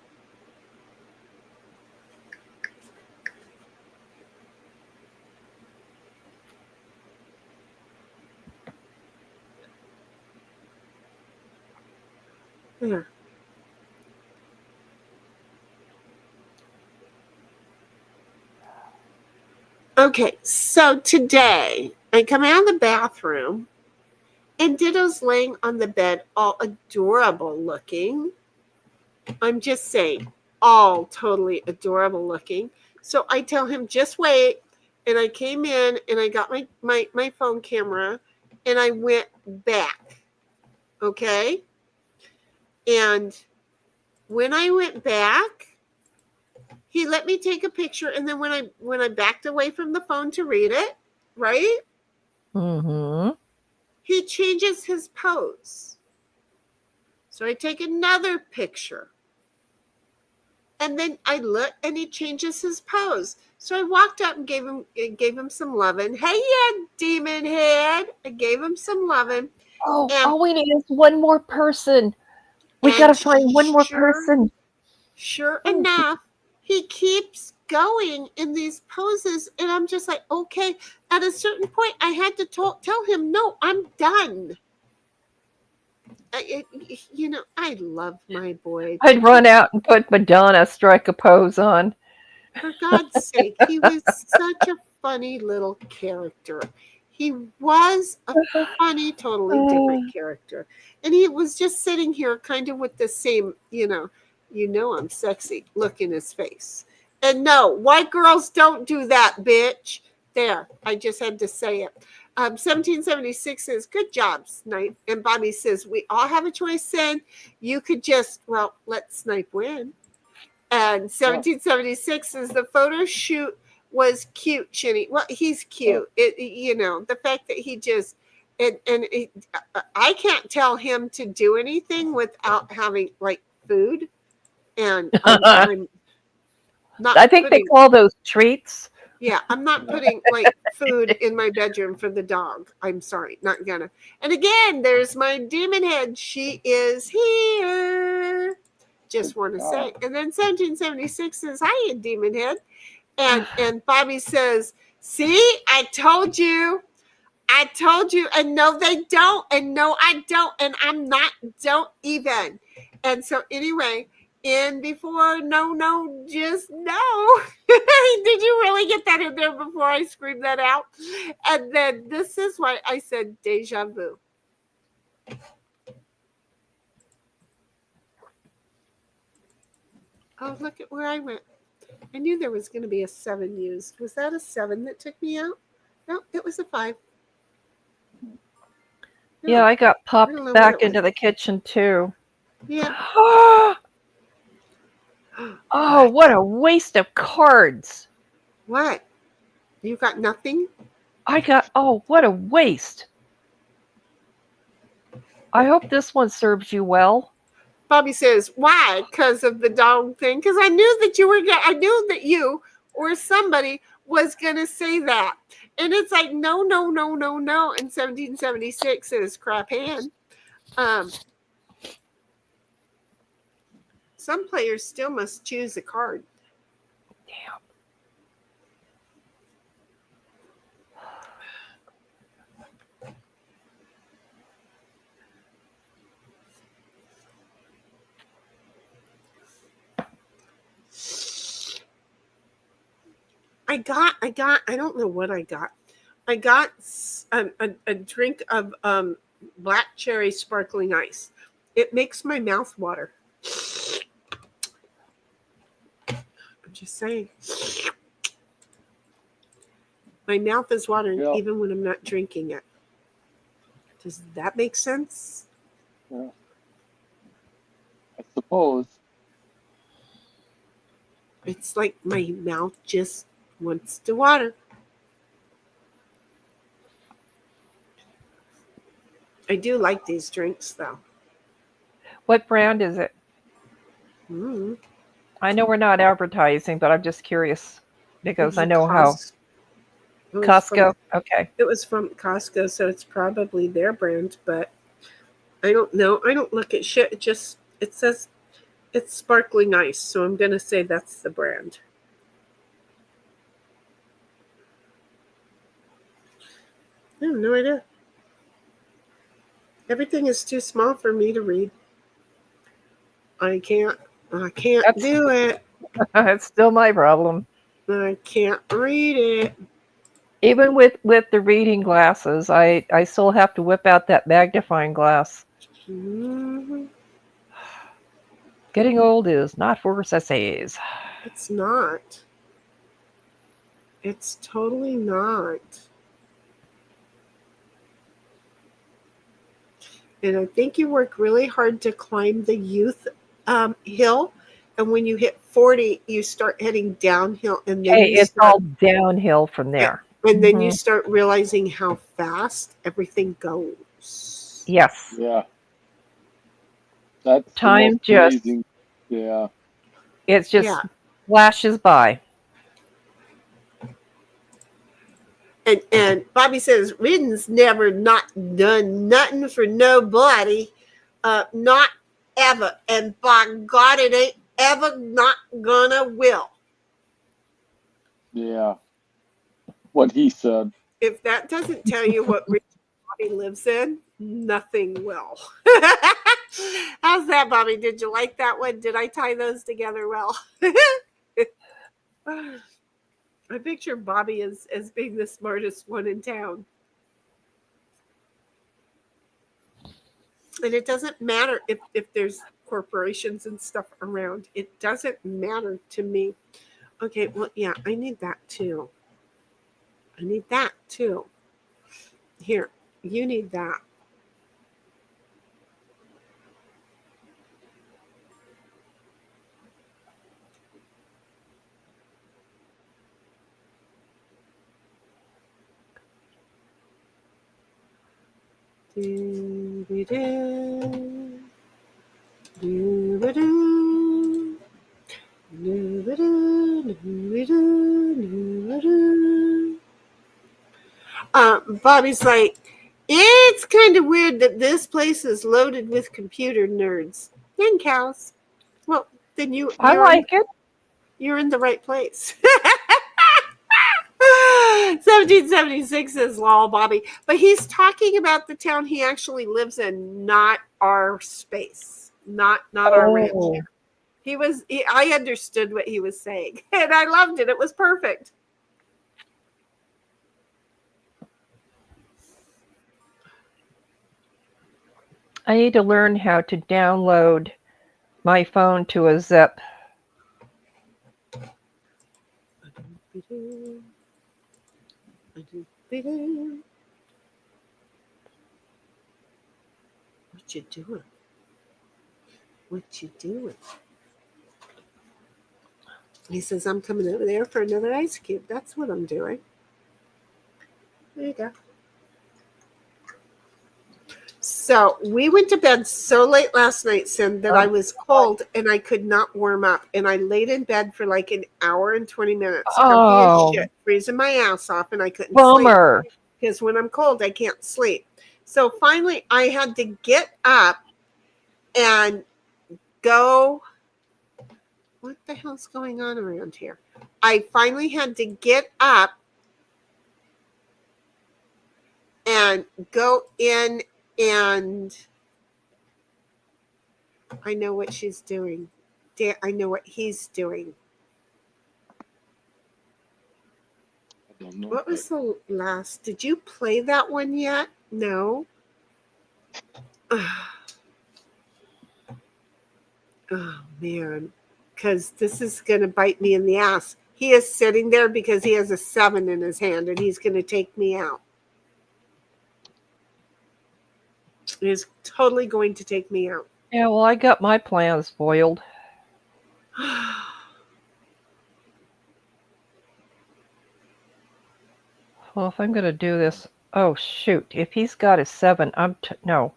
There. Okay, so today I come out of the bathroom and Ditto's laying on the bed, all adorable looking. I'm just saying, all totally adorable looking. So I tell him, just wait. And I came in and I got my phone camera and I went back. Okay? And when I went back, he let me take a picture, and then when I backed away from the phone to read it, right? Mm-hmm. He changes his pose. So I take another picture. And then I look and he changes his pose. So I walked up and gave him some loving. Hey, you demon head. I gave him some loving. Oh, And- all we need is one more person. We got to find one more person. Sure enough, he keeps going in these poses, and I'm just like, okay. At a certain point, I had to tell him, no, I'm done. I love my boy. I'd run out and put Madonna Strike a Pose on. For God's sake, he was such a funny little character. He was a funny, totally different character. And he was just sitting here kind of with the same, I'm sexy look in his face. And no, white girls don't do that, bitch. There, I just had to say it. 1776 says, good job, Snipe. And Bobby says, we all have a choice, Sin. You could just, let Snipe win. And 1776 says, the photo shoot was cute, Shinny. Well, he's cute. The fact that he just, I can't tell him to do anything without having, food. And I'm not I think they call those treats. Yeah, I'm not putting food in my bedroom for the dog. I'm sorry, not gonna. And again, there's my demon head. She is here. Just want to say. And then 1776 says, "Hi, demon head," and Bobby says, "See, I told you." And no, they don't. And no, I don't. And I'm not. Don't even. And so anyway. In before no, just no. Did you really get that in there before I screamed that out? And then this is why I said deja vu. Oh, look at where I went. I knew there was going to be a 7 used. Was that a 7 that took me out? No, it was a 5. No, Yeah, I got popped back into the kitchen too. Yeah. Oh, what a waste of cards. What? You got nothing? What a waste. I hope this one serves you well. Bobby says, "Why? Because of the dog thing? Because I knew that you were. I knew that you or somebody was gonna say that." And it's like, no, no, no, no, no. In 1776 is crap hand. Some players still must choose a card. Damn. I don't know what I got. I got a drink of black cherry sparkling ice. It makes my mouth water. I'm just saying. My mouth is watering Yeah. even when I'm not drinking it. Does that make sense? Yeah. I suppose. It's like my mouth just wants to water. I do like these drinks though. What brand is it? Mm. I know we're not advertising, but I'm just curious because I It was know how. It was Costco? Okay. It was from Costco, so it's probably their brand, but I don't know. I don't look at shit. It says it's sparkling ice, so I'm gonna say that's the brand. I have no idea. Everything is too small for me to read. I can't That's- do it. It's still my problem. I can't read it. Even with the reading glasses, I still have to whip out that magnifying glass. Mhm. Getting old is not for essays. It's not. It's totally not. And I think you work really hard to climb the youth hill. And when you hit 40, you start heading downhill. And then Hey, you it's start, all downhill from there. and then you Mhm. start realizing how fast everything goes. Yes. Yeah. That's Time the most just- amazing. Yeah. It's just Yeah. flashes by. And Bobby says, Ridden's never not done nothing for nobody. Not ever. And by God, it ain't ever not gonna will. Yeah. What he said. If that doesn't tell you what Bobby lives in, nothing will. How's that, Bobby? Did you like that one? Did I tie those together well? I picture Bobby as being the smartest one in town. And it doesn't matter if there's corporations and stuff around. It doesn't matter to me. Okay, well, yeah, I need that too. I need that too. Here, you need that. Bobby's like, it's kind of weird that this place is loaded with computer nerds and cows. Well, then I like it. you're in the right place. 1776 is lol, Bobby. But he's talking about the town he actually lives in, not our space, not our ranch. I understood what he was saying, and I loved it. It was perfect. I need to learn how to download my phone to a zip. What you doing? What you doing? He says, I'm coming over there for another ice cube. That's what I'm doing. There you go. So we went to bed so late last night, Sim, that I was cold and I could not warm up. And I laid in bed for like an hour and 20 minutes. Comfy Oh. as shit, freezing my ass off, and I couldn't sleep. Bummer. Because when I'm cold, I can't sleep. So finally, I had to get up and go. What the hell's going on around here? I finally had to get up and go in, and I know what she's doing. I know what he's doing. I don't know. What was the last? Did you play that one yet? No. Oh, man. Because this is going to bite me in the ass. He is sitting there because he has a 7 in his hand, and he's going to take me out. He's totally going to take me out. Yeah, well, I got my plans foiled. Well, if I'm going to do this, oh, shoot. If he's got a 7, no.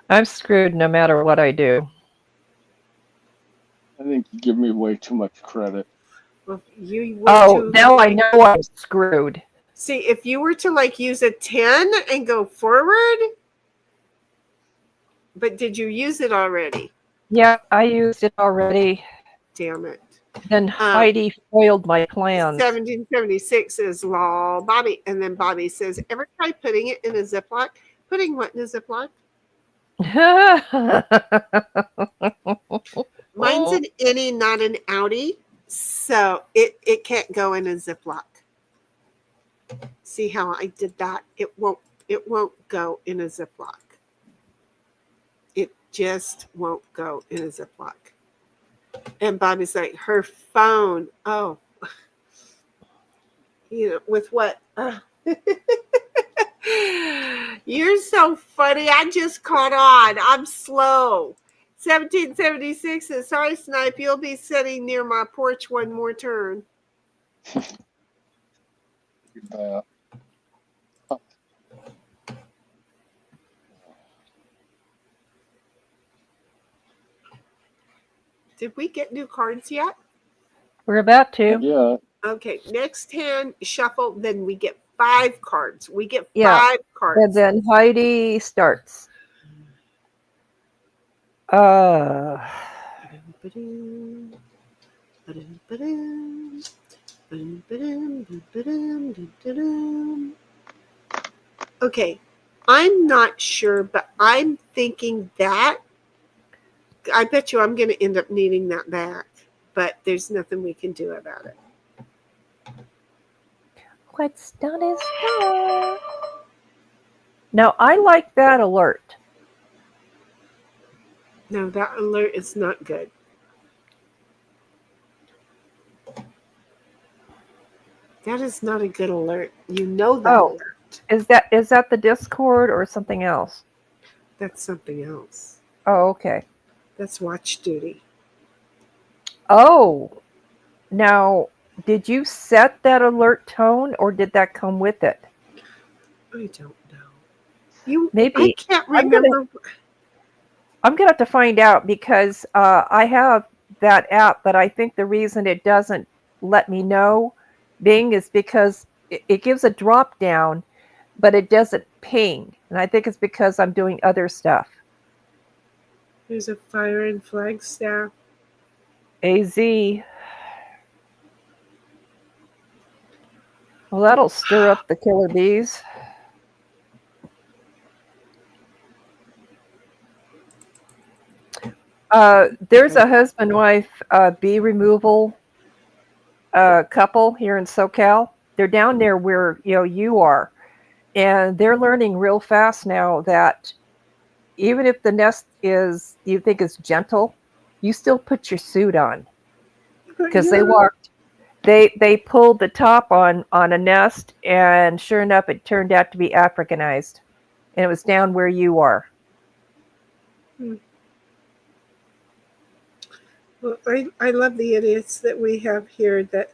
I'm screwed no matter what I do. I think you give me way too much credit. Well, Now I know I'm screwed. See, if you were to like use a 10 and go forward, but did you use it already? Yeah, I used it already. Damn it. Then Heidi foiled my plans. 1776 is law, Bobby. And then Bobby says, ever try putting it in a Ziploc? Putting what in a Ziploc? Mine's an innie, not an outie. So it can't go in a Ziploc. See how I did that? It won't go in a Ziploc. It just won't go in a Ziploc. And Bobby's like, her phone. Oh, with what? You're so funny. I just caught on. I'm slow. 1776 says, sorry, Snipe. You'll be sitting near my porch one more turn. Did we get new cards yet? We're about to. Yeah. Okay, next hand shuffle, then we get 5 cards. We get 5 Yeah. cards. And then Heidi starts. Okay, I'm not sure, but I'm thinking that I bet you I'm going to end up needing that back, but there's nothing we can do about it. What's done is done. Now, I like that alert. No, that alert is not good. That is not a good alert. You know that alert. Is that the Discord or something else? That's something else. Oh, okay. That's watch duty. Oh, now, did you set that alert tone or did that come with it? I don't know. Maybe I can't remember. I'm going to have to find out because I have that app, but I think the reason it doesn't let me know is because it gives a drop down, but it doesn't ping. And I think it's because I'm doing other stuff. There's a fire in Flagstaff. AZ. Well, that'll stir up the killer bees. There's a husband-wife bee removal couple here in SoCal. They're down there where you are, and they're learning real fast now that even if the nest you think is gentle, you still put your suit on because they pulled the top on a nest, and sure enough, it turned out to be Africanized, and it was down where you are. Well, I love the idiots that we have here that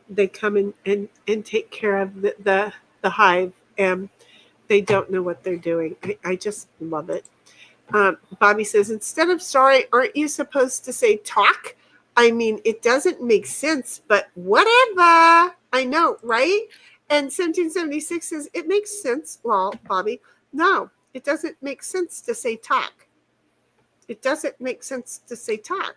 they come in and take care of the hive, and they don't know what they're doing. I just love it. Bobby says, instead of sorry, aren't you supposed to say talk? I mean, it doesn't make sense, but whatever. I know, right? And 1776 says, it makes sense. Well, Bobby, no, it doesn't make sense to say talk. It doesn't make sense to say talk.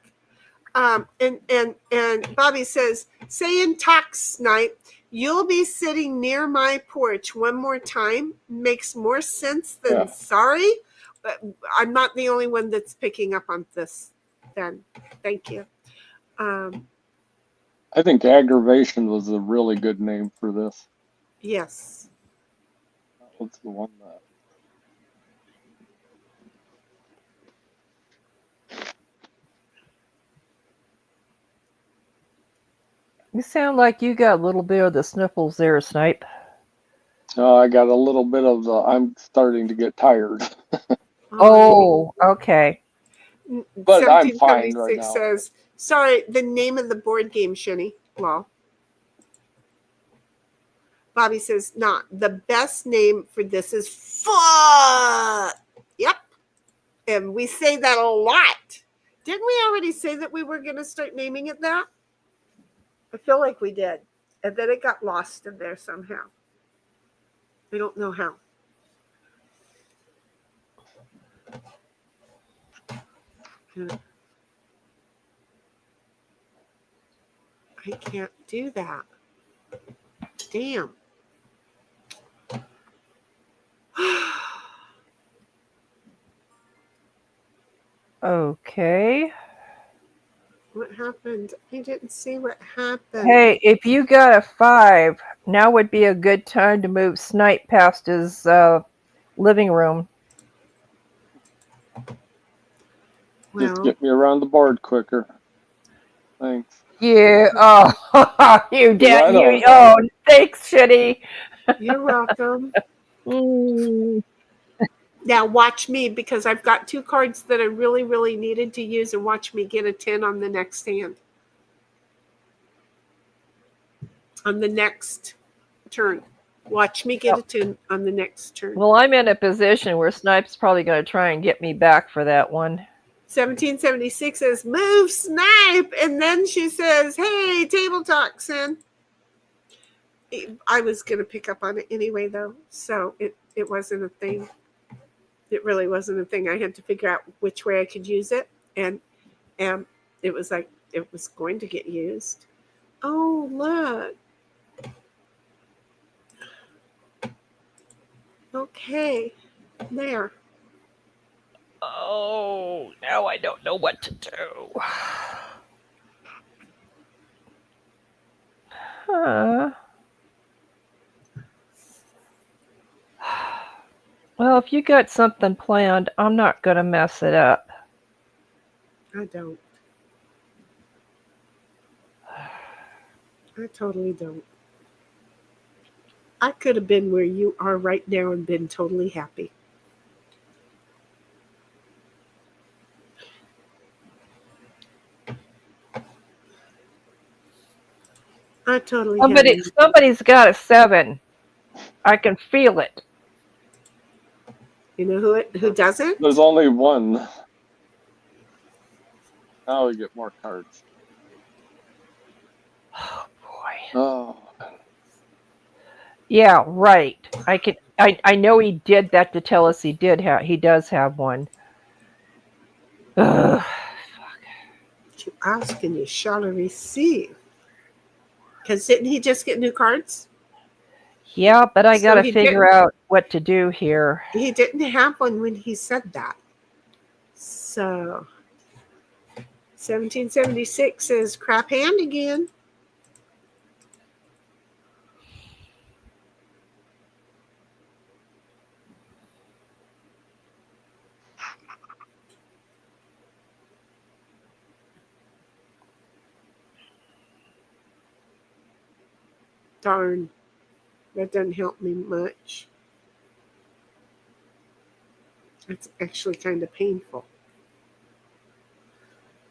And Bobby says, saying talk, Snipe, you'll be sitting near my porch one more time makes more sense than sorry. But I'm not the only one that's picking up on this then. Thank you. I think aggravation was a really good name for this. Yes. That was the one that. You sound like you got a little bit of the sniffles there, Snipe. I got a little bit of the, I'm starting to get tired. Oh, okay. But I'm fine right 1776 now. says, sorry, the name of the board game, Shinny. Well, Bobby says, not. The best name for this is FUCK. Yep. And we say that a lot. Didn't we already say that we were going to start naming it that? I feel like we did. And then it got lost in there somehow. I don't know how. I can't do that. Damn. Okay. What happened? I didn't see what happened. Hey, if you got a 5, now would be a good time to move Snipe past his living room. Just Well, get me around the board quicker. Thanks. Yeah. Oh, you did. I don't- Oh, thanks, Shitty. you're welcome. Mm. Now watch me, because I've got 2 cards that I really, really needed to use, and watch me get a 10 on the next hand. On the next turn. Watch me get a 10 on the next turn. Well, I'm in a position where Snipe's probably going to try and get me back for that one. 1776 says, move, Snipe. And then she says, hey, table talk, Sin. I was going to pick up on it anyway, though. So it wasn't a thing. It really wasn't a thing. I had to figure out which way I could use it. And it was like, it was going to get used. Oh, look. Okay. There. Oh, now I don't know what to do. Huh. Well, if you got something planned, I'm not going to mess it up. I don't. I totally don't. I could have been where you are right now and been totally happy. I totally have. Somebody's got a 7. I can feel it. You know who doesn't? There's only one. Now we get more cards. Oh boy. Oh. Yeah, right. I know he did that to tell us he does have one. Ugh. You ask and you shall receive. Because didn't he just get new cards? Yeah, but I So gotta he figure didn't. out what to do here. He didn't have one when he said that. So 1776 says crap hand again. Darn. That doesn't help me much. It's actually kind of painful.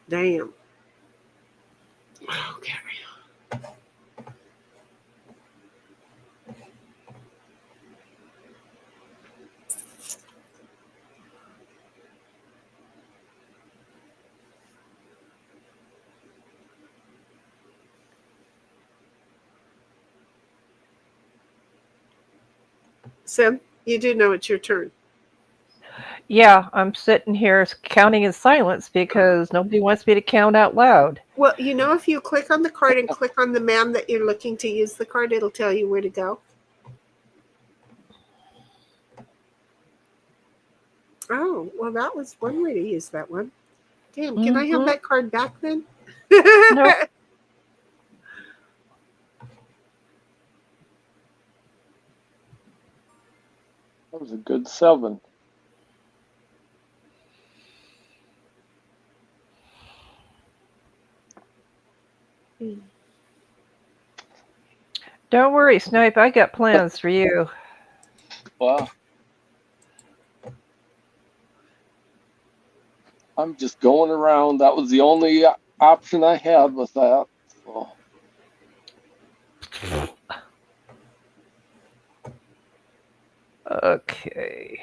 Damn. Okay. Sim, you do know it's your turn. Yeah, I'm sitting here counting in silence because nobody wants me to count out loud. Well, if you click on the card and click on the man that you're looking to use the card, it'll tell you where to go. Oh, well, that was one way to use that one. Damn, can I have that card back then? No. That was a good 7. Don't worry, Snipe. I got plans for you. Wow. I'm just going around. That was the only option I had with that. So. Okay.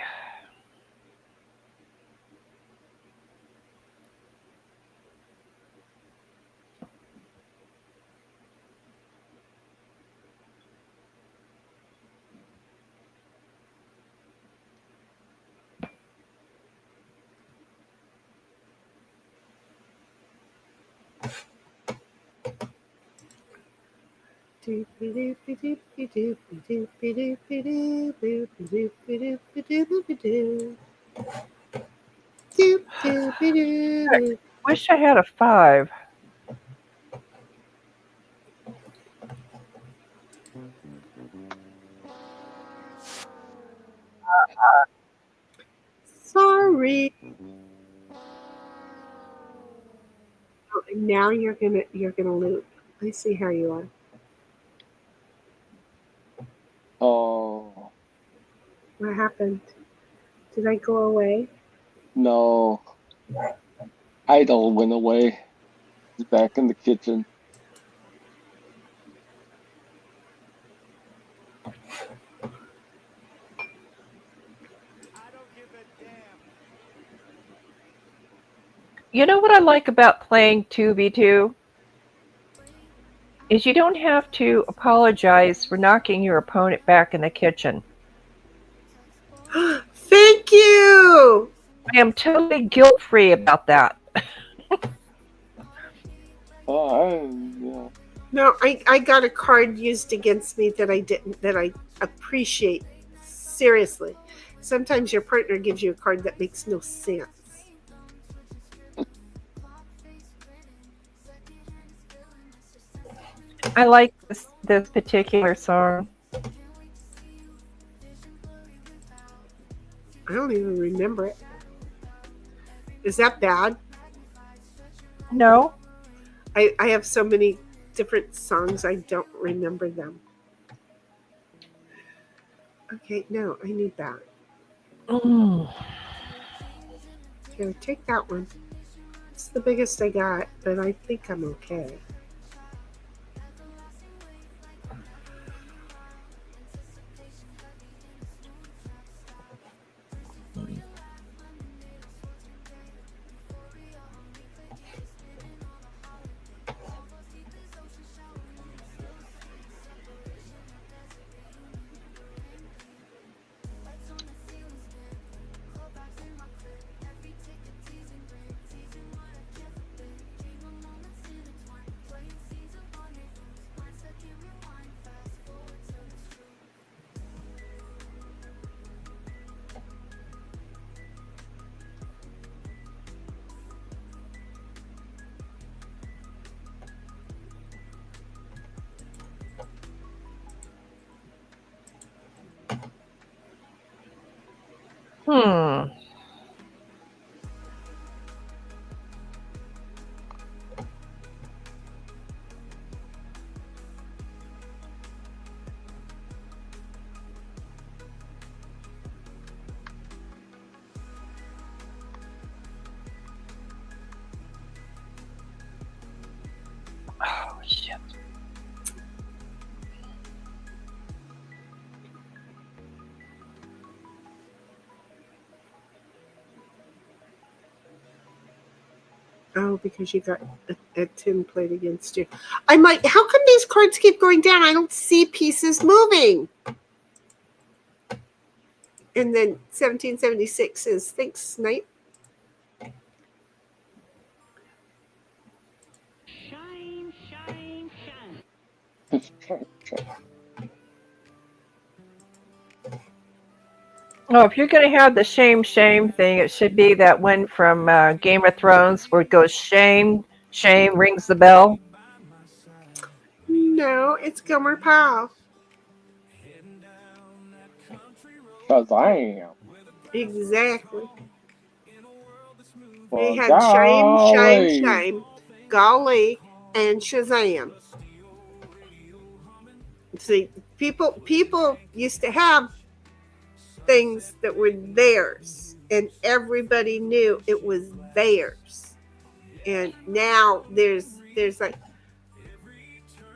Wish I had a 5. Sorry. Oh, now you're gonna loop. I see how you are. Oh. What happened? Did I go away? No. Idol went away. He's back in the kitchen. You know what I like about playing 2v2? Is you don't have to apologize for knocking your opponent back in the kitchen. Thank you! I am totally guilt-free about that. Yeah. No, I got a card used against me that I appreciate. Seriously. Sometimes your partner gives you a card that makes no sense. I like this particular song. I don't even remember it. Is that bad? No? I have so many different songs, I don't remember them. Okay, no, I need that. Here, take that one. It's the biggest I got, but I think I'm okay. Oh, shit. Oh, because you got a tin plate against you. How come these cards keep going down? I don't see pieces moving. And then 1776 is thanks, Snipe. Oh, if you're going to have the shame thing, it should be that one from Game of Thrones where it goes shame rings the bell. No, it's Gomer Pyle. Because I am. Exactly. Well, They had golly. shame, golly, and Shazam. See, people used to have things that were theirs, and everybody knew it was theirs. And now there's like,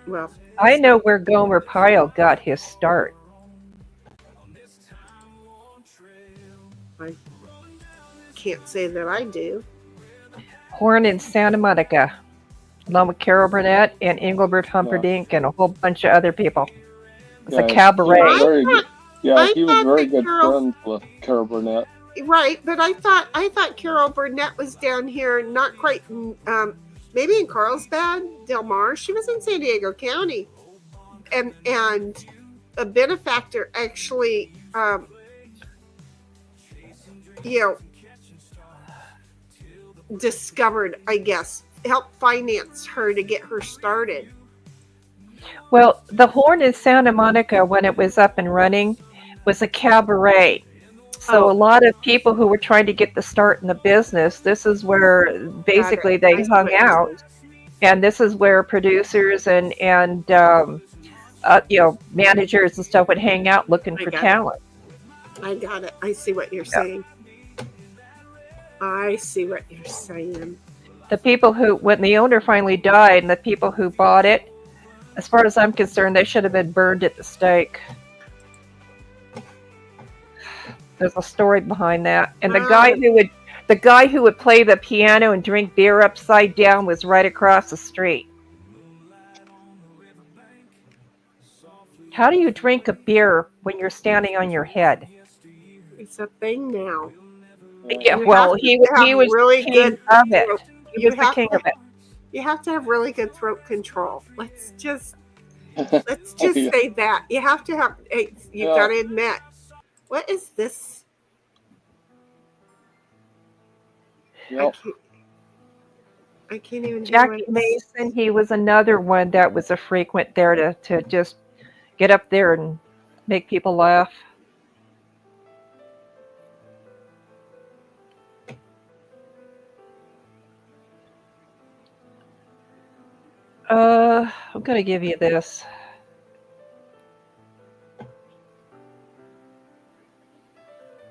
well, I know where Gomer Pyle got his start. I can't say that I do. Horn in Santa Monica, along with Carol Burnett and Engelbert Humperdinck and a whole bunch of other people. It's a cabaret. He was very good friends with Carol Burnett. Right, but I thought Carol Burnett was down here, not quite, maybe in Carlsbad, Del Mar. She was in San Diego County, and a benefactor actually, discovered, I guess, helped finance her to get her started. Well, the Horn in Santa Monica, when it was up and running, was a cabaret. So a lot of people who were trying to get the start in the business, this is where basically they hung out, and this is where producers and managers and stuff would hang out looking for talent. I got it. I see what you're saying. I see what you're saying. The people who, when the owner finally died, and the people who bought it, as far as I'm concerned, they should have been burned at the stake. There's a story behind that. And the guy who would play the piano and drink beer upside down was right across the street. How do you drink a beer when you're standing on your head? It's a thing now. Yeah, well, he was really king good of it. He was the king of it. You have to have really good throat control. Let's just say that. You have to have, you got to admit. What is this? Yep. I can't even do Jackie it. Mason, he was another one that was a frequent there to just get up there and make people laugh. I'm going to give you this.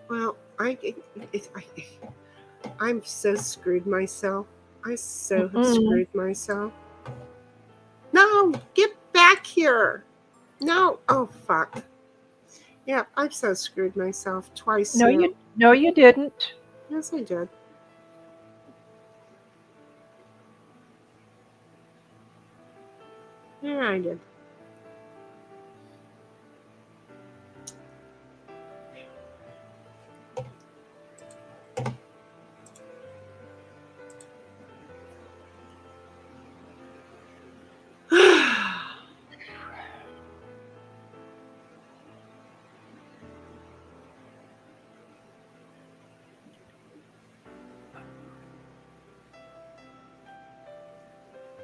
Well, I'm so screwed myself. I so have screwed myself. No, get back here. No. Oh, fuck. Yeah, I've so screwed myself twice. No, you didn't. Yes, I did. Yeah, I did.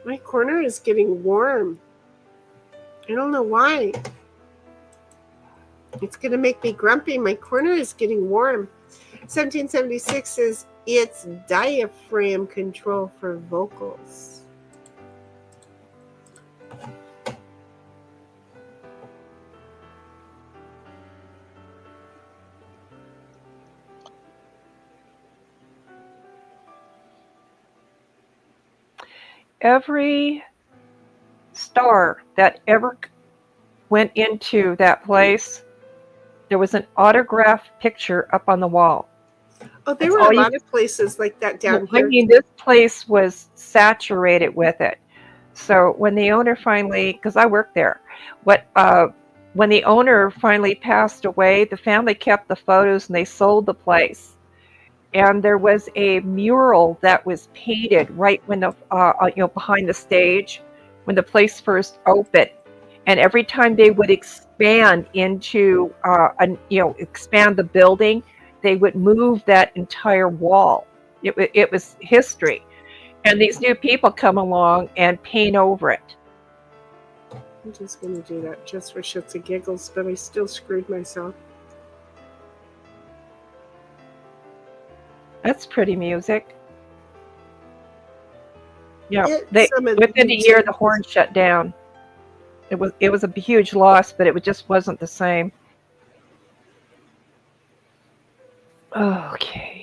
My corner is getting warm. I don't know why. It's going to make me grumpy. My corner is getting warm. 1776 says it's diaphragm control for vocals. Every star that ever went into that place, there was an autographed picture up on the wall. Oh, there were a lot of places like that down here. I mean, this place was saturated with it. So when the owner finally, because I worked there, when the owner finally passed away, the family kept the photos and they sold the place. And there was a mural that was painted right when the behind the stage when the place first opened. And every time they would expand into expand the building, they would move that entire wall. It was history. And these new people come along and paint over it. I'm just going to do that just for shits and giggles, but I still screwed myself. That's pretty music. Yeah, Some of within a these year the things- horn shut down. It was a huge loss, but it just wasn't the same. Okay.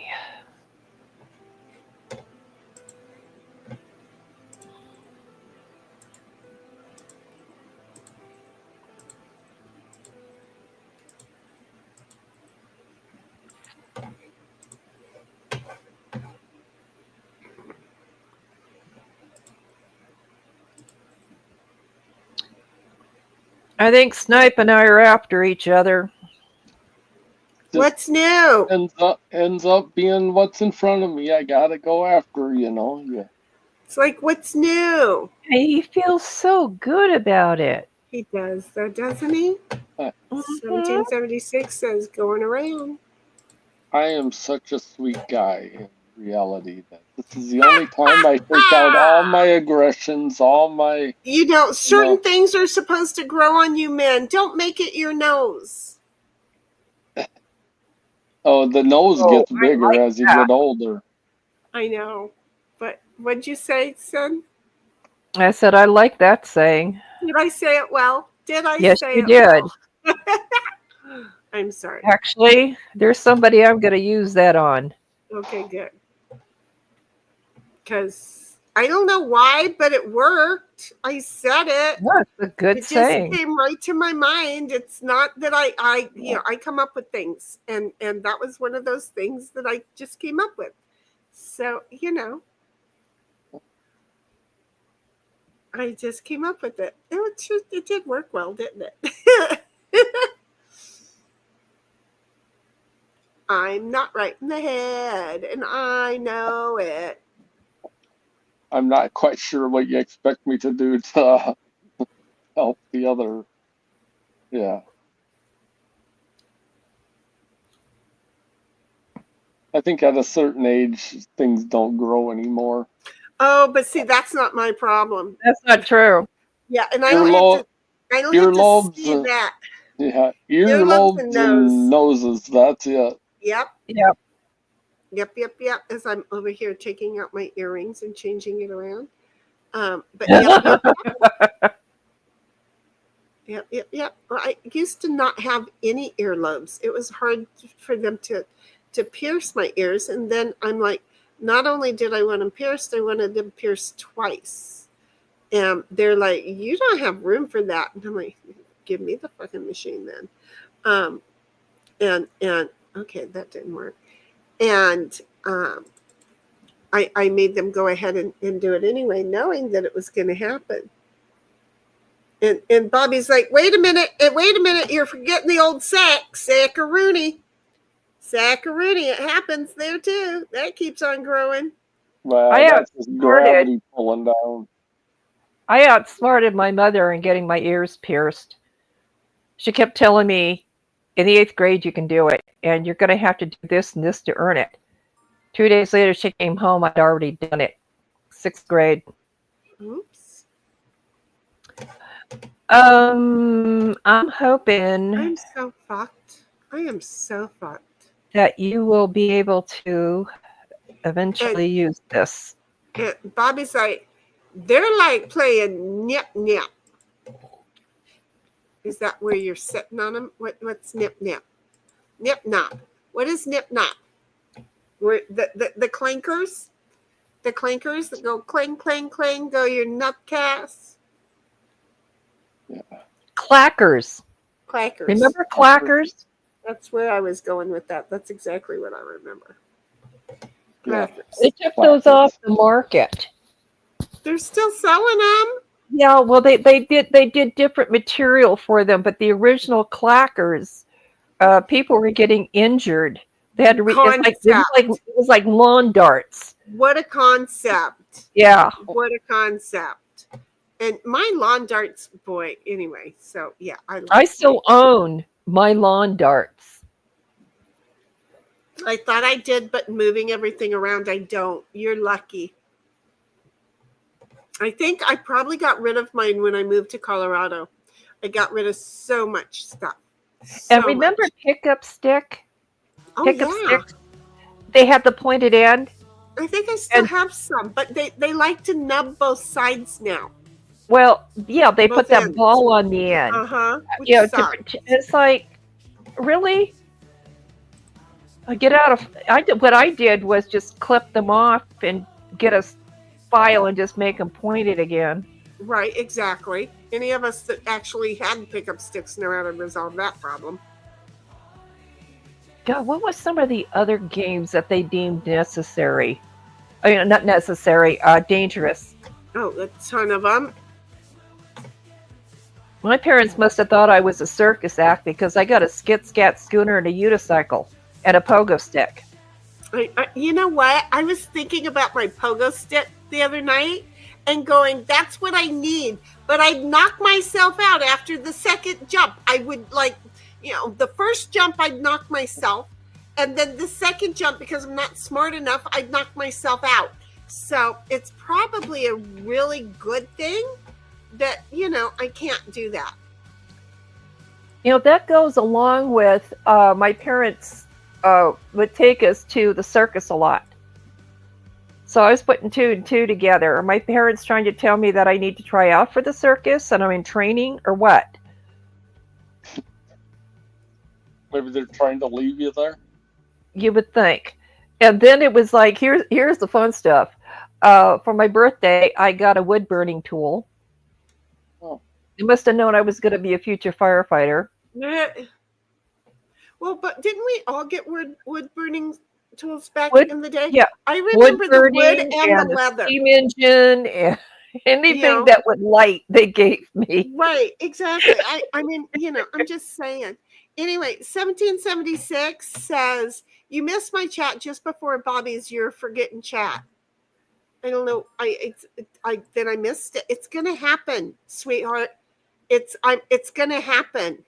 I think Snipe and I are after each other. What's new? Ends up being what's in front of me. I gotta go after, Yeah. It's like, what's new? He feels so good about it. He does, though, doesn't he? Mhm. 1776 says going around. I am such a sweet guy in reality that this is the only time I take out all my aggressions, all my Certain things are supposed to grow on you, men. Don't make it your nose. the nose Oh, gets I bigger like as you that. get older. I know. But what'd you say, son? I said I like that saying. Did I say it well? Did I Yes, say you it did. well? I'm sorry. Actually, there's somebody I'm going to use that on. Okay, good. Because I don't know why, but it worked. I said it. That's a good It just saying. came right to my mind. It's not that I come up with things, and that was one of those things that I just came up with. So I just came up with it. It did work well, didn't it? I'm not right in the head, and I know it. I'm not quite sure what you expect me to do to help the other. Yeah. I think at a certain age, things don't grow anymore. Oh, but see, that's not my problem. That's not true. Yeah, and I don't have to earlobes, see that. Yeah, Earlobes earlobes and and noses. That's it. Yep. Yep. Yep. As I'm over here taking out my earrings and changing it around. But yep. Yep. Well, I used to not have any earlobes. It was hard for them to pierce my ears, and then I'm like, not only did I want them pierced, I wanted them pierced twice. And they're like, you don't have room for that. And I'm like, give me the fucking machine then. And okay, that didn't work. And I made them go ahead and do it anyway, knowing that it was going to happen. And Bobby's like, wait a minute, you're forgetting the old sackaroonie. Sackaroonie, it happens there too. That keeps on growing. Well, that's just gravity pulling down. I outsmarted my mother in getting my ears pierced. She kept telling me, in the 8th grade, you can do it, and you're going to have to do this and this to earn it. 2 days later, she came home. I'd already done it. 6th grade. Oops. I'm hoping I'm so fucked. I am so fucked. that you will be able to eventually use this. And Bobby's like, they're like playing nip nip. Is that where you're sitting on them? What's nip nip? Nip nop. What is nip nop? Where the clankers? The clankers that go clang, clang, clang, go your nutcast. Yeah. Clackers. Clackers. Remember clackers? That's where I was going with that. That's exactly what I remember. Yeah. Clackers. They took those off the market. They're still selling them. Yeah, well, they did different material for them, but the original clackers, people were getting injured. They had to Concept. it was like lawn darts. What a concept. Yeah, What a concept. And my lawn darts, boy, anyway. So yeah, I I like still own my lawn darts. I thought I did, but moving everything around, I don't. You're lucky. I think I probably got rid of mine when I moved to Colorado. I got rid of so much stuff. And So remember much. pickup stick? Oh Pickup yeah. sticks. They had the pointed end. I think I still And have some, but they like to nub both sides now. well, yeah, they put Both that ends. ball on the end. Uh-huh. Which You know, sucks. it's like really. I get out of. What I did was just clip them off and get a file and just make them pointed again. Right, exactly. Any of us that actually had pickup sticks know how to resolve that problem. God, what was some of the other games that they deemed necessary? I mean, not necessary, dangerous. Oh, a ton of them. My parents must have thought I was a circus act because I got a skit scat schooner and a unicycle and a pogo stick. You know what? I was thinking about my pogo stick the other night and going, that's what I need. But I'd knock myself out after the second jump. I would the first jump I'd knock myself. And then the second jump, because I'm not smart enough, I'd knock myself out. So it's probably a really good thing that, I can't do that. That goes along with my parents would take us to the circus a lot. So I was putting two and two together. Are my parents trying to tell me that I need to try out for the circus and I'm in training or what? Maybe they're trying to leave you there. You would think. And then it was like, here's the fun stuff. For my birthday, I got a wood burning tool. Oh. They must have known I was going to be a future firefighter. Well, but didn't we all get wood burning tools back in the day? Yeah. I remember the wood and the the leather. steam engine and anything that would light they gave me. Right, exactly. I mean, I'm just saying. Anyway, 1776 says, you missed my chat just before Bobby's You're Forgetting chat. I don't know. I missed it. It's gonna happen, sweetheart. It's gonna happen.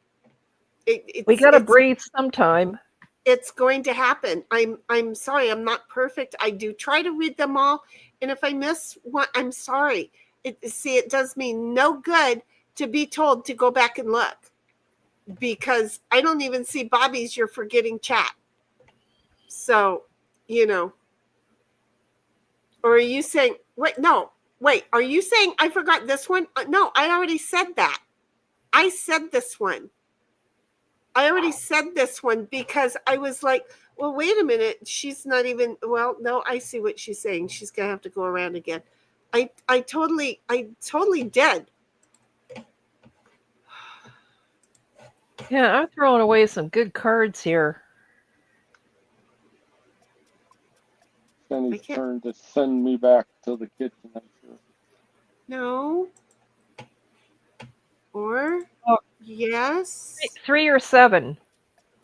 We gotta breathe sometime. It's going to happen. I'm sorry. I'm not perfect. I do try to read them all, and if I miss one, I'm sorry. It does me no good to be told to go back and look, because I don't even see Bobby's You're Forgetting chat. So, or are you saying, wait, are you saying I forgot this one? No, I already said that. I said this one. I already said this one because I was like, well, wait a minute. She's not even, well, no, I see what she's saying. She's going to have to go around again. I totally did. Yeah, I'm throwing away some good cards here. Penny's turn to send me back to the kitchen, I'm sure. No. Or yes. 3 or 7.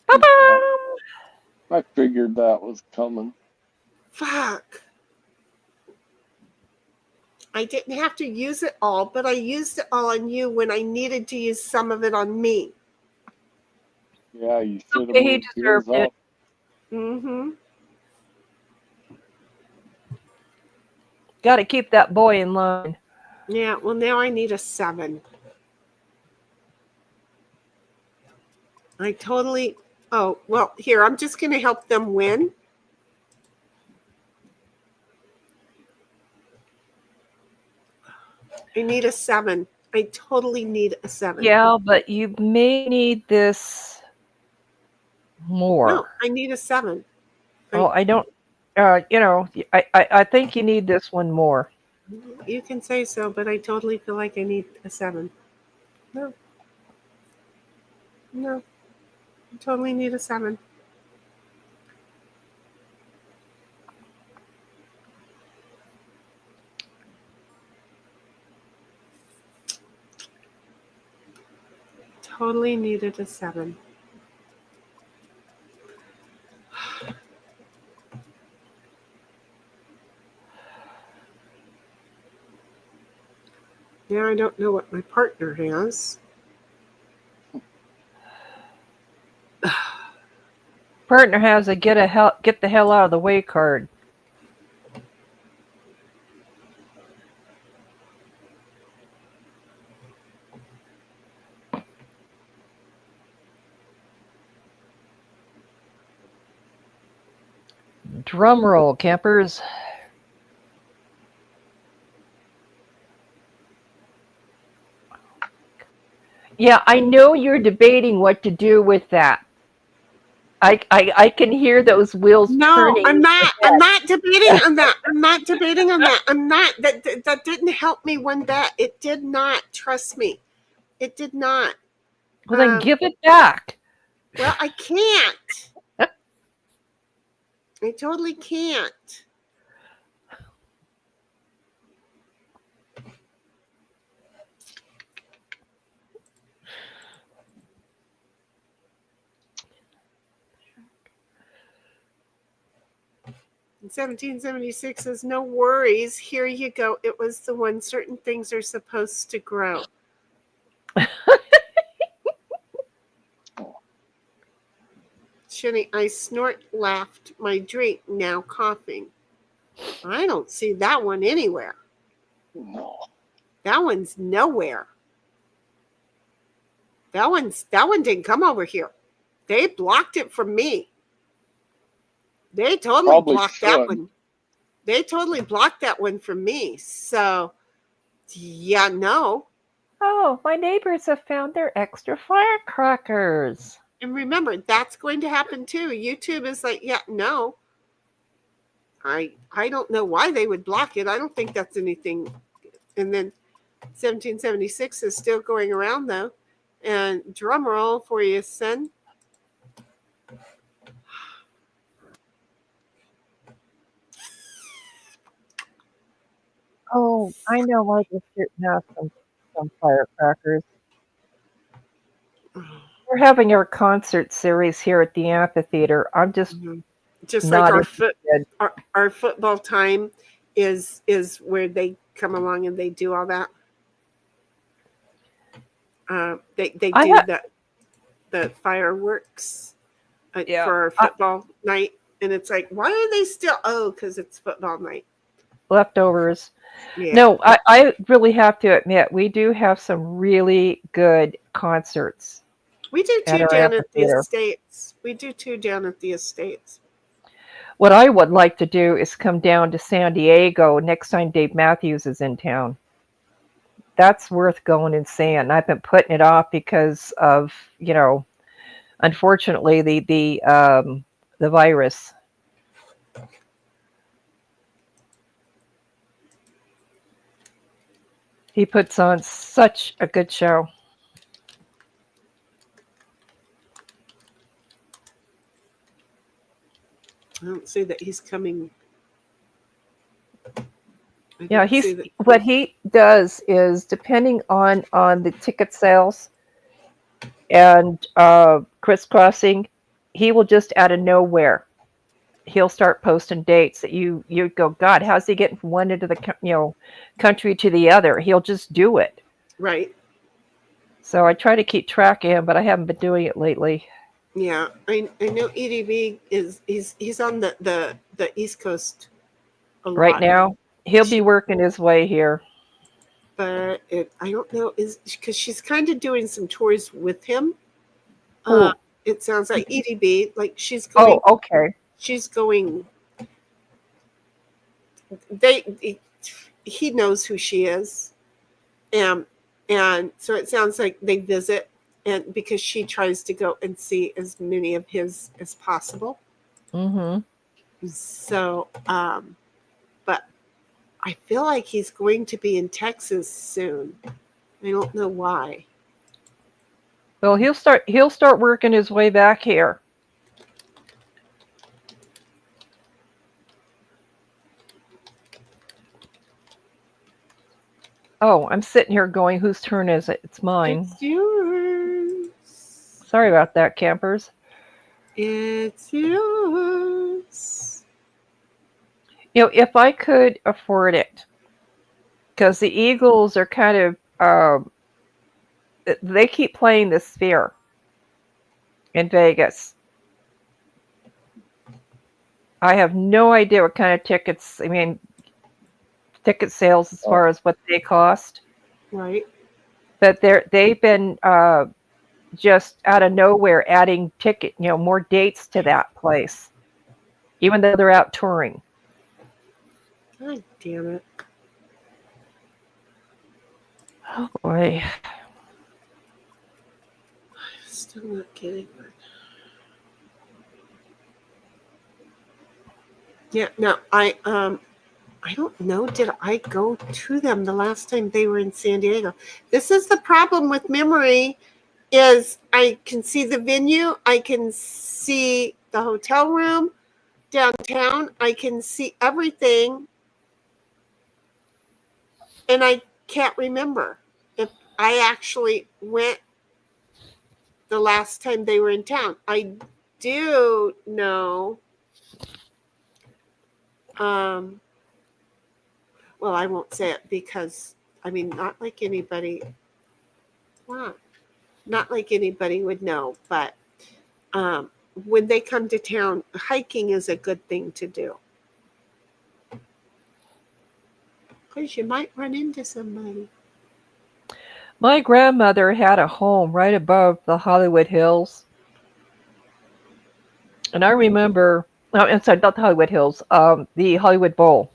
I figured that was coming. Fuck. I didn't have to use it all, but I used it all on you when I needed to use some of it on me. Yeah, you should have Okay, he moved deserved yours it. up. Mm-hmm. Got to keep that boy in line. Yeah, well, now I need a 7. Oh, well, here, I'm just going to help them win. I need a 7. I totally need a 7. Yeah, but you may need this more. No, I need a 7. Oh, I don't. I think you need this one more. You can say so, but I totally feel like I need a 7. No. I totally need a 7. totally needed a 7. Now I don't know what my partner has. Partner has a get the hell out of the way card. Drum roll, campers. Yeah, I know you're debating what to do with that. I can hear those wheels No, turning. I'm not. I'm not debating on that. I'm not debating on that. I'm not. That didn't help me one bit. It did not. Trust me. It did not. Well, then give it back. Well, I can't. I totally can't. In 1776 says, no worries. Here you go. It was the one certain things are supposed to grow. Shinny, I snort, laughed, my drink, now coughing. I don't see that one anywhere. No. That one's nowhere. That one didn't come over here. They blocked it from me. They totally Probably blocked that should. one. They totally blocked that one from me. So, yeah, no. Oh, my neighbors have found their extra firecrackers. And remember, that's going to happen too. YouTube is like, yeah, no. I don't know why they would block it. I don't think that's anything. And then 1776 is still going around though. And drum roll for you, son. Oh, I know why this shit has some firecrackers. We're having our concert series here at the amphitheater. I'm just Just not like interested. our football time is where they come along and they do all that. They do the fireworks Yeah. for our football night, and it's like, why are they still? Oh, because it's football night. Leftovers. Yeah. No, I really have to admit, we do have some really good concerts. We do at too our down at the amphitheater. estates. We do too down at the estates. What I would like to do is come down to San Diego next time Dave Matthews is in town. That's worth going and seeing. I've been putting it off because of, unfortunately, the virus. He puts on such a good show. I don't see that he's coming. Yeah, what he does is, depending on the ticket sales and crisscrossing, he will just out of nowhere, he'll start posting dates that you go, God, how's he getting from one end of the country to the other? He'll just do it. Right. So I try to keep track of him, but I haven't been doing it lately. Yeah, I know EDB he's on the East Coast a lot. Right now. He'll be working his way here. But I don't know, is because she's kind of doing some tours with him. It sounds like EDB, like she's going. Oh, okay. She's going. He knows who she is, and so it sounds like they visit, and because she tries to go and see as many of his as possible. Mm-hmm. So, but I feel like he's going to be in Texas soon. I don't know why. Well, he'll start working his way back here. Oh, I'm sitting here going, whose turn is it? It's mine. It's yours. Sorry about that, campers. It's yours. If I could afford it, because the Eagles are kind of, they keep playing the Sphere in Vegas. I have no idea what kind of tickets, ticket sales as far as what they cost. Right. But they've been just out of nowhere adding more dates to that place, even though they're out touring. God damn it. Oh boy. Still not getting it. Yeah, no, I don't know. Did I go to them the last time they were in San Diego? This is the problem with memory, is I can see the venue, I can see the hotel room downtown, I can see everything, and I can't remember if I actually went the last time they were in town. I do know. Well, I won't say it because not like anybody. Not like anybody would know, but when they come to town, hiking is a good thing to do because you might run into somebody. My grandmother had a home right above the Hollywood Hills. And I remember, I'm sorry, not the Hollywood Hills, the Hollywood Bowl.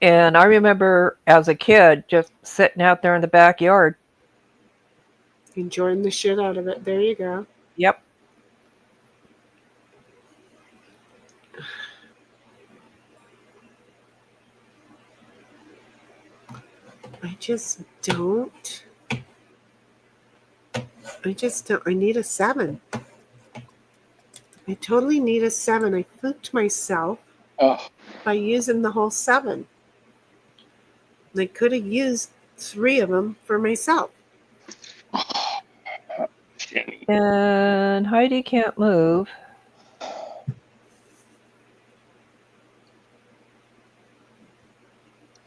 And I remember as a kid just sitting out there in the backyard. Enjoying the shit out of it. There you go. Yep. I just don't. I need a 7. I totally need a 7. I fooked myself by using the whole 7. I could have used 3 of them for myself. And Heidi can't move.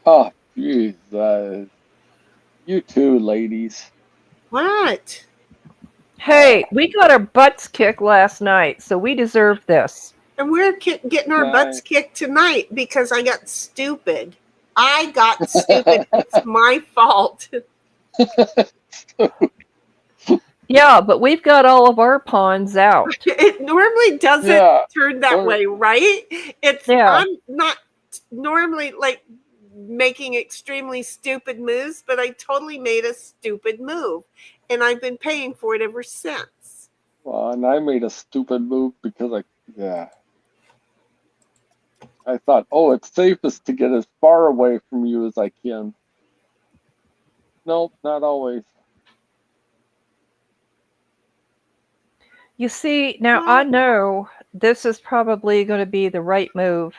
Oh, Jesus. You too, ladies. What? Hey, we got our butts kicked last night, so we deserve this. And we're getting our butts kicked tonight because I got stupid. I got stupid. It's my fault. Yeah, but we've got all of our pawns out. It normally doesn't turn that way, right? I'm not normally like making extremely stupid moves, but I totally made a stupid move. And I've been paying for it ever since. Well, and I made a stupid move because I thought, it's safest to get as far away from you as I can. Nope, not always. You see, now I know this is probably going to be the right move.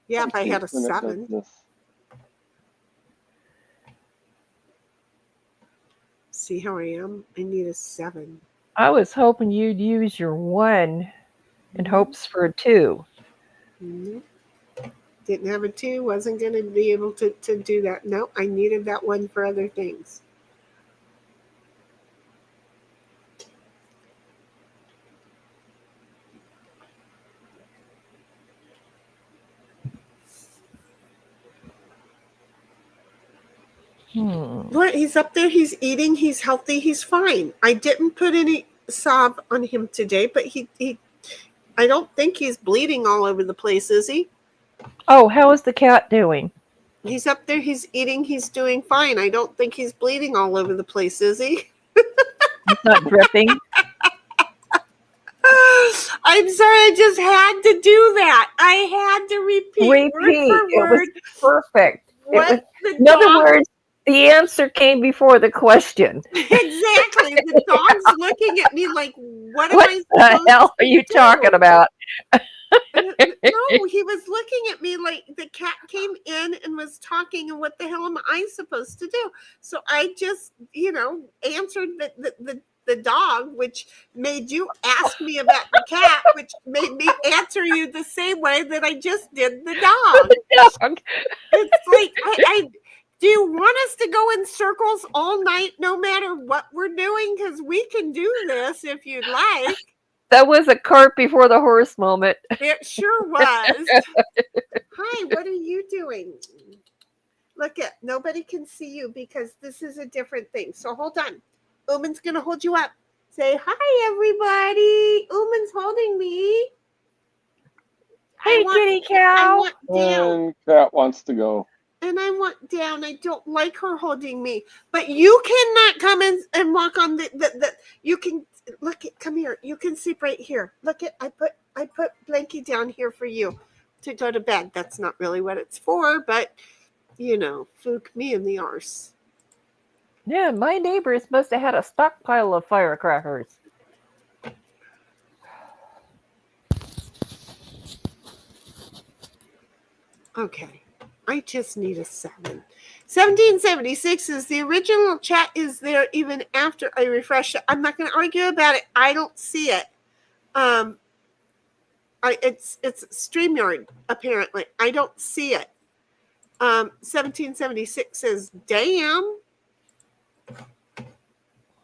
Yeah, if I had a 7. See how I am? I need a 7. I was hoping you'd use your 1 in hopes for a 2. Mm-hmm. Didn't have a 2, wasn't going to be able to do that. No, I needed that 1 for other things. What? He's up there, he's eating, he's healthy, he's fine. I didn't put any salve on him today, but he I don't think he's bleeding all over the place, is he? Oh, how is the cat doing? He's up there, he's eating, he's doing fine. I don't think he's bleeding all over the place, is he? He's not dripping? I'm sorry, I just had to do that. I had to repeat word for word. It was perfect. In other words, the answer came before the question. Exactly. The dog's looking at me like, what am I supposed the hell are you talking about? No, he was looking at me like the cat came in and was talking, and what the hell am I supposed to do? So I just, answered the dog, which made you ask me about the cat, which made me answer you the same way that I just did the dog. Dog. It's like, I do you want us to go in circles all night, no matter what we're doing? Because we can do this if you'd like. That was a cart before the horse moment. It sure was. Hi, what are you doing? Look at, nobody can see you because this is a different thing. So hold on. Uman's going to hold you up. Say, hi, everybody. Uman's holding me. Hey, kitty cow. I want down. And Cat wants to go. And I want down. I don't like her holding me. But you cannot come in and walk on the you can, look at, come here. You can sleep right here. Look at, I put blankie down here for you to go to bed. That's not really what it's for, but fook me in the arse. Yeah, my neighbors must have had a stockpile of firecrackers. Okay, I just need a 7. 1776 is the original chat is there even after I refresh it. I'm not going to argue about it. I don't see it. It's StreamYard apparently. I don't see it. 1776 says, damn.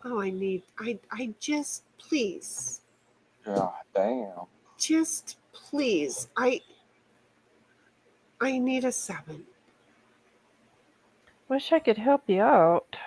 Oh, I just, please. Yeah, damn. Just, please. I need a 7. Wish I could help you out.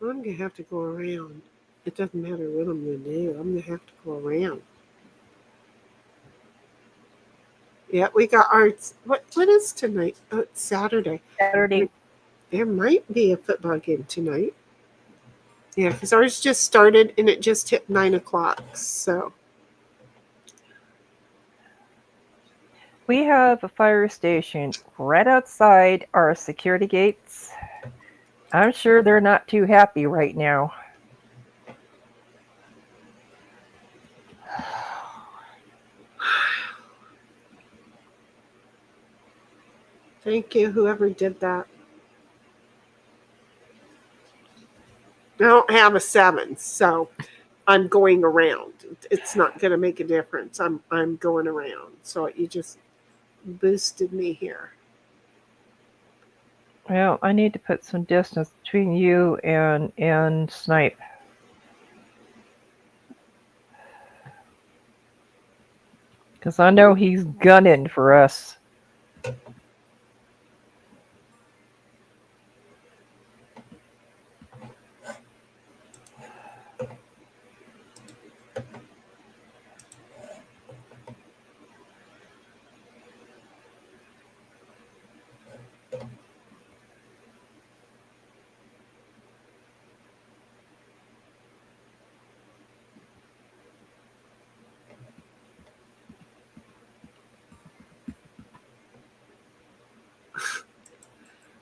I'm going to have to go around. It doesn't matter what I'm going to do. I'm going to have to go around. Yeah, we got our, what is tonight? Oh, it's Saturday. Saturday. There might be a football game tonight. Yeah, because ours just started and it just hit 9 o'clock. So We have a fire station right outside our security gates. I'm sure they're not too happy right now. thank you, whoever did that. I don't have a 7, so I'm going around. It's not going to make a difference. I'm going around. So you just boosted me here. Well, I need to put some distance between you and Snipe. Because I know he's gunning for us.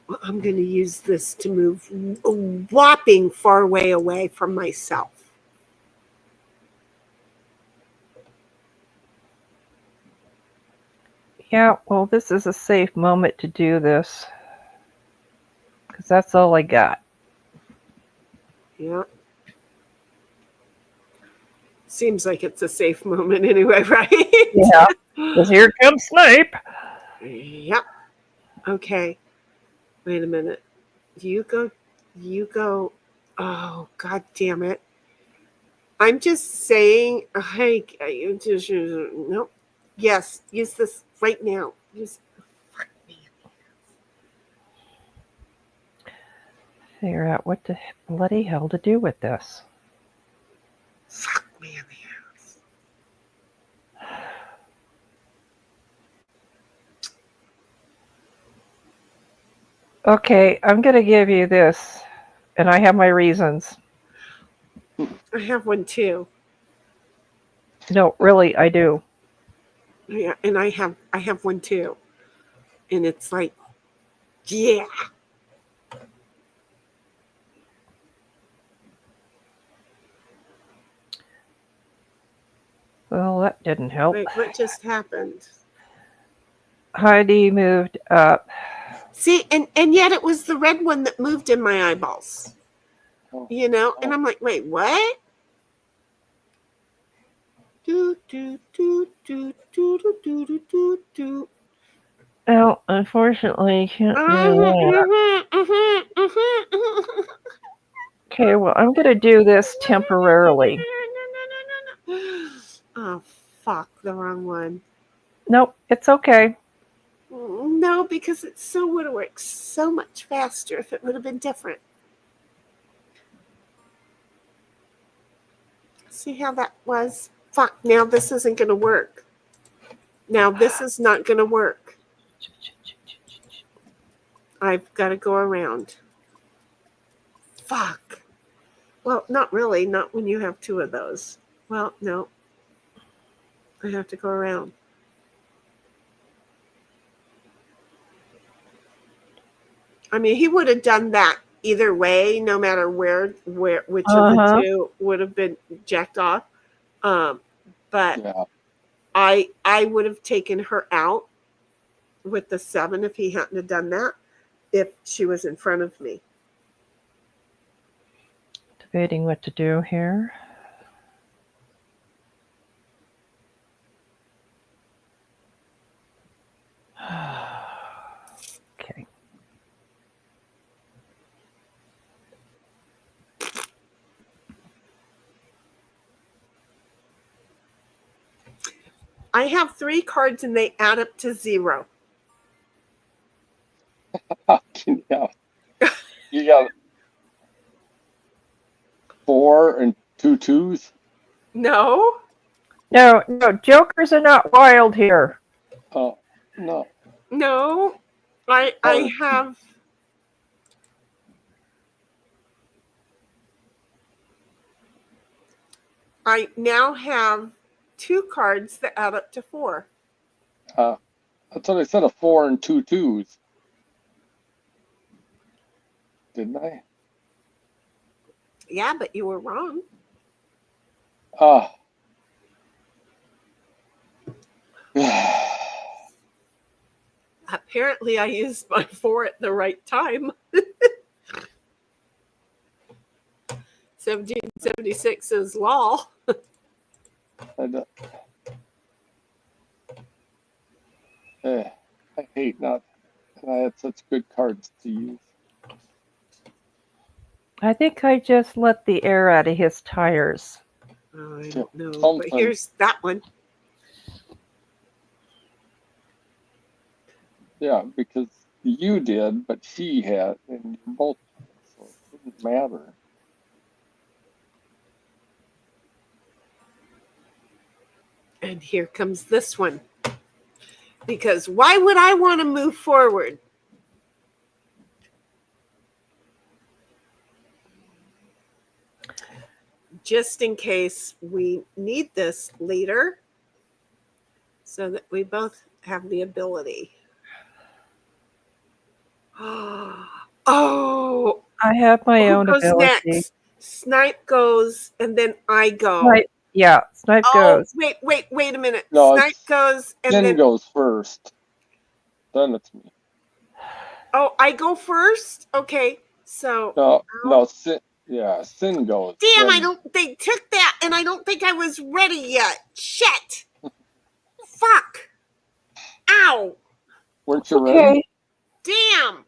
Well, I'm going to use this to move a whopping far way away from myself. Yeah, well, this is a safe moment to do this. Because that's all I got. Yeah. Seems like it's a safe moment anyway, right? Yeah, because here comes Snipe. Yep. Okay. Wait a minute. You go. Oh, God damn it. I'm just saying, hey, nope. Yes, use this right now. Fuck me. Figure out what the bloody hell to do with this. Fuck me in the ass. Okay, I'm going to give you this, and I have my reasons. I have one too. No, really, I do. Yeah, and I have one too. And it's like, yeah. Well, that didn't help. Wait, what just happened? Heidi moved up. See, and yet it was the red one that moved in my eyeballs. Oh. You know, and I'm like, wait, what? Do do do do do do do do do do. Well, unfortunately, you can't do that. Okay, well, I'm going to do this temporarily. Oh, fuck, the wrong one. Nope, it's okay. No, because it so would have worked so much faster if it would have been different. See how that was? Fuck, now this isn't going to work. Now this is not going to work. I've got to go around. Fuck. Well, not really. Not when you have two of those. Well, no. I have to go around. I mean, he would have done that either way, no matter which of the two would have been jacked off. But Yeah. I would have taken her out with the 7 if he hadn't have done that, if she was in front of me. Debating what to do here. Okay. I have 3 cards and they add up to 0. Yeah. You got 4 and 2 2s? No. No, jokers are not wild here. Oh, no. No. I have... I now have 2 cards that add up to 4. That's what I said, a 4 and 2 2s. Didn't I? Yeah, but you were wrong. Apparently, I used my 4 at the right time. 1776 is law. I hate not. I had such good cards to use. I think I just let the air out of his tires. Oh, I don't know. Sometimes. But here's that one. Yeah, because you did, but she had, and you both, so it didn't matter. And here comes this one. Because why would I want to move forward? Just in case we need this later, so that we both have the ability. Oh, I have my who own goes ability. next? Snipe goes, and then I go. Snipe, yeah, Snipe goes. Wait a minute. No, Snipe goes, and Sin then goes first. Then it's me. oh, I go first. Okay, so No, Sin. Yeah, Sin goes. damn, Then, they took that, and I don't think I was ready yet. Shit. Fuck. Ow. weren't you ready? Damn.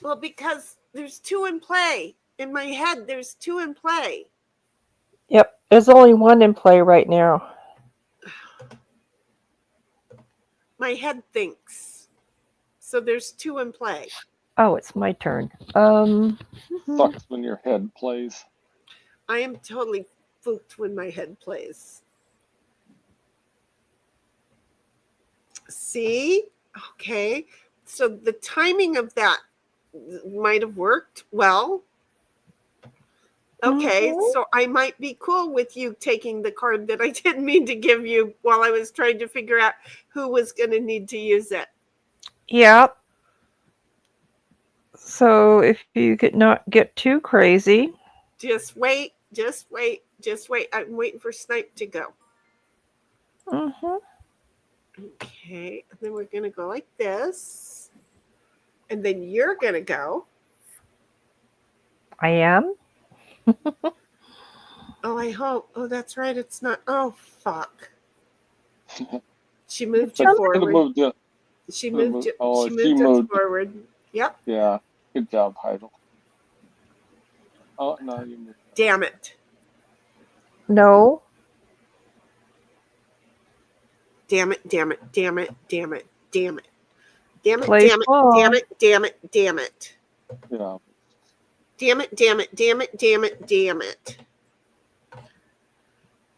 Well, because there's 2 in play. In my head, there's 2 in play. Yep, there's only 1 in play right now. My head thinks. So there's 2 in play. Oh, it's my turn. Sucks when your head plays. I am totally spooked when my head plays. See? Okay. So the timing of that might have worked well. Okay, so I might be cool with you taking the card that I didn't mean to give you while I was trying to figure out who was going to need to use it. Yep. So if you could not get too crazy. Just wait, just wait, just wait. I'm waiting for Snipe to go. Mm-hmm. Okay, and then we're going to go like this. And then you're going to go. I am. Oh, I hope. Oh, that's right. It's not. Oh, fuck. She moved you forward. She moved us forward. Yep. Yeah. Good job, Heidel. Oh, no, you moved. Damn it. No. Damn it, damn it, damn it, damn it, damn it. Damn it, Play damn it, ball. damn it, damn it, damn it. Yeah. Damn it, damn it, damn it, damn it, damn it.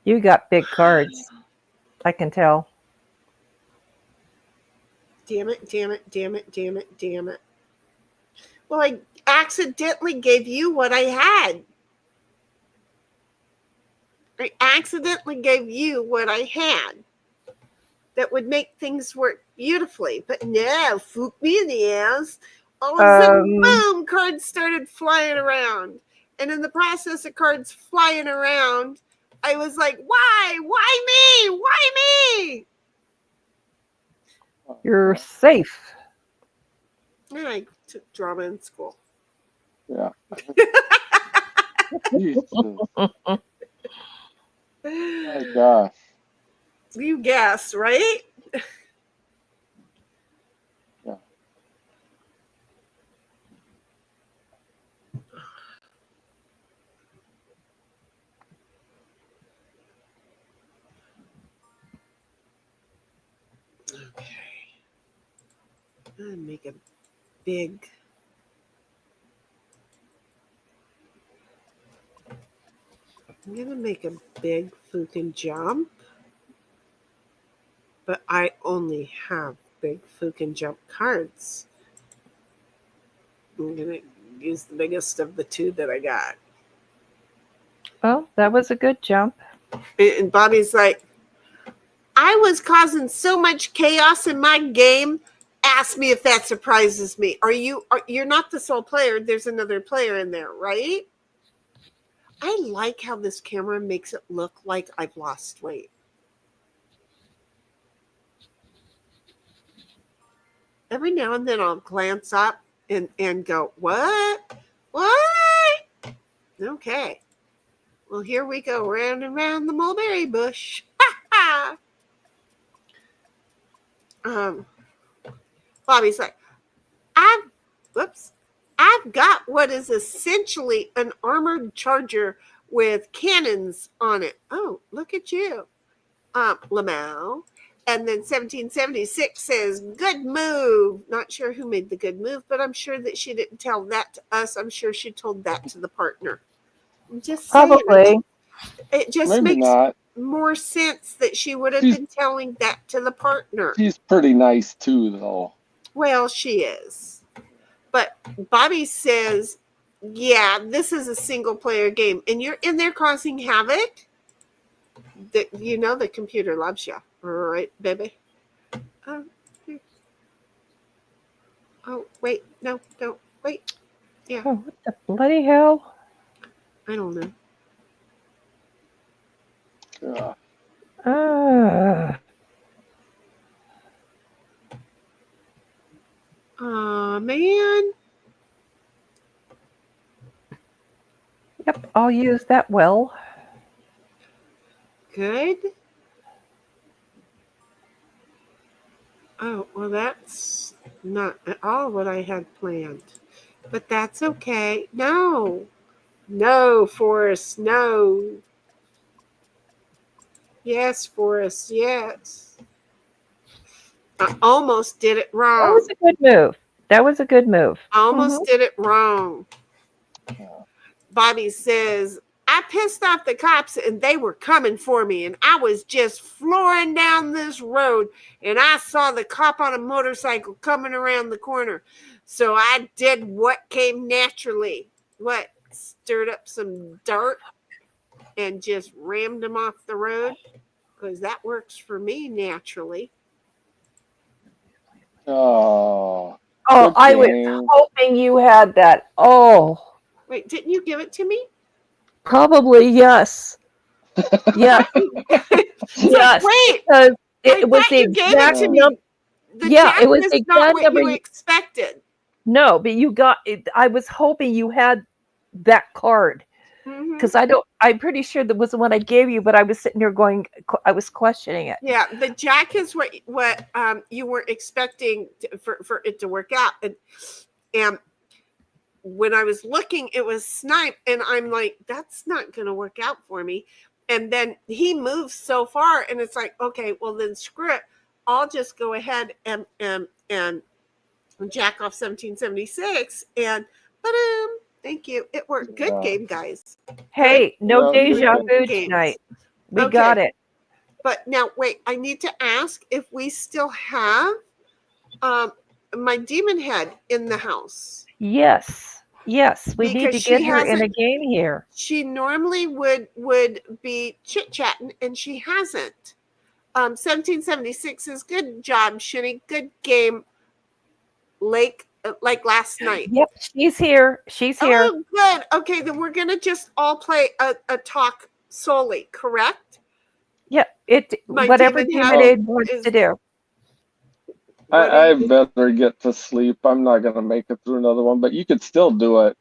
You got big cards. I can tell. Damn it, damn it, damn it, damn it, damn it. Well, I accidentally gave you what I had. I accidentally gave you what I had. That would make things work beautifully. But no, fook me in the ass. All of a sudden, boom, cards started flying around. And in the process of cards flying around, I was like, why? Why me? Why me? You're safe. And I took drama in school. Yeah. Jesus. My gosh. You guess, right? Yeah. Okay. I'm gonna make a big. I'm gonna make a big fucking jump. But I only have big fucking jump cards. I'm gonna use the biggest of the two that I got. Well, that was a good jump. And Bobby's like, I was causing so much chaos in my game. Ask me if that surprises me. You're not the sole player. There's another player in there, right? I like how this camera makes it look like I've lost weight. Every now and then I'll glance up and go, what? What? Okay. Well, here we go, round and round the mulberry bush. Bobby's like, I've got what is essentially an armored charger with cannons on it. Oh, look at you, Lamau. And then 1776 says, good move. Not sure who made the good move, but I'm sure that she didn't tell that to us. I'm sure she told that to the partner. I'm just Probably. saying. It just Maybe makes not. more sense that she would have been telling that to the partner. She's pretty nice too, though. Well, she is. But Bobby says, yeah, this is a single player game. And you're in there causing havoc. That you know the computer loves you. Right, baby? Oh, wait. No, don't. Wait. Yeah. Oh, what the bloody hell? I don't know. Yeah. Man. Yep, I'll use that well. Good. Oh, well, that's not at all what I had planned. But that's okay. No. No, Forrest, no. Yes, Forrest, yes. I almost did it That wrong. was a good move. That was a good move. I almost did it wrong. Bobby says, I pissed off the cops and they were coming for me, and I was just flooring down this road and I saw the cop on a motorcycle coming around the corner. So I did what came naturally. What? Stirred up some dirt and just rammed him off the road, because that works for me naturally. Oh, Oh, good I was game. hoping you had that. Oh, Wait, didn't you give it to me? probably yes. Yes, So yes. wait, Because I it was thought the you gave it exact to number. me. The Yeah, jack it was is the not exact what number. you expected. No, but you got it. I was hoping you had that card Mhm. because I'm pretty sure that was the one I gave you, but I was sitting there going, I was questioning it. Yeah, the jack is what you were expecting for it to work out, and when I was looking, it was snipe, and I'm like, that's not going to work out for me. And then he moves so far, and it's like, okay, well then screw it. I'll just go ahead and jack off 1776, and boom, thank you. It worked. Good Yeah. game, guys. Hey, no Yeah, deja good vu games. tonight. We Okay. got it. But now, wait, I need to ask if we still have my demon head in the house. Yes, yes. We need Because to get she her in a hasn't- game here. She normally would be chit-chatting, and she hasn't. 1776 is good job, Shinny. Good game. Like last night. Yep, she's here. She's here. Oh, good. Okay, then we're going to just all play a talk solely, correct? Yeah, My whatever demon Demon head Aid wants is- to do. I better get to sleep. I'm not gonna make it through another one, but you could still do it.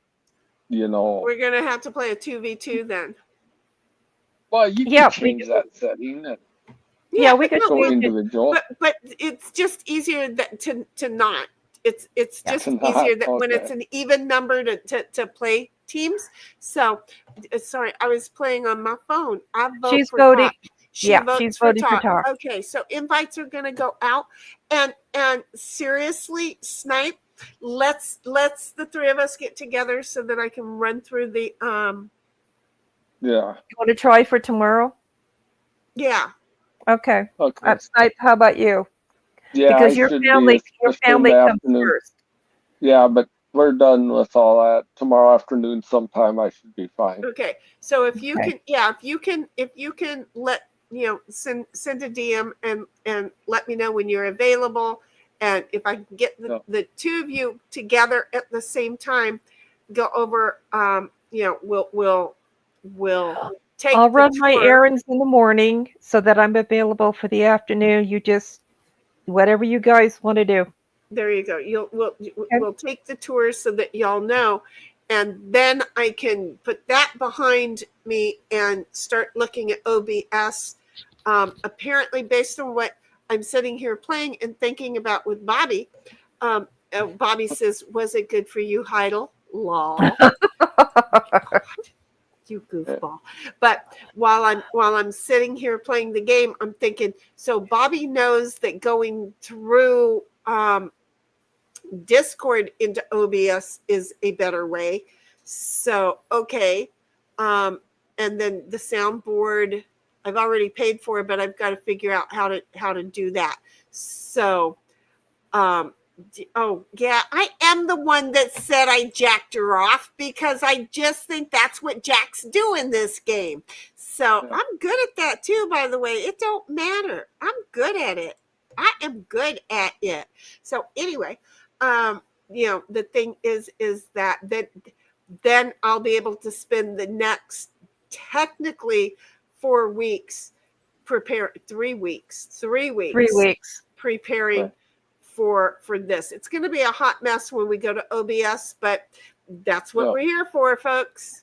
You know. We're going to have to play a 2v2 then. Well, you Yeah, can change that setting and Yeah, we could no, go change it. individual. but it's just easier to not. It's just To not, easier that when okay. it's an even number to play teams. So sorry, I was playing on my phone. I vote She's for voting. talk. She Yeah, votes she's for voting for talk. talk. Okay, so invites are gonna go out, and seriously, Snipe, let's the three of us get together so that I can run through the Yeah. You want to try for tomorrow? yeah. Okay. Okay. Snipe, how about you? Yeah. Because I your should family be in the comes afternoon. first. Yeah, but we're done with all that. Tomorrow afternoon sometime I should be fine. Okay, so if you Okay. can, if you can let send a DM and let me know when you're available, and if I can get the two of you together at the same time, go over. We'll take. I'll the run my tour. errands in the morning so that I'm available for the afternoon. You just whatever you guys want to do. There you go. We'll take the tour so that y'all know, and then I can put that behind me and start looking at OBS. Apparently, based on what I'm sitting here playing and thinking about with Bobby, Bobby says, "Was it good for you, Heidel?" Lol. God, you goofball. But while I'm sitting here playing the game, I'm thinking, so Bobby knows that going through Discord into OBS is a better way. So okay. And then the soundboard I've already paid for, but I've got to figure out how to do that. So oh yeah, I am the one that said I jacked her off, because I just think that's what jacks do in this game. So Yeah. I'm good at that too, by the way. It don't matter. I'm good at it. I am good at it. So anyway, the thing is that then I'll be able to spend the next technically 4 weeks 3 weeks 3 weeks. preparing Right. for this. It's going to be a hot mess when we go to OBS, but that's what Yeah. we're here for, folks.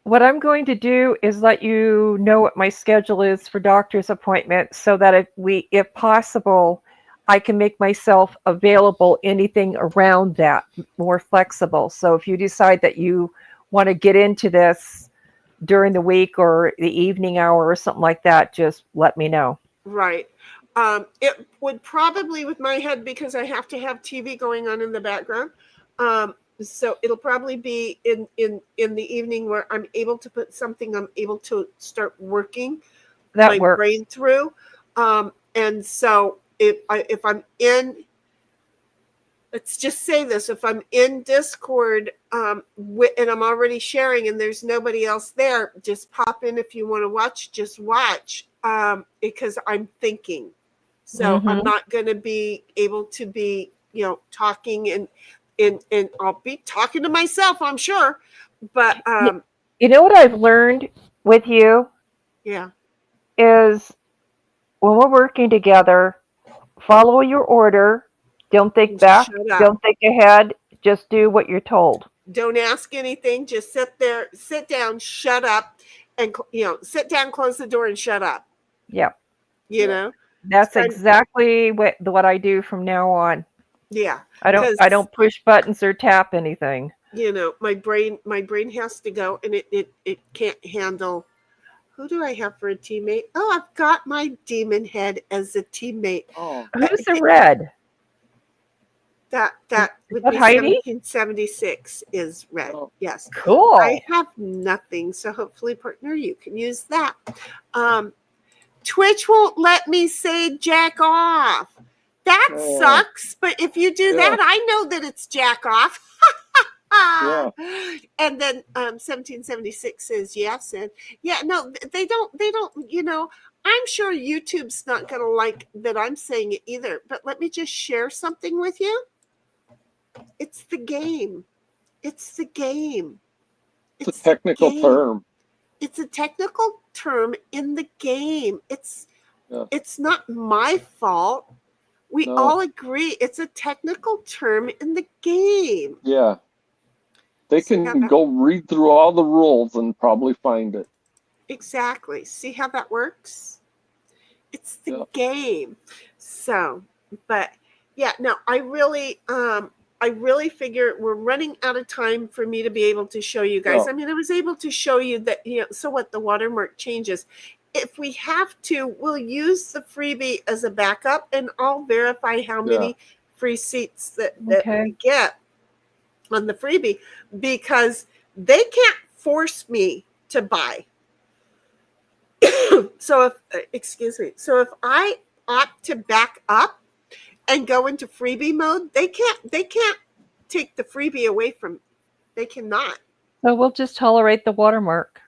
What I'm going to do is let you know what my schedule is for doctor's appointments so that if possible, I can make myself available anything around that, more flexible. So if you decide that you want to get into this during the week or the evening hour or something like that, just let me know. Right. It would probably, with my head, because I have to have TV going on in the background, So it'll probably be in the evening where I'm able to put something I'm able to start working That my works. brain through. And so if I'm in, let's just say this, if I'm in Discord and I'm already sharing and there's nobody else there, just pop in if you want to watch, just watch, because I'm thinking. So I'm not going to be able to be, talking and I'll be talking to myself, I'm sure. But You know what I've learned with you yeah, is when we're working together, follow your order. Don't think back. shut up. Don't think ahead. Just do what you're told. Don't ask anything. Just sit there, sit down, shut up, and sit down, close the door, and shut up. Yeah. You know, That's I'm- exactly what I do from now on. yeah. I don't push buttons or tap anything. My brain has to go, and it can't handle. Who do I have for a teammate? Oh, I've got my demon head as a teammate. Oh, Who's the red? That would that be Heidi? 1776 is red. Oh. Yes. Cool. I have nothing, so hopefully, partner, you can use that. Twitch won't let me say jack off. That Oh. sucks. But if you do Yeah. that, I know that it's jack off. Yeah. And then 1776 says yes, and yeah, no, they don't. I'm sure YouTube's not going to like that I'm saying it either. But let me just share something with you. It's the game. It's the game. It's a technical the game. term. It's a technical term in the game. It's not my fault. We No. all agree it's a technical term in the game. Yeah. They See can how that- go read through all the rules and probably find it. Exactly. See how that works? It's the Yeah. game. So, but yeah, no, I really figure we're running out of time for me to be able to show you guys. Yeah. I mean, I was able to show you that, so what, the watermark changes. If we have to, we'll use the freebie as a backup, and I'll verify how many free seats that Okay. we get on the freebie, because they can't force me to buy. So if I opt to back up and go into freebie mode, they can't take the freebie away from me. They cannot. So we'll just tolerate the watermark.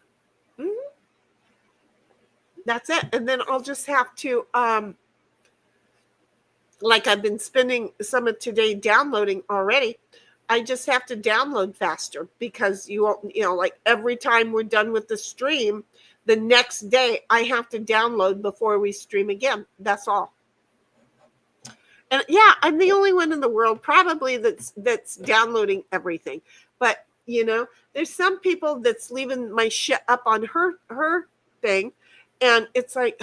That's it. And then I'll just have to like I've been spending some of today downloading already. I just have to download faster, because you won't, like every time we're done with the stream, the next day I have to download before we stream again. That's all. And yeah, I'm the only one in the world probably that's downloading everything. But there's some people that's leaving my shit up on her thing, and it's like,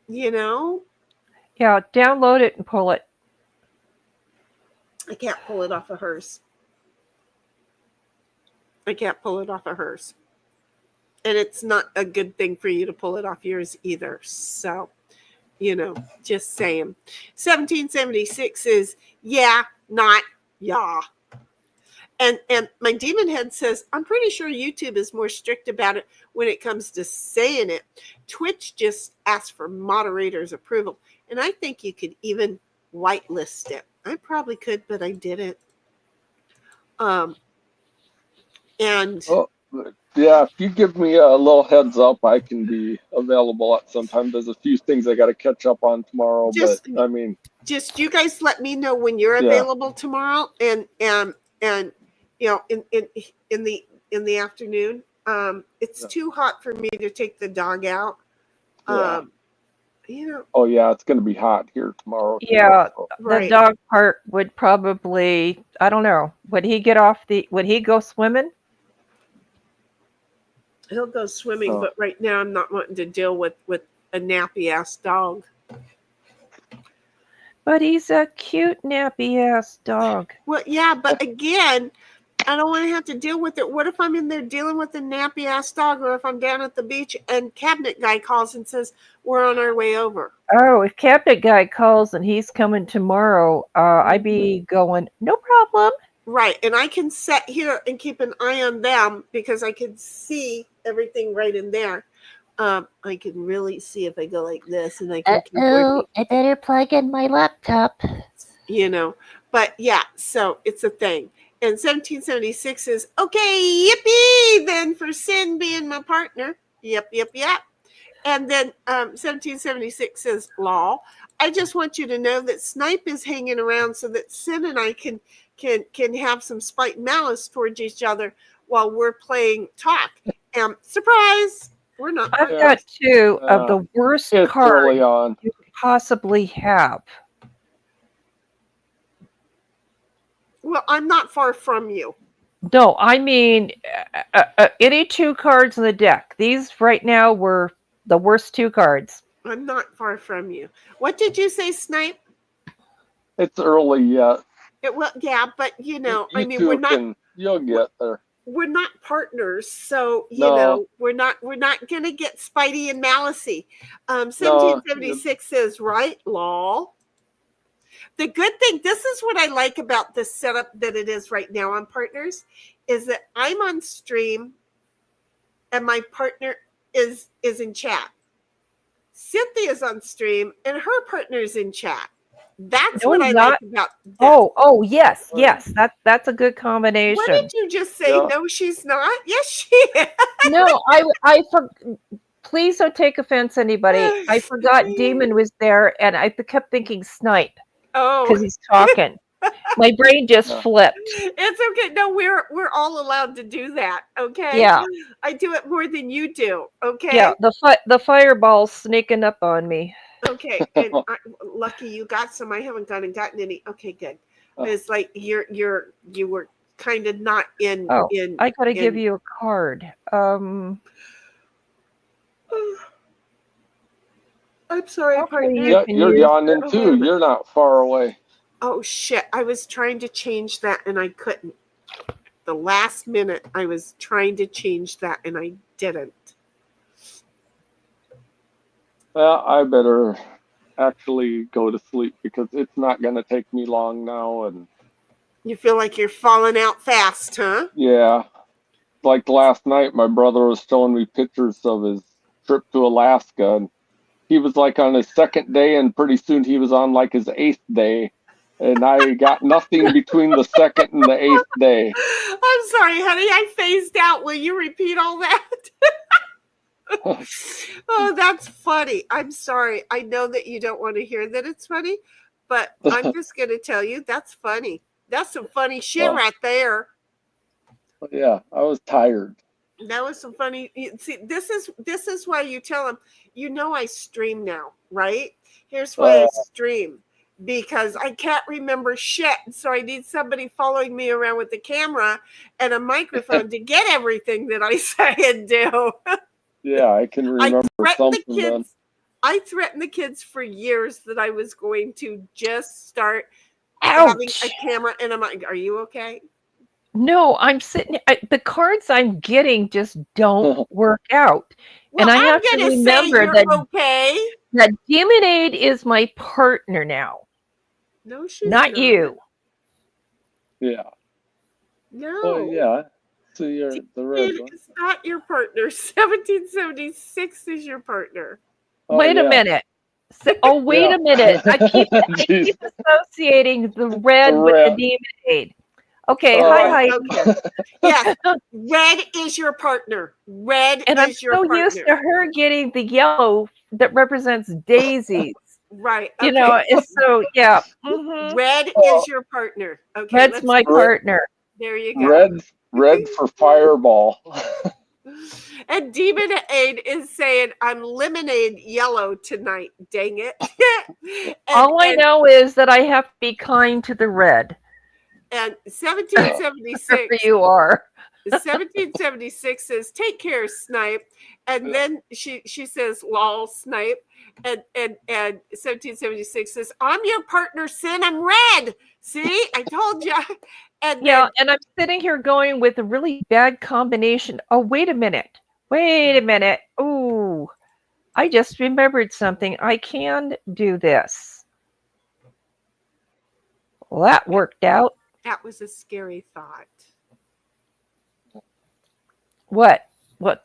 Yeah, download it and pull it. I can't pull it off of hers. I can't pull it off of hers. And it's not a good thing for you to pull it off yours either. So, just saying. 1776 is yeah, not yeah. And my demon head says, I'm pretty sure YouTube is more strict about it when it comes to saying it. Twitch just asked for moderator's approval. And I think you could even whitelist it. I probably could, but I didn't. And Oh, yeah, if you give me a little heads up, I can be available at some time. There's a few things I got to catch up on tomorrow, Just- but I mean, just you guys let me know when you're Yeah. available tomorrow, and in the afternoon. It's Yeah. too hot for me to take the dog out. Yeah. Oh, yeah, it's going to be hot here tomorrow. too, Yeah. so. right. The dog part would probably, I don't know, would he go swimming? He'll go swimming, Oh. but right now I'm not wanting to deal with a nappy ass dog. But he's a cute, nappy ass dog. Well, yeah, but again, I don't want to have to deal with it. What if I'm in there dealing with a nappy ass dog, or if I'm down at the beach and cabinet guy calls and says we're on our way over? Oh, if cabinet guy calls and he's coming tomorrow, I'd be going, no problem. Right. And I can sit here and keep an eye on them because I can see everything right in there. I can really see if I go like this and I can keep working, I better plug in my laptop. you know. But yeah, so it's a thing. And 1776 is okay, yippee, then for Sin being my partner. Yep. And then 1776 is law. I just want you to know that Snipe is hanging around so that Sin and I can have some spite malice towards each other while we're playing talk. Surprise! We're not. I've got two of the worst It's cards early on. you could possibly have. Well, I'm not far from you. No, I mean any two cards in the deck. These right now were the worst two cards. I'm not far from you. What did you say, Snipe? It's early yet. Yeah, but you know, You I mean, two we're not. You'll get there. We're not partners, so you No. know we're not gonna get Spidey and Malicey. 1776 says right, lol. The good thing, this is what I like about the setup that it is right now on Partners, is that I'm on stream and my partner is in chat. Cynthia's on stream and her partner is in chat. That's No, what I not- like about this. Oh, yes. That's a good combination. What did you just say? Yeah. No, she's not. Yes, she is. No, please don't take offense, anybody. I forgot Demon was there, and I kept thinking Snipe Oh, because he's talking. My brain just flipped. it's okay. No, we're all allowed to do that. Okay. Yeah. I do it more than you do. Okay. Yeah, the fireball's sneaking up on me. Okay. And lucky you got some. I haven't gotten any. Okay, good. It's like you were kind of not in. Oh, in. I gotta give in- you a card. I'm sorry, Okay, partner. you Yeah, can you're use yawning the- too. You're not far away. Oh shit! I was trying to change that and I couldn't. The last minute, I was trying to change that and I didn't. Well, I better actually go to sleep because it's not going to take me long now. And You feel like you're falling out fast, huh? yeah, like last night, my brother was showing me pictures of his trip to Alaska, and he was like on his second day, and pretty soon he was on like his 8th day. And I got nothing between the second and the 8th day. I'm sorry, honey. I phased out. Will you repeat all that? Oh, that's funny. I'm sorry. I know that you don't want to hear that it's funny, but I'm just going to tell you that's funny. That's some funny shit right there. Yeah, I was tired. That was some funny. See, this is why you tell them, you know, I stream now, right? Here's why I stream. Because I can't remember shit. So I need somebody following me around with a camera and a microphone to get everything that I say and do. Yeah, I can remember something then. I threatened the kids for years that I was going to just start having a camera and I'm like, are you okay? No, I'm sitting. The cards I'm getting just don't work out, Well, and I have I'm to gonna say remember you're that okay. that Demonade is my partner now, No, she's not you. Yeah. No. Oh, yeah. So you're the red one. It's not your partner. 1776 is your partner. Oh, Wait a yeah. minute. Wait a minute. I keep Jeez. associating the red with the Demonade. Okay, Oh, hi. Okay. Yeah. Red is your partner. Red And I'm is your so partner. used to her getting the yellow that represents daisies. Right. You okay. know, it's so yeah. Mhm. Red is your partner. Okay. Red's my partner. There you go. Red for fireball. And Demon Aid is saying, I'm lemonade yellow tonight. Dang it. All I know is that I have to be kind to the red. And 1776. Wherever you are. 1776 says, take care, Snipe. And then she says, lol, Snipe. And 1776 says, I'm your partner, Sin. I'm red. See, I told you. And Yeah, and I'm sitting here going with a really bad combination. Oh, wait a minute. Ooh, I just remembered something. I can do this. Well, that worked out. That was a scary thought. What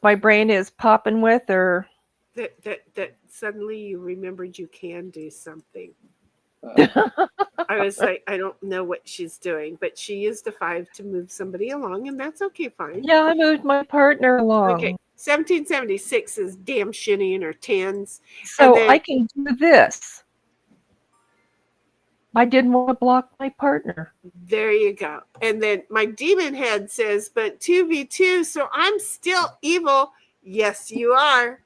my brain is popping with, or That suddenly you remembered you can do something. Uh, I was like, I don't know what she's doing, but she used a 5 to move somebody along, and that's okay, fine. yeah, I moved my partner along. Okay. 1776 is damn shitty in her tens. So then- I can do this. I didn't want to block my partner. There you go. And then my demon head says, but 2v2, so I'm still evil. Yes, you are.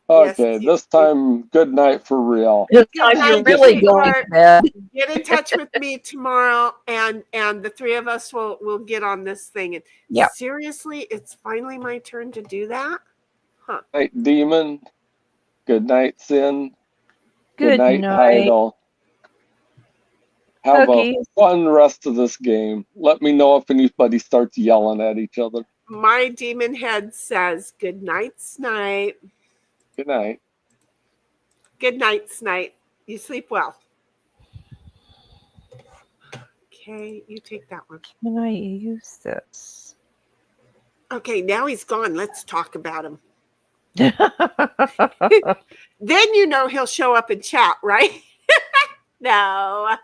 okay, Yes, this time, good night for real. This Good time you're night, really going sweetheart. to bed. Get in touch with me tomorrow, and the three of us will get on this thing. And Yep. seriously, it's finally my turn to do that. Night, demon. Good night, sin. Good night, night. Heidel. Have Cookies. a fun rest of this game. Let me know if anybody starts yelling at each other. My demon head says, good night, Snipe. Good night. Good night, Snipe. You sleep well. Okay, you take that one. Can I use this? Okay, now he's gone. Let's talk about him. Then you know he'll show up in chat, right? No.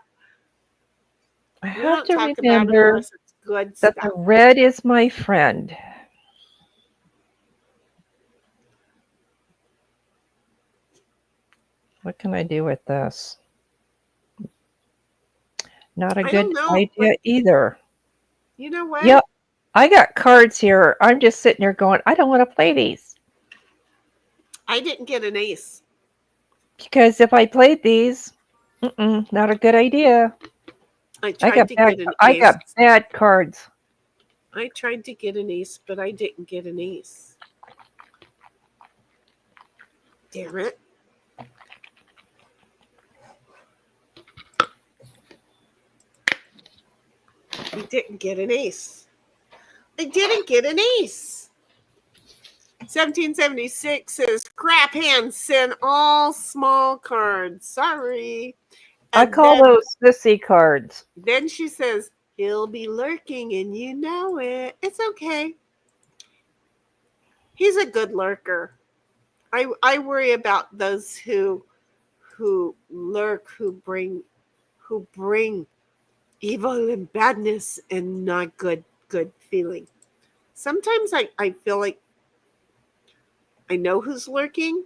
I We have don't to talk about it remember unless it's good that stuff. the red is my friend. What can I do with this? Not a I good don't know, idea but- either. You know what? Yep. I got cards here. I'm just sitting there going, I don't want to play these. I didn't get an ace. Because if I played these, not a good idea. I tried to get an ace. I got bad cards. I tried to get an ace, but I didn't get an ace. Damn it. I didn't get an ace. I didn't get an ace. 1776 says, crap hands, send all small cards. Sorry. I And call then- those sissy cards. Then she says, he'll be lurking and you know it. It's okay. He's a good lurker. I worry about those who lurk, who bring evil and badness and not good feeling. Sometimes I feel like I know who's lurking.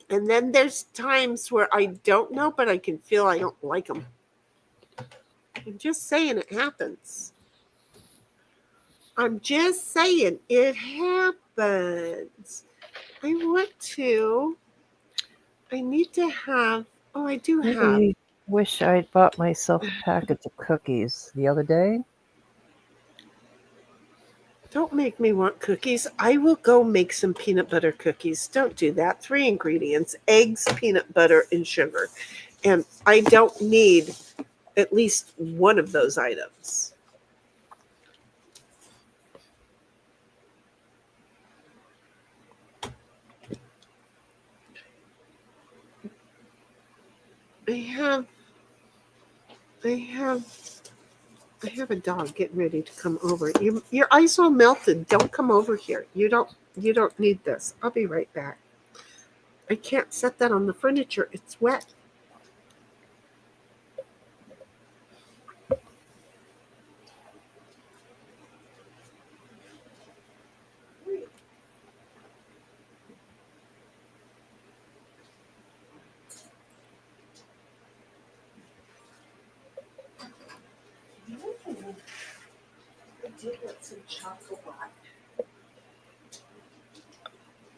And then there's times where I don't know, but I can feel I don't like them. I'm just saying it happens. I'm just saying it happens. I need to have, I do have. I wish I'd bought myself a package of cookies the other day. Don't make me want cookies. I will go make some peanut butter cookies. Don't do that. 3 ingredients, eggs, peanut butter, and sugar. And I don't need at least one of those items. I have a dog getting ready to come over. Your ice all melted. Don't come over here. You don't need this. I'll be right back. I can't set that on the furniture. It's wet. I did want some chocolate.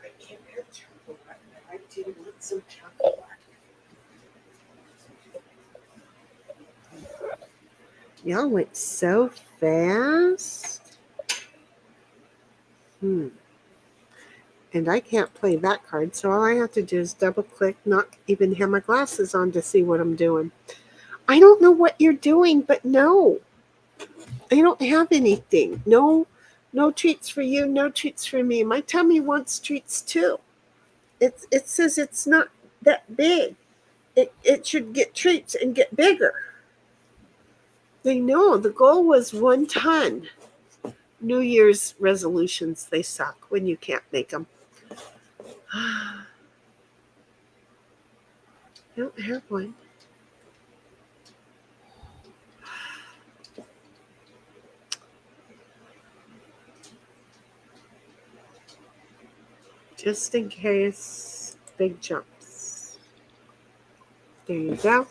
I can't have chocolate, but I did want some chocolate. Y'all went so fast. And I can't play that card, so all I have to do is double click, not even have my glasses on to see what I'm doing. I don't know what you're doing, but no. I don't have anything. No treats for you, no treats for me. My tummy wants treats too. It says it's not that big. It should get treats and get bigger. They know the goal was 1 ton. New Year's resolutions, they suck when you can't make them. I don't have one. Just in case, big jumps. There you go.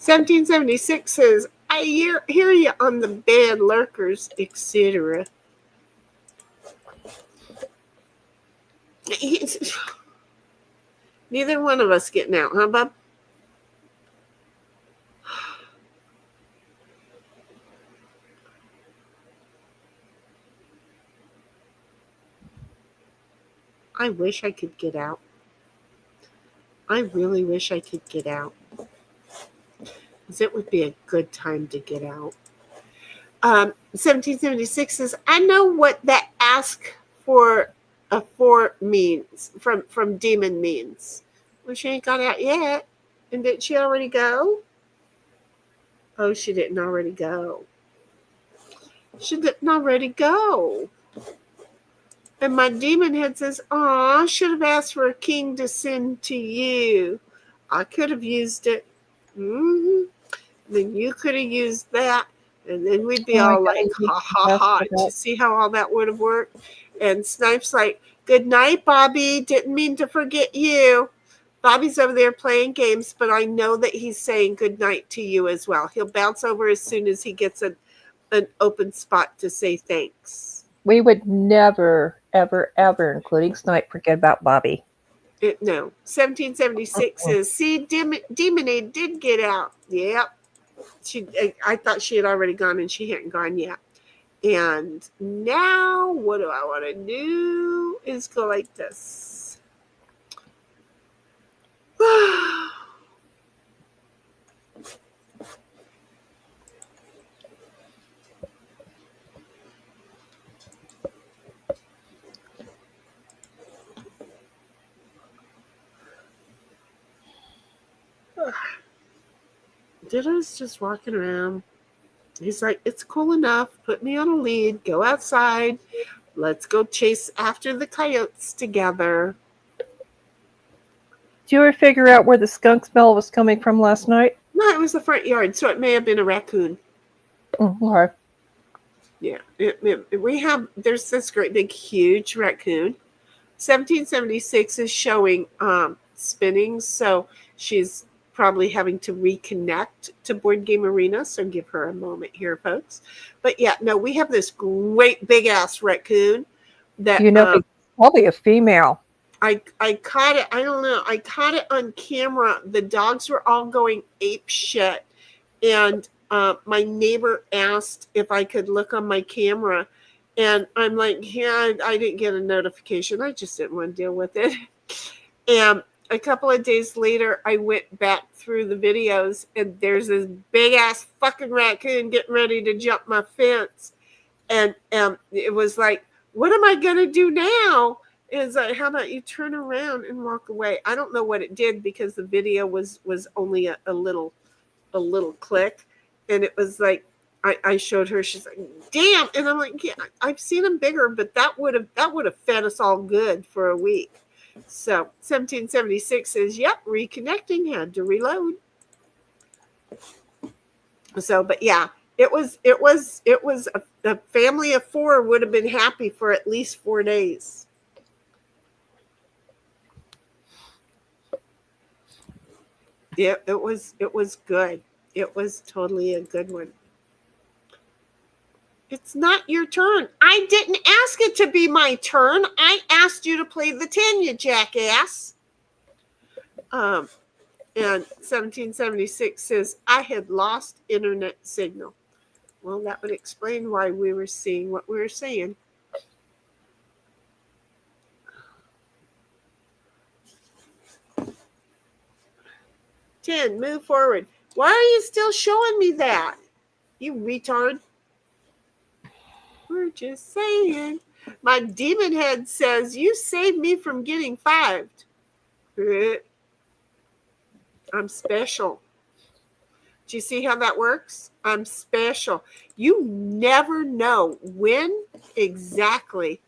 1776 says, I hear you on the bad lurkers, etc. Neither one of us getting out, huh, bub? I wish I could get out. I really wish I could get out. Because it would be a good time to get out. 1776 says, I know what that ask for a 4 means, from demon means. Well, she ain't got out yet. And did she already go? Oh, she didn't already go. She didn't already go. And my demon head says, I should have asked for a king to send to you. I could have used it. Mm-hmm. Then you could have used that. And then we'd be all like, ha, ha, ha. Do you see how all that would have worked? And Snipe's like, good night, Bobby. Didn't mean to forget you. Bobby's over there playing games, but I know that he's saying good night to you as well. He'll bounce over as soon as he gets an open spot to say thanks. We would never, ever, ever, including Snipe, forget about Bobby. No. 1776 says, see, Demony did get out. Yep. I thought she had already gone, and she hadn't gone yet. And now what do I want to do is go like this. Ditto's just walking around. He's like, it's cool enough. Put me on a lead. Go outside. Let's go chase after the coyotes together. Did you ever figure out where the skunk smell was coming from last night? No, it was the front yard, so it may have been a raccoon. Okay. Yeah. There's this great big huge raccoon. 1776 is showing spinning, so she's probably having to reconnect to Board Game Arena, so give her a moment here, folks. But yeah, no, we have this great big ass raccoon that it's probably a female. I caught it. I don't know. I caught it on camera. The dogs were all going ape shit, and my neighbor asked if I could look on my camera, and I'm like, yeah, I didn't get a notification. I just didn't want to deal with it. And a couple of days later, I went back through the videos, and there's this big ass fucking raccoon getting ready to jump my fence, and it was like, what am I gonna do now? Is like, how about you turn around and walk away? I don't know what it did because the video was only a little click, and it was like I showed her. She's like, damn, and I'm like, yeah, I've seen them bigger, but that would have fed us all good for a week. So 1776 says, yep, reconnecting, had to reload. So, but yeah, it was a family of 4 would have been happy for at least 4 days. Yeah, it was good. It was totally a good one. It's not your turn. I didn't ask it to be my turn. I asked you to play the 10, you jackass. And 1776 says, I had lost internet signal. Well, that would explain why we were seeing what we were saying. Move forward. Why are you still showing me that? You retard. We're just saying. My demon head says, you saved me from getting 5'd. I'm special. Do you see how that works? I'm special. You never know when exactly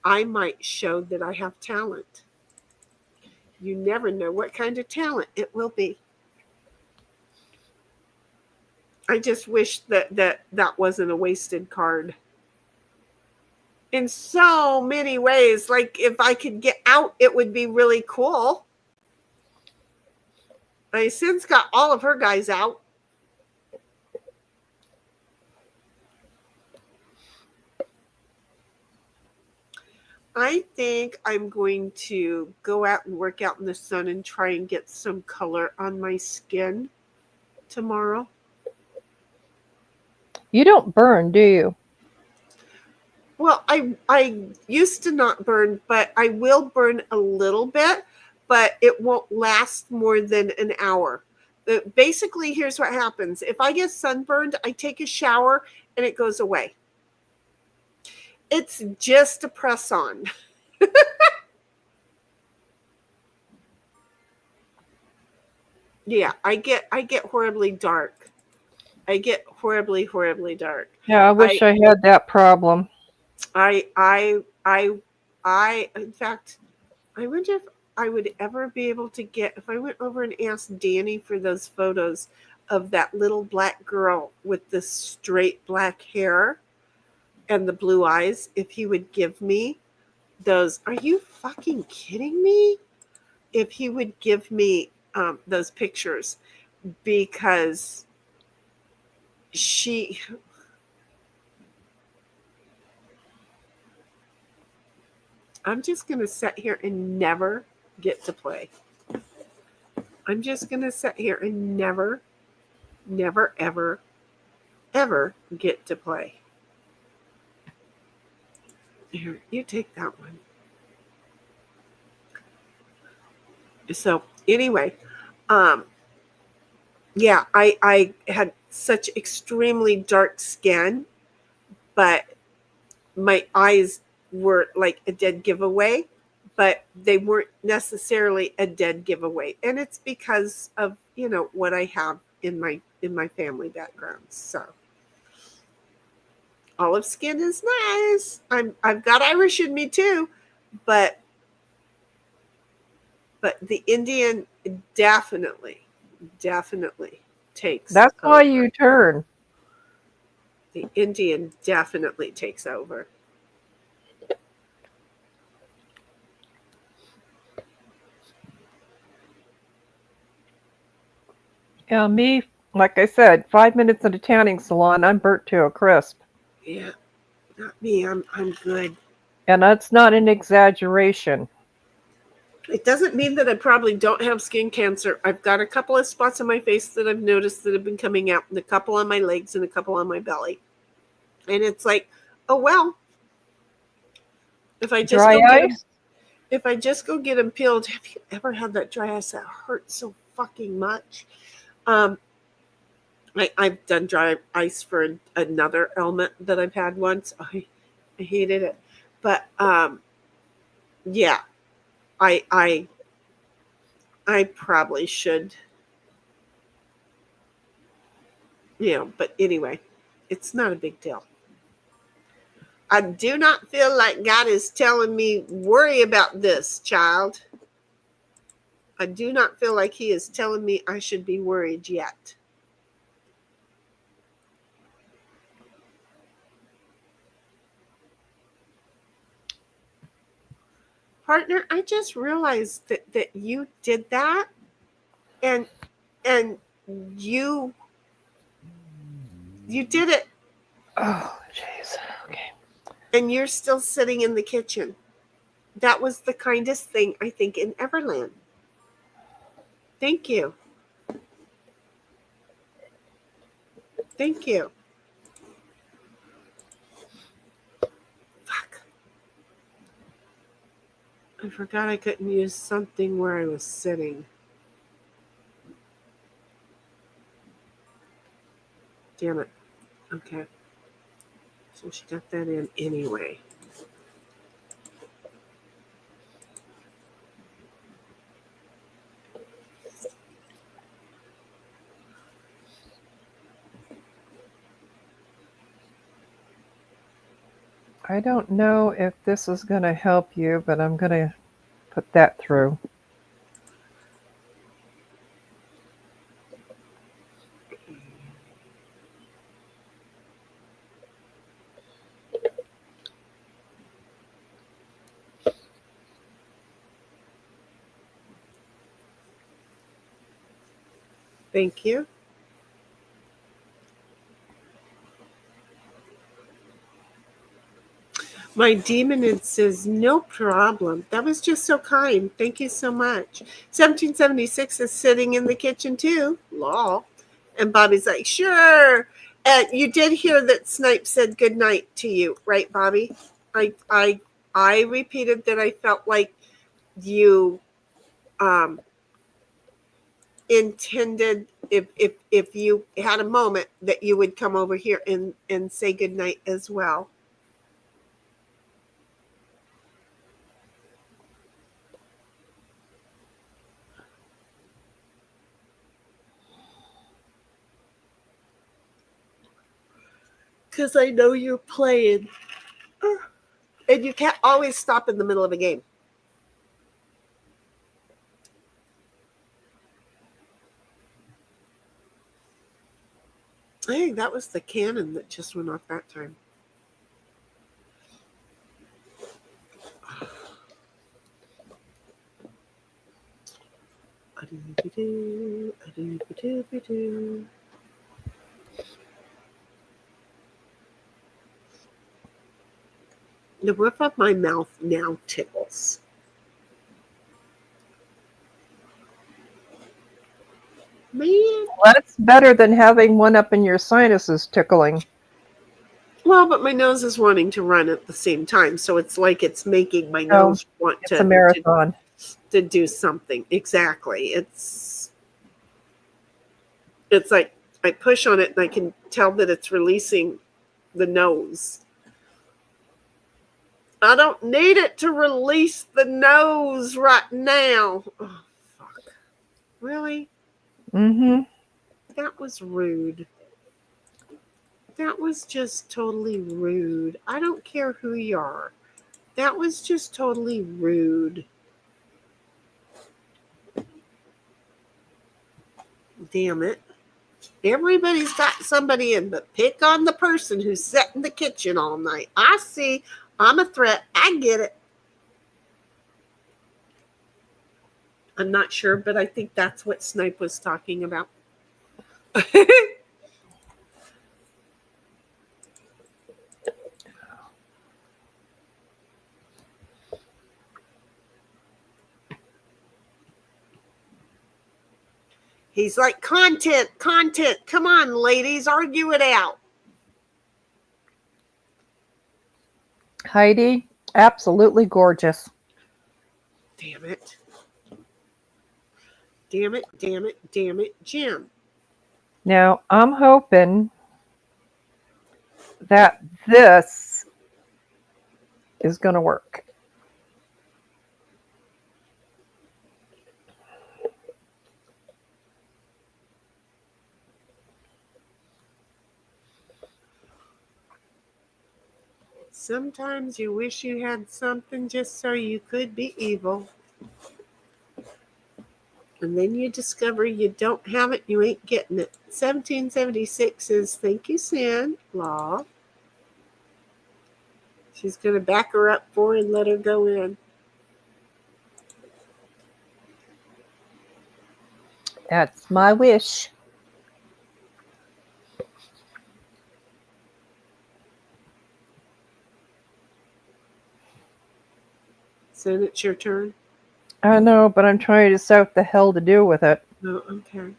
I might show that I have talent. You never know what kind of talent it will be. I just wish that wasn't a wasted card. In so many ways, like if I could get out, it would be really cool. I since got all of her guys out. I think I'm going to go out and work out in the sun and try and get some color on my skin tomorrow. You don't burn, do you? Well, I used to not burn, but I will burn a little bit, but it won't last more than an hour. Basically, here's what happens. If I get sunburned, I take a shower and it goes away. It's just a press on. Yeah, I get horribly dark. I get horribly dark. Yeah, I wish I had that problem. In fact, I wonder if I would ever be able to get, if I went over and asked Danny for those photos of that little black girl with the straight black hair and the blue eyes, if he would give me those. Are you fucking kidding me? If he would give me those pictures, because I'm just going to sit here and never get to play. I'm just going to sit here and never, ever, ever get to play. Here, you take that one. So anyway, yeah, I had such extremely dark skin, but my eyes were like a dead giveaway, but they weren't necessarily a dead giveaway. And it's because of, what I have in my family background. So olive skin is nice. I've got Irish in me too, but the Indian definitely takes That's why over. you turn. The Indian definitely takes over. Yeah, me, like I said, 5 minutes in a tanning salon, I'm burnt to a crisp. Yeah, not me. I'm good. And that's not an exaggeration. It doesn't mean that I probably don't have skin cancer. I've got a couple of spots on my face that I've noticed that have been coming out, and a couple on my legs and a couple on my belly. And it's like, oh well. If I just go get them peeled, have you ever had that dry ice that hurts so fucking much? I've done dry ice for another ailment that I've had once. I hated it, but yeah, I probably should, but anyway, it's not a big deal. I do not feel like God is telling me, worry about this, child. I do not feel like he is telling me I should be worried yet. Partner, I just realized that you did that, and you did it. Oh, jeez. Okay. And you're still sitting in the kitchen. That was the kindest thing, I think, in Everland. Thank you. Thank you. Fuck. I forgot I couldn't use something where I was sitting. Damn it. Okay. So she got that in anyway. I don't know if this is going to help you, but I'm going to put that through. Thank you. My demonid says, no problem. That was just so kind. Thank you so much. 1776 is sitting in the kitchen too. Law. And Bobby's like, sure. And you did hear that Snipe said good night to you, right, Bobby? I repeated that I felt like you intended if you had a moment that you would come over here and say good night as well. Because I know you're playing. And you can't always stop in the middle of a game. I think that was the cannon that just went off that time. The roof of my mouth now tickles. Man. That's better than having one up in your sinuses tickling. Well, but my nose is wanting to run at the same time, so it's like it's making my nose want It's a marathon. to do something. Exactly. It's like I push on it and I can tell that it's releasing the nose. I don't need it to release the nose right now. Oh, fuck. Really? Mm-hmm. That was rude. That was just totally rude. I don't care who you are. That was just totally rude. Damn it. Everybody's got somebody in, but pick on the person who's sat in the kitchen all night. I see. I'm a threat. I get it. I'm not sure, but I think that's what Snipe was talking about. He's like, content. Come on, ladies, argue it out. Heidi, absolutely gorgeous. Damn it, Jim. Now, I'm hoping that this is going to work. Sometimes you wish you had something just so you could be evil. And then you discover you don't have it, you ain't getting it. 1776 says, thank you, Sin. Law. She's going to back her up for and let her go in. That's my wish. Sin, it's your turn. I know, but I'm trying to decide what the hell to do with it. Oh, okay.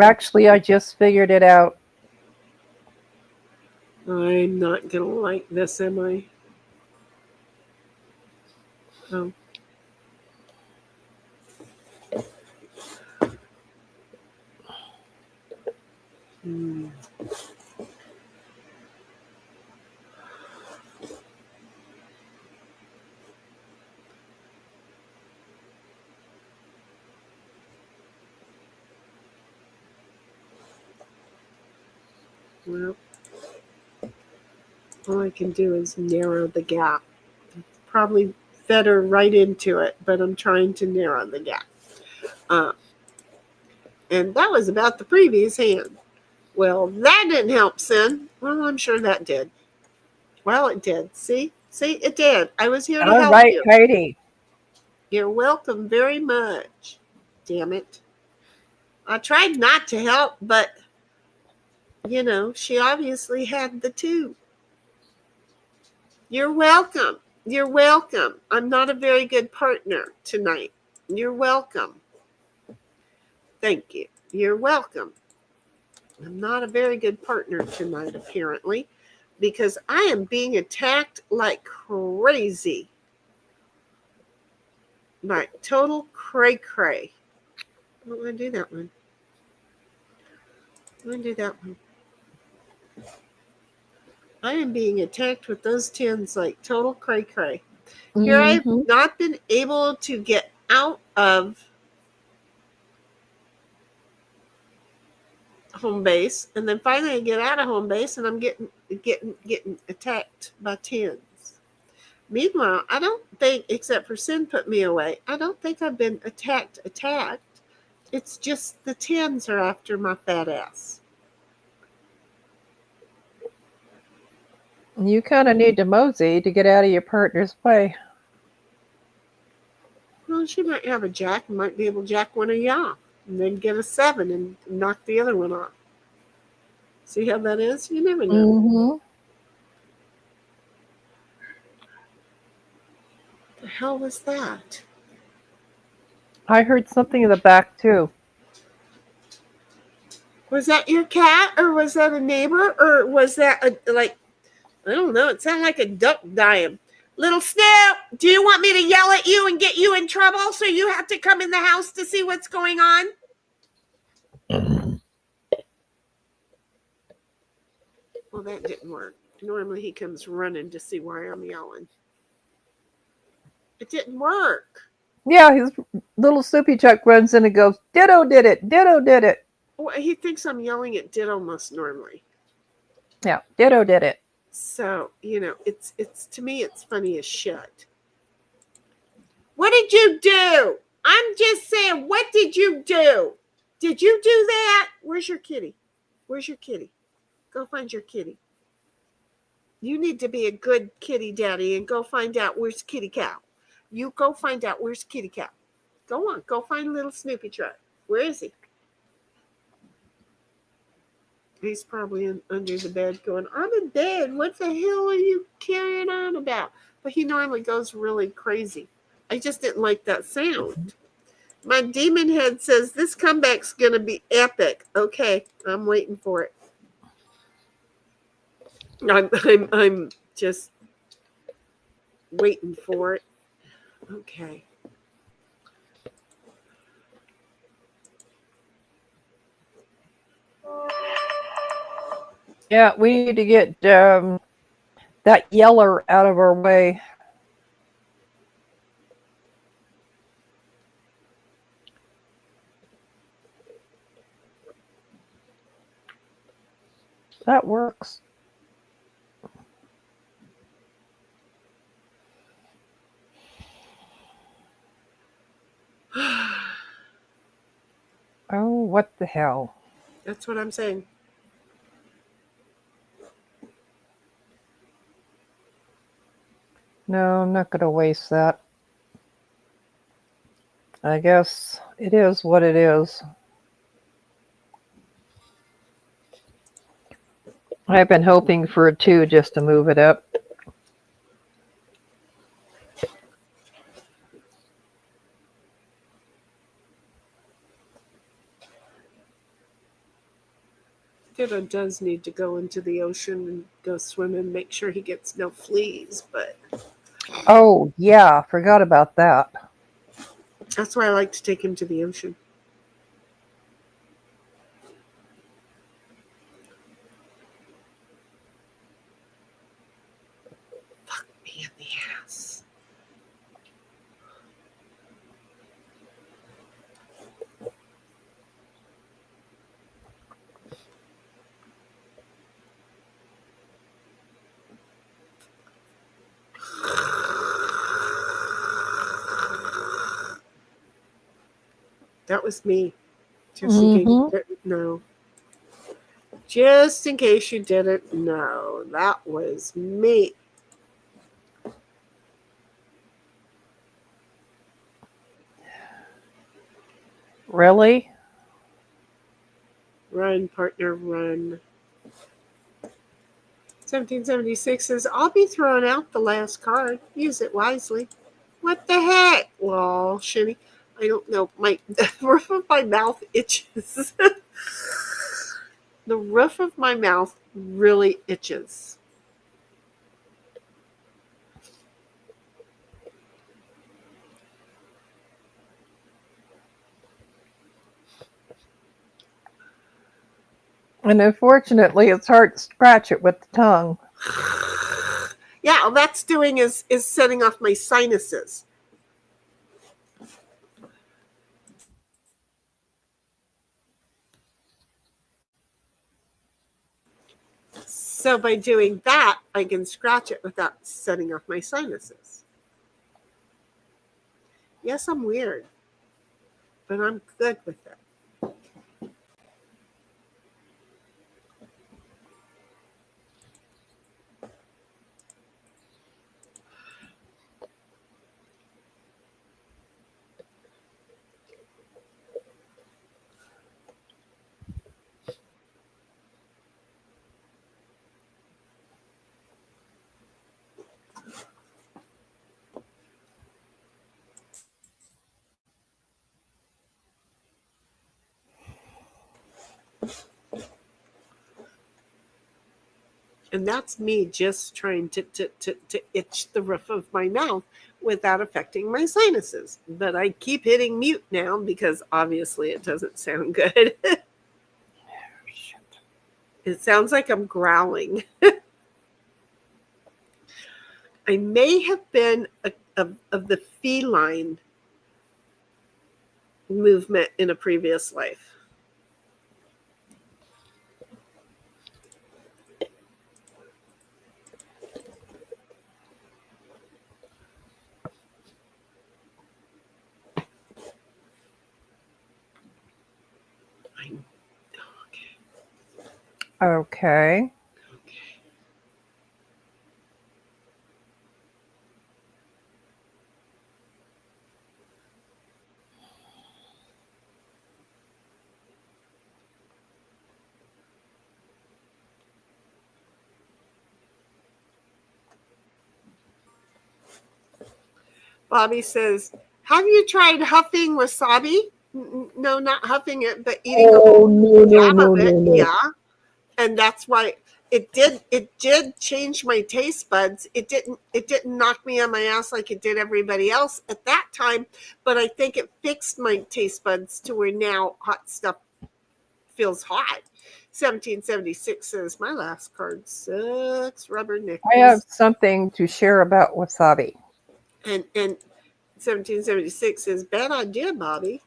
Actually, I just figured it out. I'm not going to like this, am I? Oh. Well, All I can do is narrow the gap. Probably better right into it, but I'm trying to narrow the gap. And that was about the previous hand. Well, that didn't help, Sin. Well, I'm sure that did. Well, it did. See, it did. I was here to All help right, you. Heidi. You're welcome very much. Damn it. I tried not to help, but she obviously had the two. You're welcome. You're welcome. I'm not a very good partner tonight. You're welcome. Thank you. You're welcome. I'm not a very good partner tonight, apparently, because I am being attacked like crazy. Like total cray-cray. I don't want to do that one. I want to do that one. I am being attacked with those tins like total cray-cray. Here I've not been able to get out of home base, and then finally I get out of home base and I'm getting attacked by tins. Meanwhile, I don't think, except for Sin put me away, I don't think I've been attacked. It's just the tins are after my fat ass. You kind of need to mosey to get out of your partner's way. Well, she might have a jack and might be able to jack one of y'all and then get a 7 and knock the other one off. See how that is? You never know. What the hell was that? I heard something in the back too. Was that your cat, or was that a neighbor, or was that I don't know. It sounded like a duck dying. Little Snoop, do you want me to yell at you and get you in trouble so you have to come in the house to see what's going on? Well, that didn't work. Normally he comes running to see why I'm yelling. It didn't work. Yeah, his little Snoopy Chuck runs in and goes, Ditto did it, Ditto did it. Well, he thinks I'm yelling at Ditto most normally. Yeah, Ditto did it. So, it's to me, it's funny as shit. What did you do? I'm just saying, what did you do? Did you do that? Where's your kitty? Where's your kitty? Go find your kitty. You need to be a good kitty daddy and go find out where's Kitty Cow. You go find out where's Kitty Cow. Go on, go find little Snoopy Truck. Where is he? He's probably under the bed going, I'm in bed. What the hell are you carrying on about? But he normally goes really crazy. I just didn't like that sound. My demon head says this comeback's going to be epic. Okay, I'm waiting for it. I'm just waiting for it. Okay. Yeah, we need to get that yeller out of our way. That works. Oh, what the hell? That's what I'm saying. No, I'm not going to waste that. I guess it is what it is. I've been hoping for a 2 just to move it up. Ditto does need to go into the ocean and go swim and make sure he gets no fleas, but Oh, yeah, forgot about that. that's why I like to take him to the ocean. Fuck me in the ass. That was me. Just in case you didn't know. Just in case you didn't know, that was me. Really? Run, partner, run. 1776 says, I'll be throwing out the last card. Use it wisely. What the heck? Well, Shinny, I don't know. The roof of my mouth itches. The roof of my mouth really itches. And unfortunately, it's hard to scratch it with the tongue. Yeah, all that's doing is setting off my sinuses. So by doing that, I can scratch it without setting off my sinuses. Yes, I'm weird, but I'm good with it. And that's me just trying to itch the roof of my mouth without affecting my sinuses. But I keep hitting mute now because obviously it doesn't sound good. It sounds like I'm growling. I may have been of the feline movement in a previous life. Okay. Bobby says, have you tried huffing wasabi? No, not huffing it, but eating a whole dab of it. Yeah. And that's why it did change my taste buds. It didn't knock me on my ass like it did everybody else at that time, but I think it fixed my taste buds to where now hot stuff feels hot. 1776 says, my last card sucks. Rubber nickels. I have something to share about wasabi. And 1776 says, bad idea, Bobby.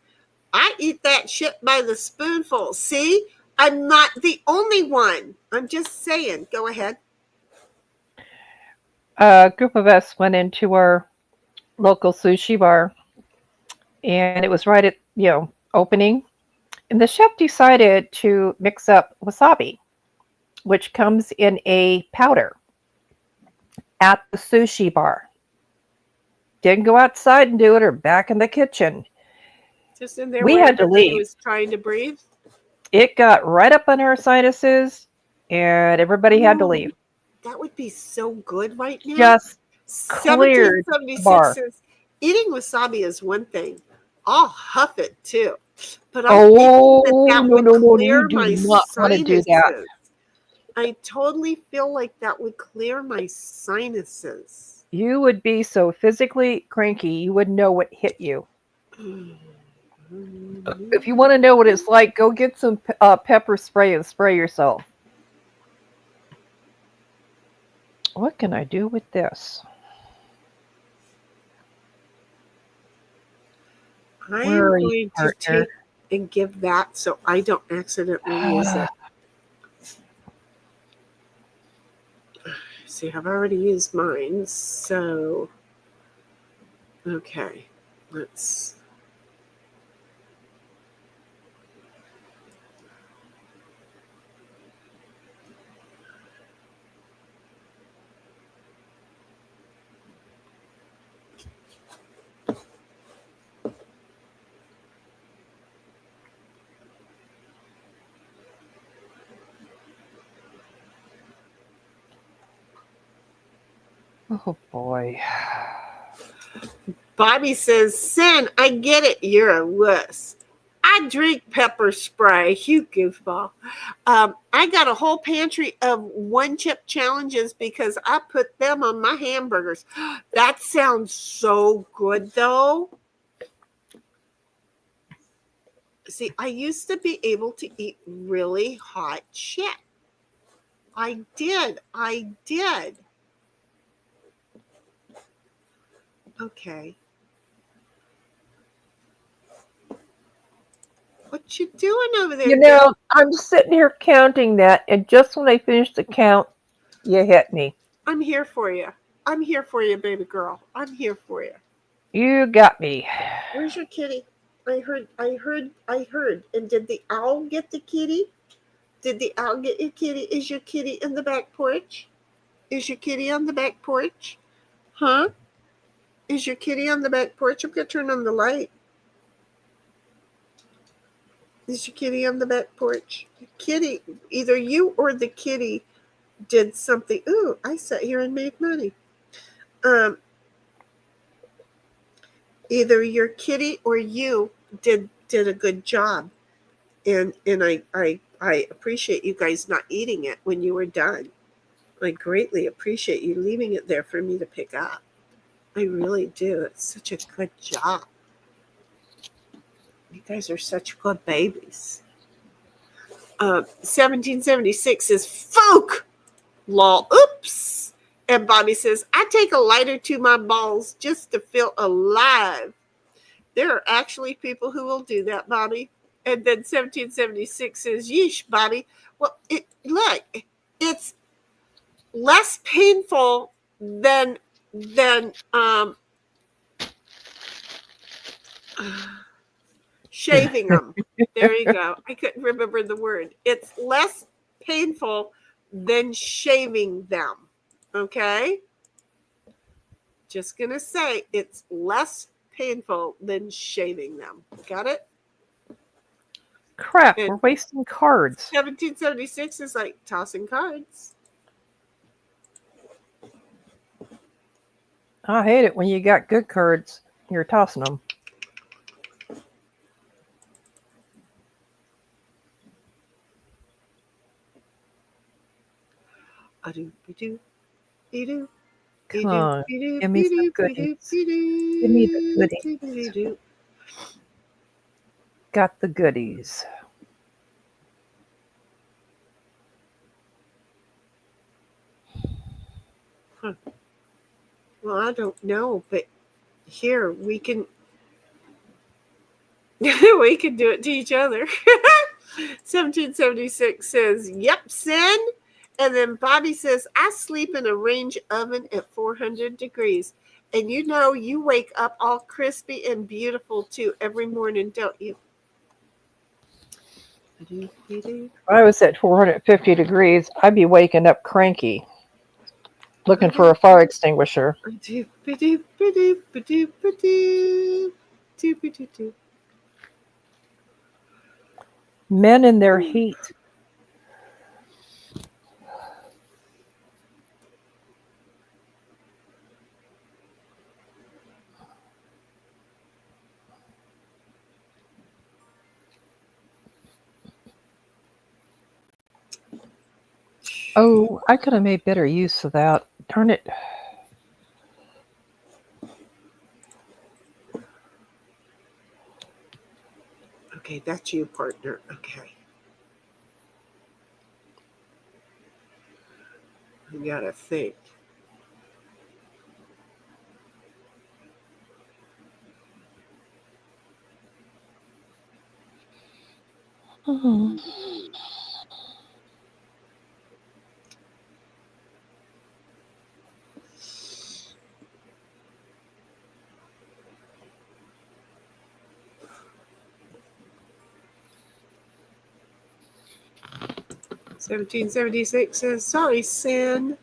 I eat that shit by the spoonful. See? I'm not the only one. I'm just saying. Go ahead. A group of us went into our local sushi bar, and it was right at, opening. And the chef decided to mix up wasabi, which comes in a powder, at the sushi bar. Didn't go outside and do it or back in the kitchen. Just in there. We had to leave. He was trying to breathe. It got right up on our sinuses, and everybody had to leave. That would be so good right now. Just cleared the bar. Says, eating wasabi is one thing. I'll huff it too. But I think that would clear my sinuses. I totally feel like that would clear my sinuses. You would be so physically cranky, you wouldn't know what hit you. If you want to know what it's like, go get some pepper spray and spray yourself. What can I do with this? I am going to take and give that so I don't accidentally use it. See, I've already used mine, so okay, let's. Oh boy. Bobby says, Sin, I get it. You're a wuss. I drink pepper spray. You goofball. I got a whole pantry of one chip challenges because I put them on my hamburgers. That sounds so good, though. See, I used to be able to eat really hot shit. I did. Okay. What you doing over there? You know, I'm sitting here counting that, and just when I finished the count, you hit me. I'm here for you. I'm here for you, baby girl. I'm here for you. You got me. Where's your kitty? I heard. And did the owl get the kitty? Did the owl get your kitty? Is your kitty in the back porch? Is your kitty on the back porch? Huh? Is your kitty on the back porch? I'm going to turn on the light. Is your kitty on the back porch? Kitty, either you or the kitty did something. Ooh, I sat here and made money. Either your kitty or you did a good job. And I appreciate you guys not eating it when you were done. I greatly appreciate you leaving it there for me to pick up. I really do. It's such a good job. You guys are such good babies. 1776 says, folk! Lol, oops! And Bobby says, I take a lighter to my balls just to feel alive. There are actually people who will do that, Bobby. And then 1776 says, yeesh, Bobby. Well, look, it's less painful than shaving them. There you go. I couldn't remember the word. It's less painful than shaving them. Okay? Just going to say it's less painful than shaving them. Got it? Crap, And we're wasting cards. 1776 is like tossing cards. I hate it when you got good cards. You're tossing them. Come on, give me some goodies. Give me the goodies. Got the goodies. Huh. Well, I don't know, but here we can we can do it to each other. 1776 says, yep, Sin. And then Bobby says, I sleep in a range oven at 400 degrees. And you know, you wake up all crispy and beautiful too every morning, don't you? If I was at 450 degrees, I'd be waking up cranky, looking for a fire extinguisher. Men in their heat. Oh, I could have made better use of that. Darn it. Okay, that's you, partner. Okay. You gotta think. Hmm. $17.76 says, sorry, Sin.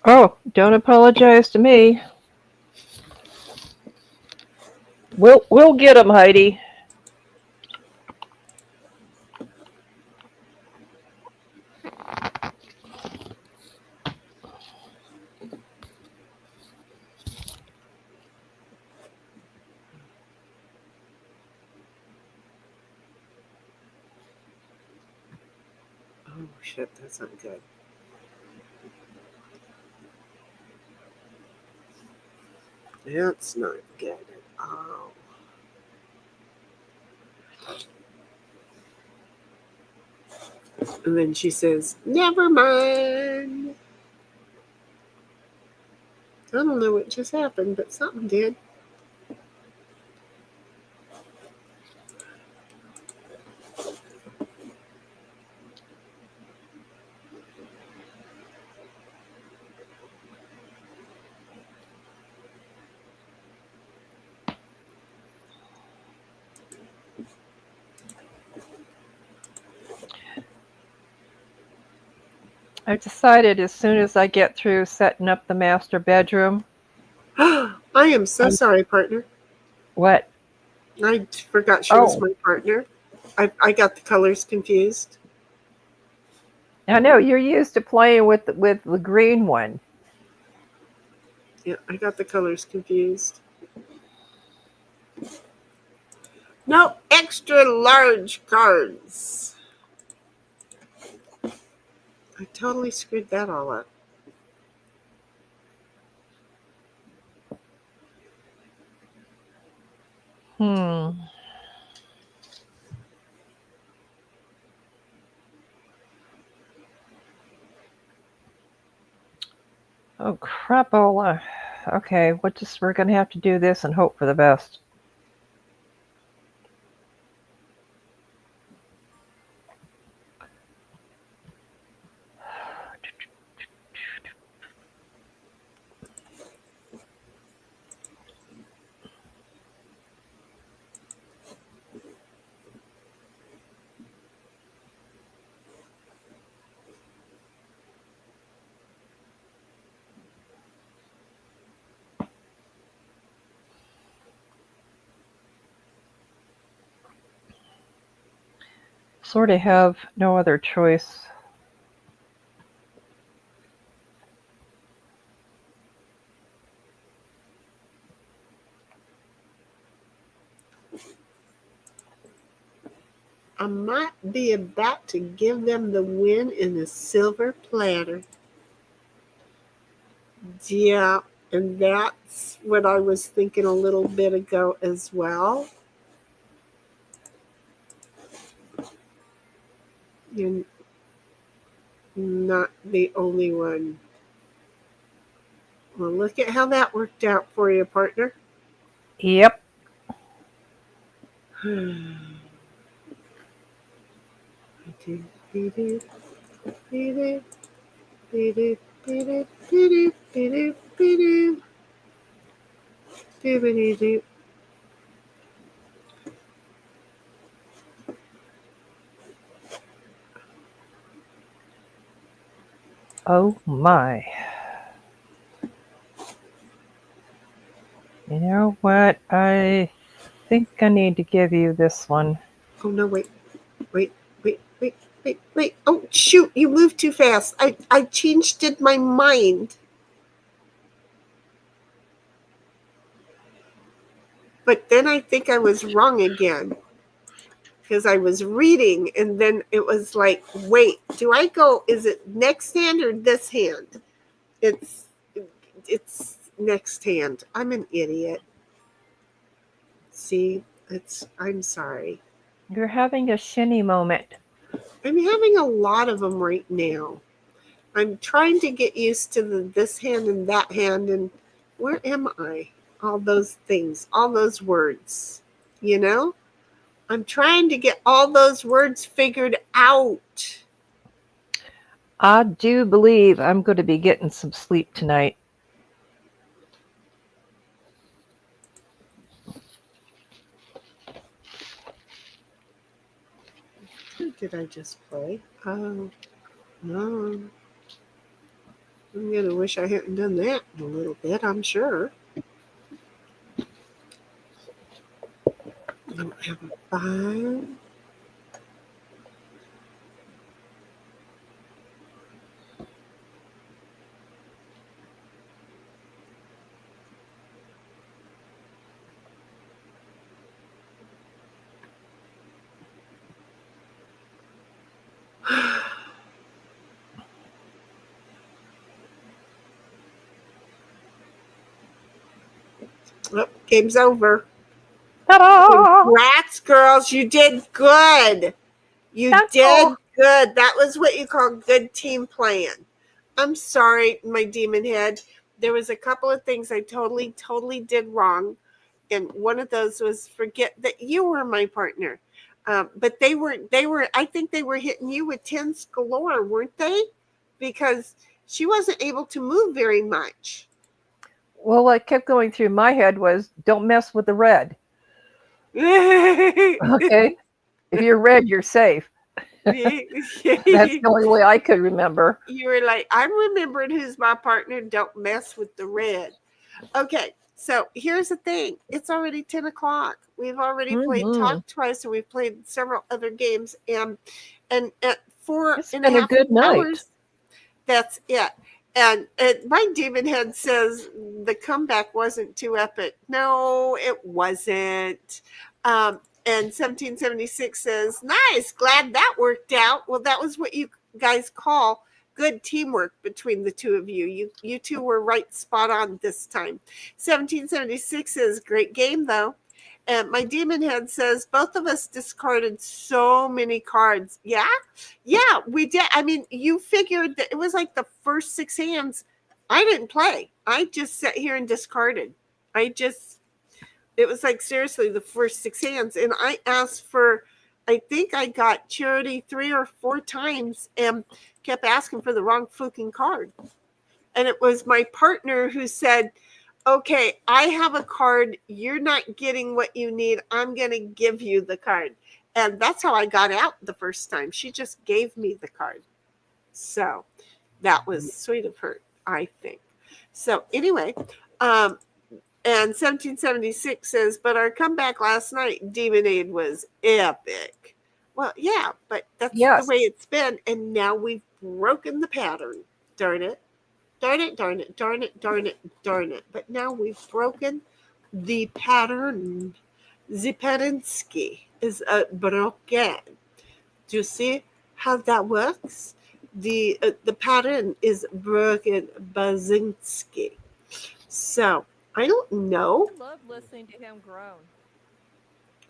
Oh, don't apologize to me. We'll get them, Heidi. shit, that's not good. That's not good at all. And then she says, never mind. I don't know what just happened, but something did. I've decided as soon as I get through setting up the master bedroom. I am so sorry, partner. What? I forgot she was Oh, my partner. I got the colors confused. I know you're used to playing with the green one. Yeah, I got the colors confused. No extra large cards. I totally screwed that all up. Oh crapola. Okay, we're gonna have to do this and hope for the best. Sort of have no other choice. I might be about to give them the win in a silver platter. Yeah, and that's what I was thinking a little bit ago as well. You're not the only one. Well, look at how that worked out for you, partner. Yep. Oh my. You know what? I think I need to give you this one. Oh no, wait. Oh shoot, you moved too fast. I changed my mind. But then I think I was wrong again. Because I was reading and then it was like, wait, do I go, is it next hand or this hand? It's next hand. I'm an idiot. See, I'm sorry. You're having a shinny moment. I'm having a lot of them right now. I'm trying to get used to this hand and that hand, and where am I? All those things, all those words, you know? I'm trying to get all those words figured out. I do believe I'm going to be getting some sleep tonight. Who did I just play? Oh, no. I'm going to wish I hadn't done that in a little bit, I'm sure. I don't have a 5. Oh, game's over. Ta-da! Congrats, girls. You did good. You That's did all. good. That was what you call good team playing. I'm sorry, my demon head. There was a couple of things I totally did wrong. And one of those was forget that you were my partner. But they were, I think they were hitting you with 10s galore, weren't they? Because she wasn't able to move very much. Well, what kept going through my head was, don't mess with the red. Okay? If you're red, you're safe. That's the only way I could remember. You were like, I'm remembering who's my partner. Don't mess with the red. Okay, so here's the thing. It's already 10 o'clock. We've already played Talk Twice, and we've played several other games. And at 4 It's and a been a half good night. hours, that's it. And my demon head says the comeback wasn't too epic. No, it wasn't. And 1776 says, nice, glad that worked out. Well, that was what you guys call good teamwork between the two of you. You two were right spot on this time. 1776 says, great game, though. And my demon head says, both of us discarded so many cards. Yeah, we did. I mean, you figured that it was like the first 6 hands. I didn't play. I just sat here and discarded. It was like seriously the first 6 hands. And I asked for, I think I got charity 3 or 4 times and kept asking for the wrong fucking card. And it was my partner who said, okay, I have a card. You're not getting what you need. I'm going to give you the card. And that's how I got out the first time. She just gave me the card. So that was sweet of her, I think. So anyway, and 1776 says, but our comeback last night, Demon Aid was epic. Well, yeah, but that's the way it's been. And now we've broken the pattern. Darn it. Darn it, darn it, darn it, darn it, darn it. But now we've broken the pattern. The Perinsky is broken. Do you see how that works? The pattern is broken, Bazinski. So, I don't know. I love listening to him groan.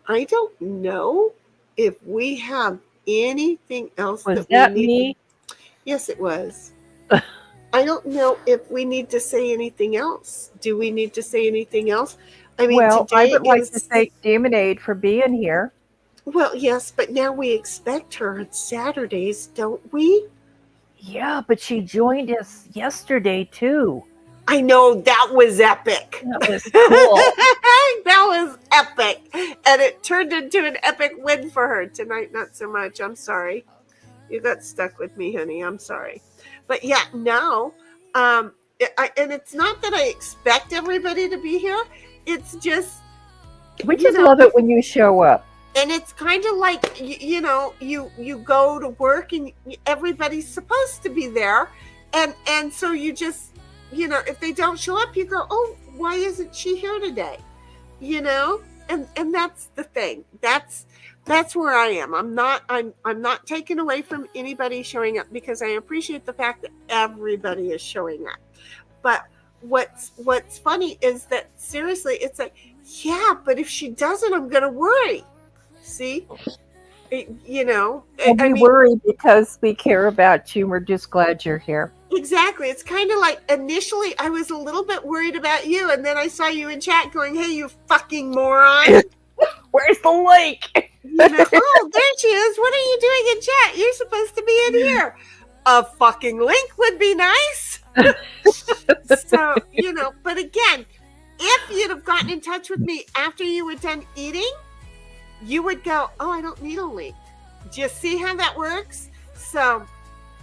I don't know if we have anything else Was that we need. me? Yes, it was. I don't know if we need to say anything else. Do we need to say anything else? I mean, Well, I today would like to thank Demon Aid for being here. Well, yes, but now we expect her on Saturdays, don't we? Yeah, but she joined us yesterday too. I know, that was epic. That was cool. That was epic. And it turned into an epic win for her. Tonight, not so much. I'm sorry. You got stuck with me, honey. I'm sorry. But yeah, now, and it's not that I expect everybody to be here. It's just... We just love it when you show up. And it's kind of like, you go to work and everybody's supposed to be there. And so you just, if they don't show up, you go, oh, why isn't she here today? And that's the thing. That's where I am. I'm not taken away from anybody showing up because I appreciate the fact that everybody is showing up. But what's funny is that seriously, it's like, yeah, but if she doesn't, I'm going to worry. See, we worry because we care about you. We're just glad you're here. Exactly. It's kind of like initially I was a little bit worried about you, and then I saw you in chat going, "Hey, you fucking moron! Where's the link?" Oh, there she is. What are you doing in chat? You're supposed to be in here. A fucking link would be nice. So but again, if you'd have gotten in touch with me after you were done eating, you would go, oh, I don't need a link. Just see how that works? So,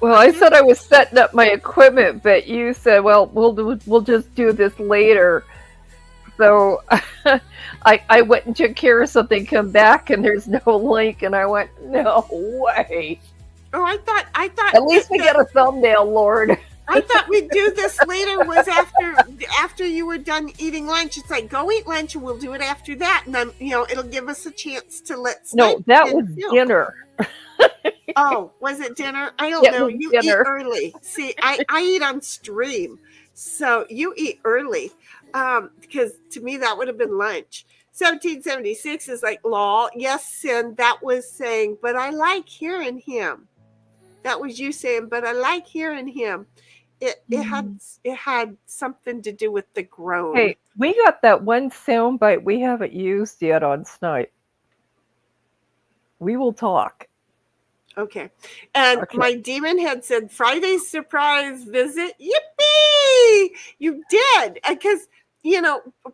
well, I said I was setting up my equipment, but you said, well, we'll just do this later. So I went and took care of something, come back, and there's no link, and I went, no way. Oh, I thought. At least we get a thumbnail, Lord. I thought we'd do this later. Was after you were done eating lunch. It's like, go eat lunch, and we'll do it after that, and then it'll give us a chance to let. No, that was dinner. Oh, was it dinner? I don't know. You dinner. Eat early. See, I eat on stream, so you eat early. Because to me that would have been lunch. 1776 is like, lol. Yes, Sin, that was saying, but I like hearing him. That was you saying, but I like hearing him. It had something to do with the groan. Hey, we got that one soundbite we haven't used yet on Snipe. We will talk. Okay. And Okay. my demon had said, Friday's surprise visit. Yippee! You did. Because,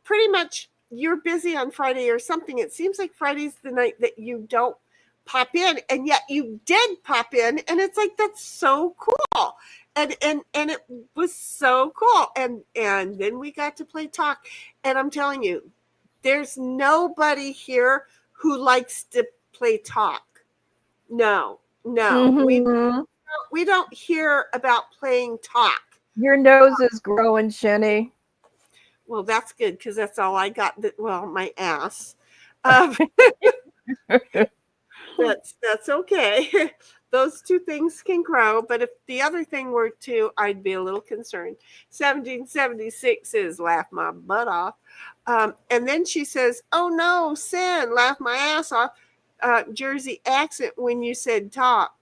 pretty much you're busy on Friday or something. It seems like Friday's the night that you don't pop in. And yet you did pop in. And it's like, that's so cool. And it was so cool. And then we got to play talk. And I'm telling you, there's nobody here who likes to play talk. No. Mhm. We don't hear about playing talk. Your nose is growing, Jenny. Well, that's good because that's all I got. My ass. That's okay. Those two things can grow, but if the other thing were to, I'd be a little concerned. 1776 is laugh my butt off. And then she says, oh no, Sin, laugh my ass off. Jersey accent when you said talk.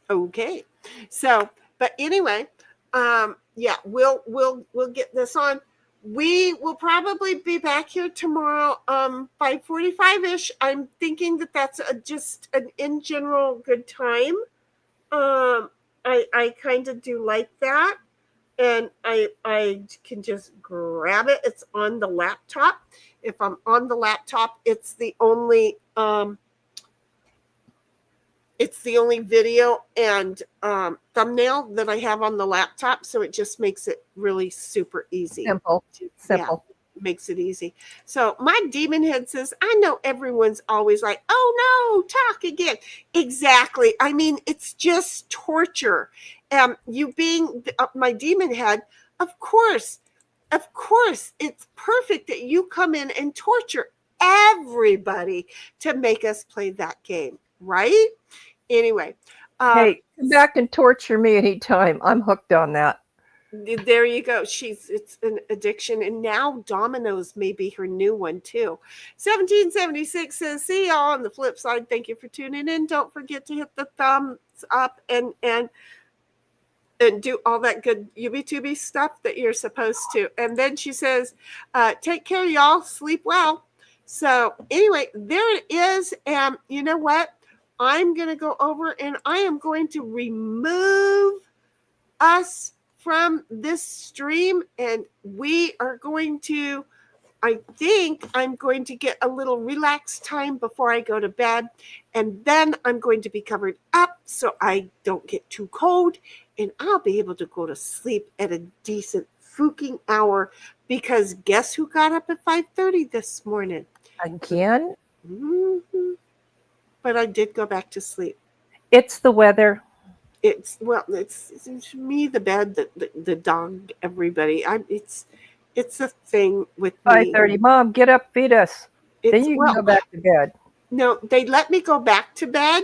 Okay. So, but anyway, we'll get this on. We will probably be back here tomorrow, 5:45-ish. I'm thinking that that's just an in general good time. I kind of do like that. And I can just grab it. It's on the laptop. If I'm on the laptop, it's the only video and thumbnail that I have on the laptop. So it just makes it really super easy. Simple. Yeah, makes it easy. So my demon head says, I know everyone's always like, oh no, talk again. Exactly. I mean, it's just torture. You being my demon head, of course, it's perfect that you come in and torture everybody to make us play that game, right? Anyway. Hey, come back and torture me anytime. I'm hooked on that. There you go. It's an addiction. And now dominoes may be her new one too. 1776 says, see y'all on the flip side. Thank you for tuning in. Don't forget to hit the thumbs up and do all that good Yubi-Tubi stuff that you're supposed to. And then she says, take care, y'all. Sleep well. So anyway, there it is. And you know what? I'm going to go over and I am going to remove us from this stream. And we are going to, I think I'm going to get a little relaxed time before I go to bed. And then I'm going to be covered up so I don't get too cold. And I'll be able to go to sleep at a decent fucking hour because guess who got up at 5:30 this morning? Again? Mm-hmm. But I did go back to sleep. It's the weather. It's me, the bed, the dog, everybody. It's a thing with me. 5:30. Mom, get up, feed us. Then you can go back to bed. No, they let me go back to bed.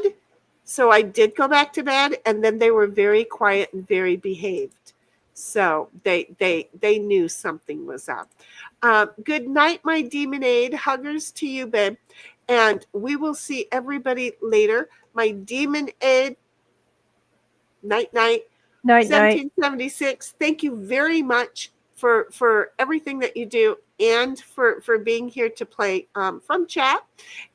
So I did go back to bed, and then they were very quiet and very behaved. So they knew something was up. Good night, my demonade. Huggers to you, babe. And we will see everybody later. My demon aid. Night. Night. 1776. Thank you very much for everything that you do and for being here to play from chat.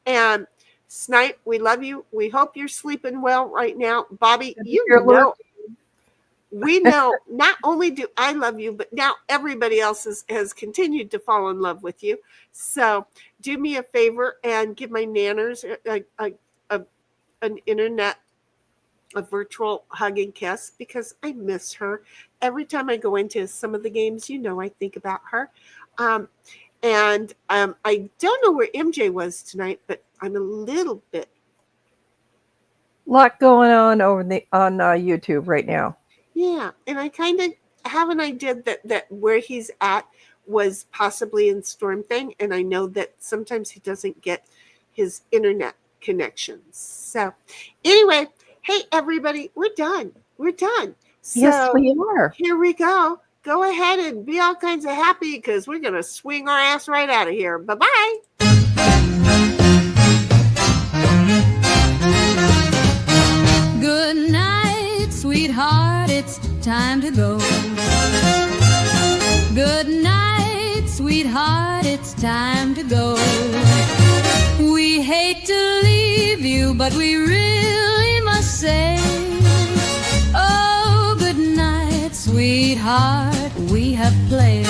And Snipe, we love you. We hope you're sleeping well right now. Bobby, we know not only do I love you, but now everybody else has continued to fall in love with you. So do me a favor and give my nanners a virtual hug and kiss because I miss her. Every time I go into some of the games, I think about her. And I don't know where MJ was tonight, but I'm a little bit. Lot going on on YouTube right now. Yeah, and I kind of have an idea that where he's at was possibly in Storm Thing, and I know that sometimes he doesn't get his internet connections. So anyway, hey everybody, we're done. So Yes, we are. here we go. Go ahead and be all kinds of happy because we're going to swing our ass right out of here. Bye-bye. Good night, sweetheart, it's time to go. Good night, sweetheart, it's time to go. We hate to leave you, but we really must say, oh, good night, sweetheart, we have played.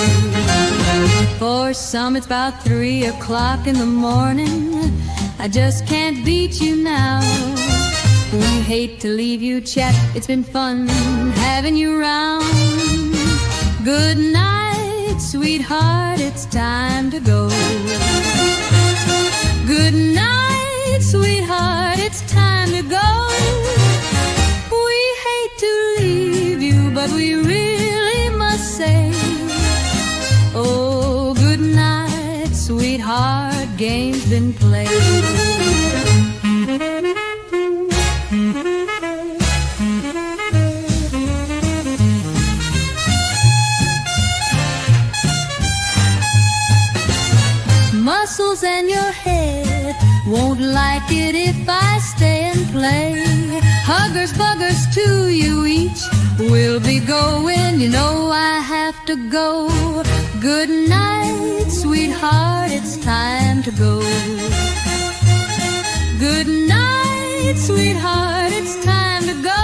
For some it's about 3 o'clock in the morning. I just can't beat you now. We hate to leave you, chat. It's been fun having you round. Good night, sweetheart, it's time to go. Good night, sweetheart, it's time to go. We hate to leave you, but we really must say, oh, good night, sweetheart, game's been played. Muscles and your head won't like it if I stay and play. Huggers, buggers to you each. We'll be going, you know I have to go. Good night, sweetheart, it's time to go. Good night, sweetheart, it's time to go.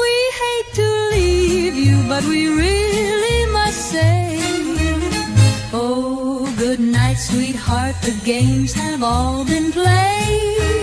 We hate to leave you, but we really must say, oh, good night, sweetheart, the games have all been played.